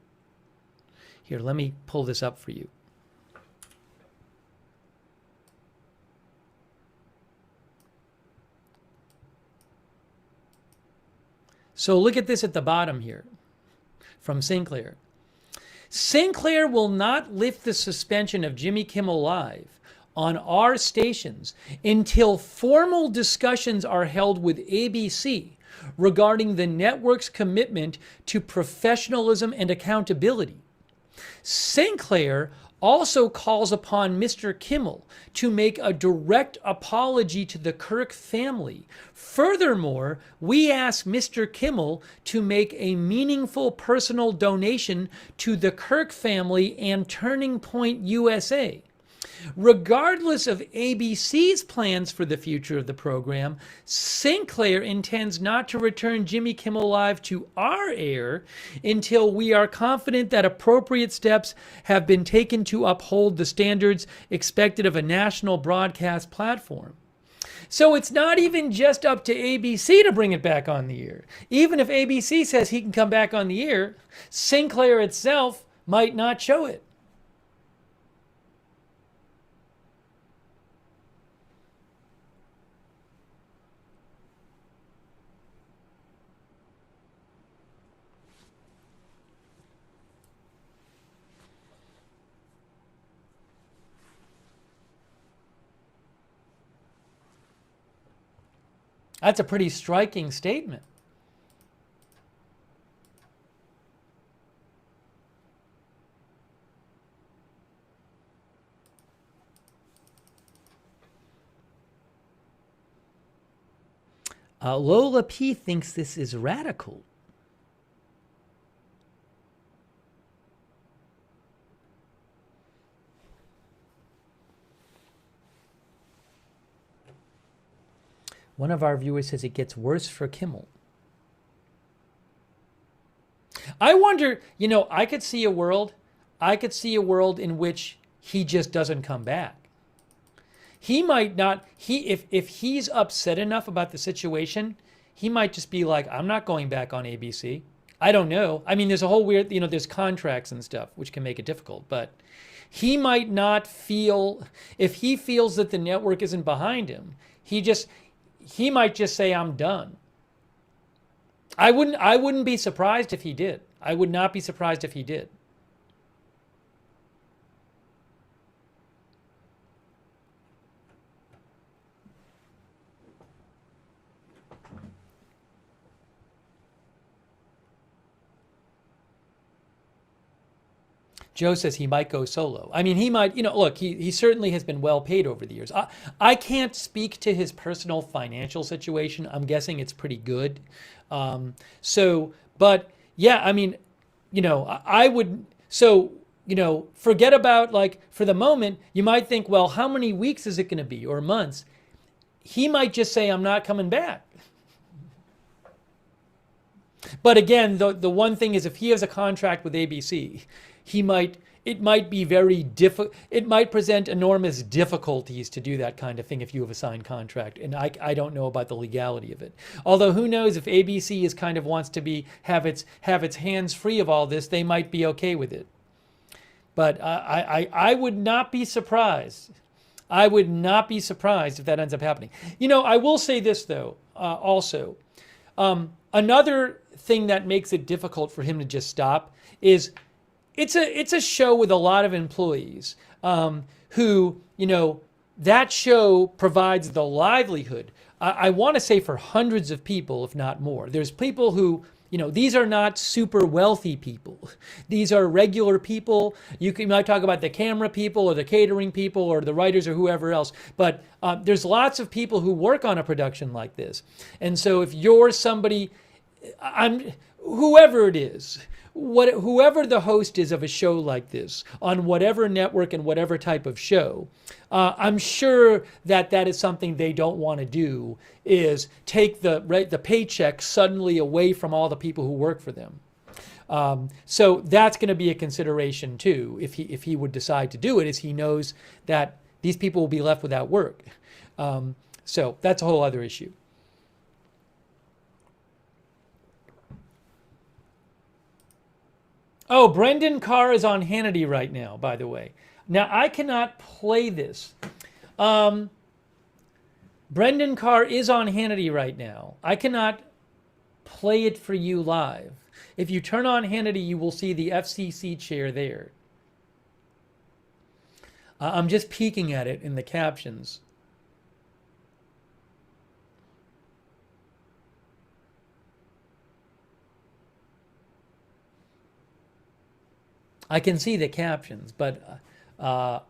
Here, let me pull this up for you. So look at this at the bottom here from Sinclair. Sinclair will not lift the suspension of Jimmy Kimmel Live on our stations until formal discussions are held with ABC regarding the network's commitment to professionalism and accountability. Sinclair also calls upon Mr. Kimmel to make a direct apology to the Kirk family. Furthermore, we ask Mr. Kimmel to make a meaningful personal donation to the Kirk family and Turning Point USA. Regardless of ABC's plans for the future of the program, Sinclair intends not to return Jimmy Kimmel Live to our air until we are confident that appropriate steps have been taken to uphold the standards expected of a national broadcast platform. So it's not even just up to ABC to bring it back on the air. Even if ABC says he can come back on the air, Sinclair itself might not show it. That's a pretty striking statement. Lola P thinks this is radical. One of our viewers says it gets worse for Kimmel. I wonder, you know, I could see a world in which he just doesn't come back. He might not, if he's upset enough about the situation, he might just be like, I'm not going back on ABC. I don't know. I mean, there's a whole weird, there's contracts and stuff which can make it difficult, but he might not feel, if he feels that the network isn't behind him, he might just say, I'm done. I wouldn't be surprised if he did. I would not be surprised if he did. Joe says he might go solo. I mean, he might, look, he certainly has been well paid over the years. I can't speak to his personal financial situation. I'm guessing it's pretty good. But yeah, I mean, I would, forget about, like, for the moment, you might think, well, how many weeks is it going to be, or months? He might just say, I'm not coming back. But again, the one thing is, if he has a contract with ABC, it might be very difficult. It might present enormous difficulties to do that kind of thing if you have a signed contract. And I don't know about the legality of it. Although who knows, if ABC is kind of wants to have its hands free of all this, they might be okay with it. But I would not be surprised. I would not be surprised if that ends up happening. I will say this though, also. Another thing that makes it difficult for him to just stop is it's a show with a lot of employees who, that show provides the livelihood. I want to say for hundreds of people, if not more. There's people who, these are not super wealthy people. These are regular people. You might talk about the camera people or the catering people or the writers or whoever else. But there's lots of people who work on a production like this. And so if you're somebody, whoever it is, whoever the host is of a show like this, on whatever network and whatever type of show, I'm sure that is something they don't want to do, is take the paycheck suddenly away from all the people who work for them. So that's going to be a consideration too, if he would decide to do it, is he knows that these people will be left without work. So that's a whole other issue. Oh, Brendan Carr is on Hannity right now, by the way. Now, I cannot play this. Brendan Carr is on Hannity right now. I cannot play it for you live. If you turn on Hannity, you will see the FCC chair there. I'm just peeking at it in the captions. I can see the captions, but I'll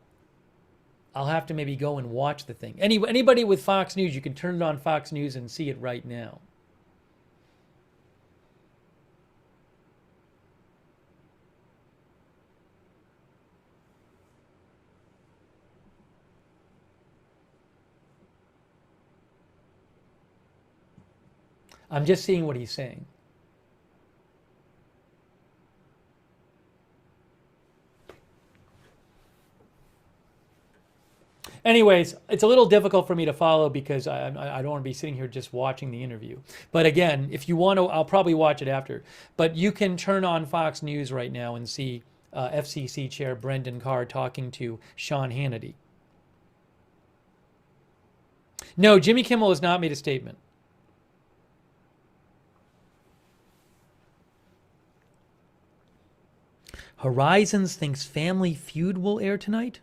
have to maybe go and watch the thing. Anybody with Fox News, you can turn it on Fox News and see it right now. I'm just seeing what he's saying. Anyways, it's a little difficult for me to follow because I don't want to be sitting here just watching the interview. But again, if you want to, I'll probably watch it after. But you can turn on Fox News right now and see FCC Chair Brendan Carr talking to Sean Hannity. No, Jimmy Kimmel has not made a statement. Horizons thinks Family Feud will air tonight?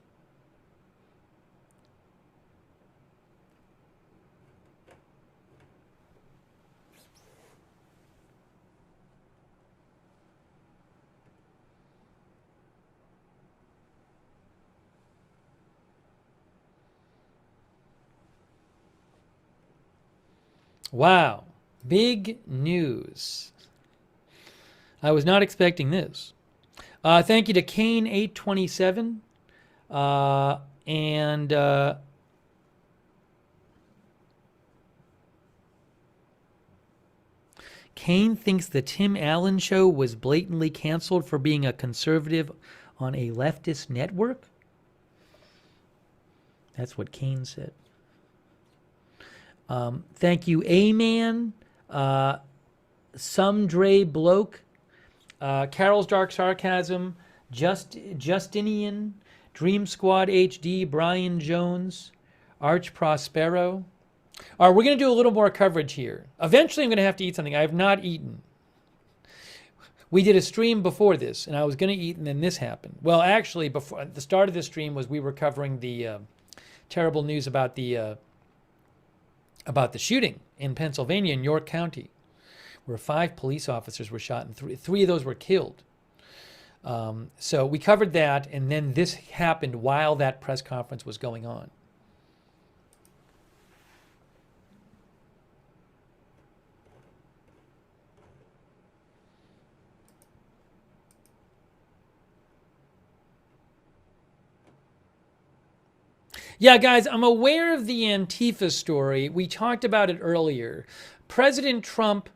Wow, big news. I was not expecting this. Thank you to Kane827. Kane thinks the Tim Allen show was blatantly canceled for being a conservative on a leftist network. That's what Kane said. Thank you, A-Man, some Dre Bloke, Carol's Dark Sarcasm, Justinian, Dream Squad HD, Brian Jones, Arch Prospero. All right, we're going to do a little more coverage here. Eventually, I'm going to have to eat something. I have not eaten. We did a stream before this, and I was going to eat, and then this happened. Well, actually, before the start of the stream was we were covering the terrible news about the shooting in Pennsylvania in York County, where 5 police officers were shot and three of those were killed. So we covered that, and then this happened while that press conference was going on. Yeah, guys, I'm aware of the Antifa story. We talked about it earlier. President Trump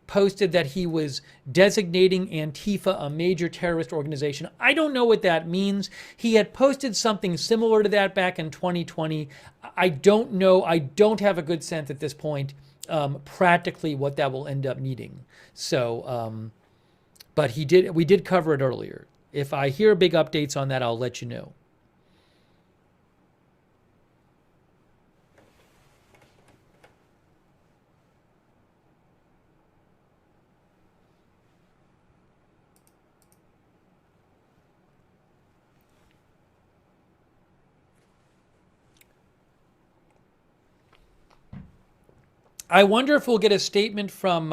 posted that he was designating Antifa a major terrorist organization. I don't know what that means. He had posted something similar to that back in 2020. I don't know. I don't have a good sense at this point practically what that will end up needing. So, but we did cover it earlier. If I hear big updates on that, I'll let you know. I wonder if we'll get a statement from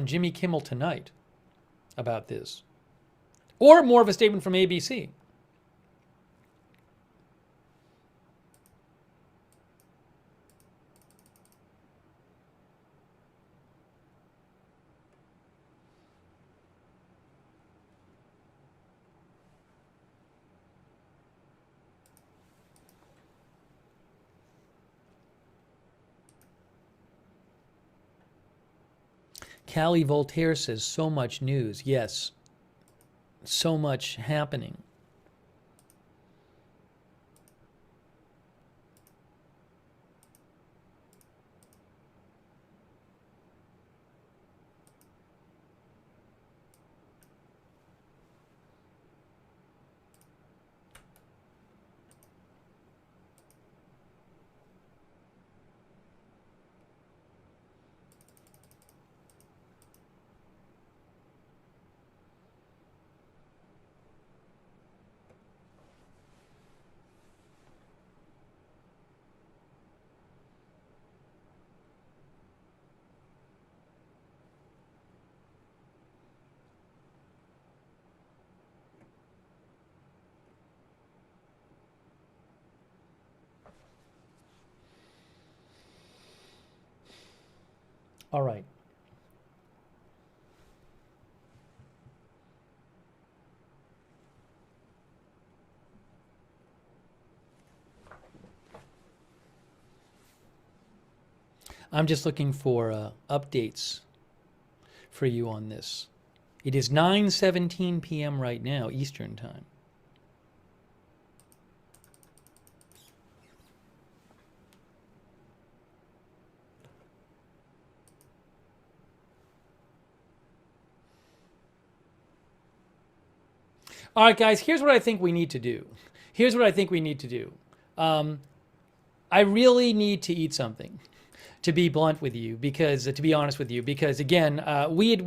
Jimmy Kimmel tonight about this, or more of a statement from ABC. Callie Voltaire says, so much news. Yes, so much happening. All right. I'm just looking for updates for you on this. It is 9:17 p.m. right now, Eastern Time. All right, guys, here's what I think we need to do. I really need to eat something, to be blunt with you, because to be honest with you, because again, we had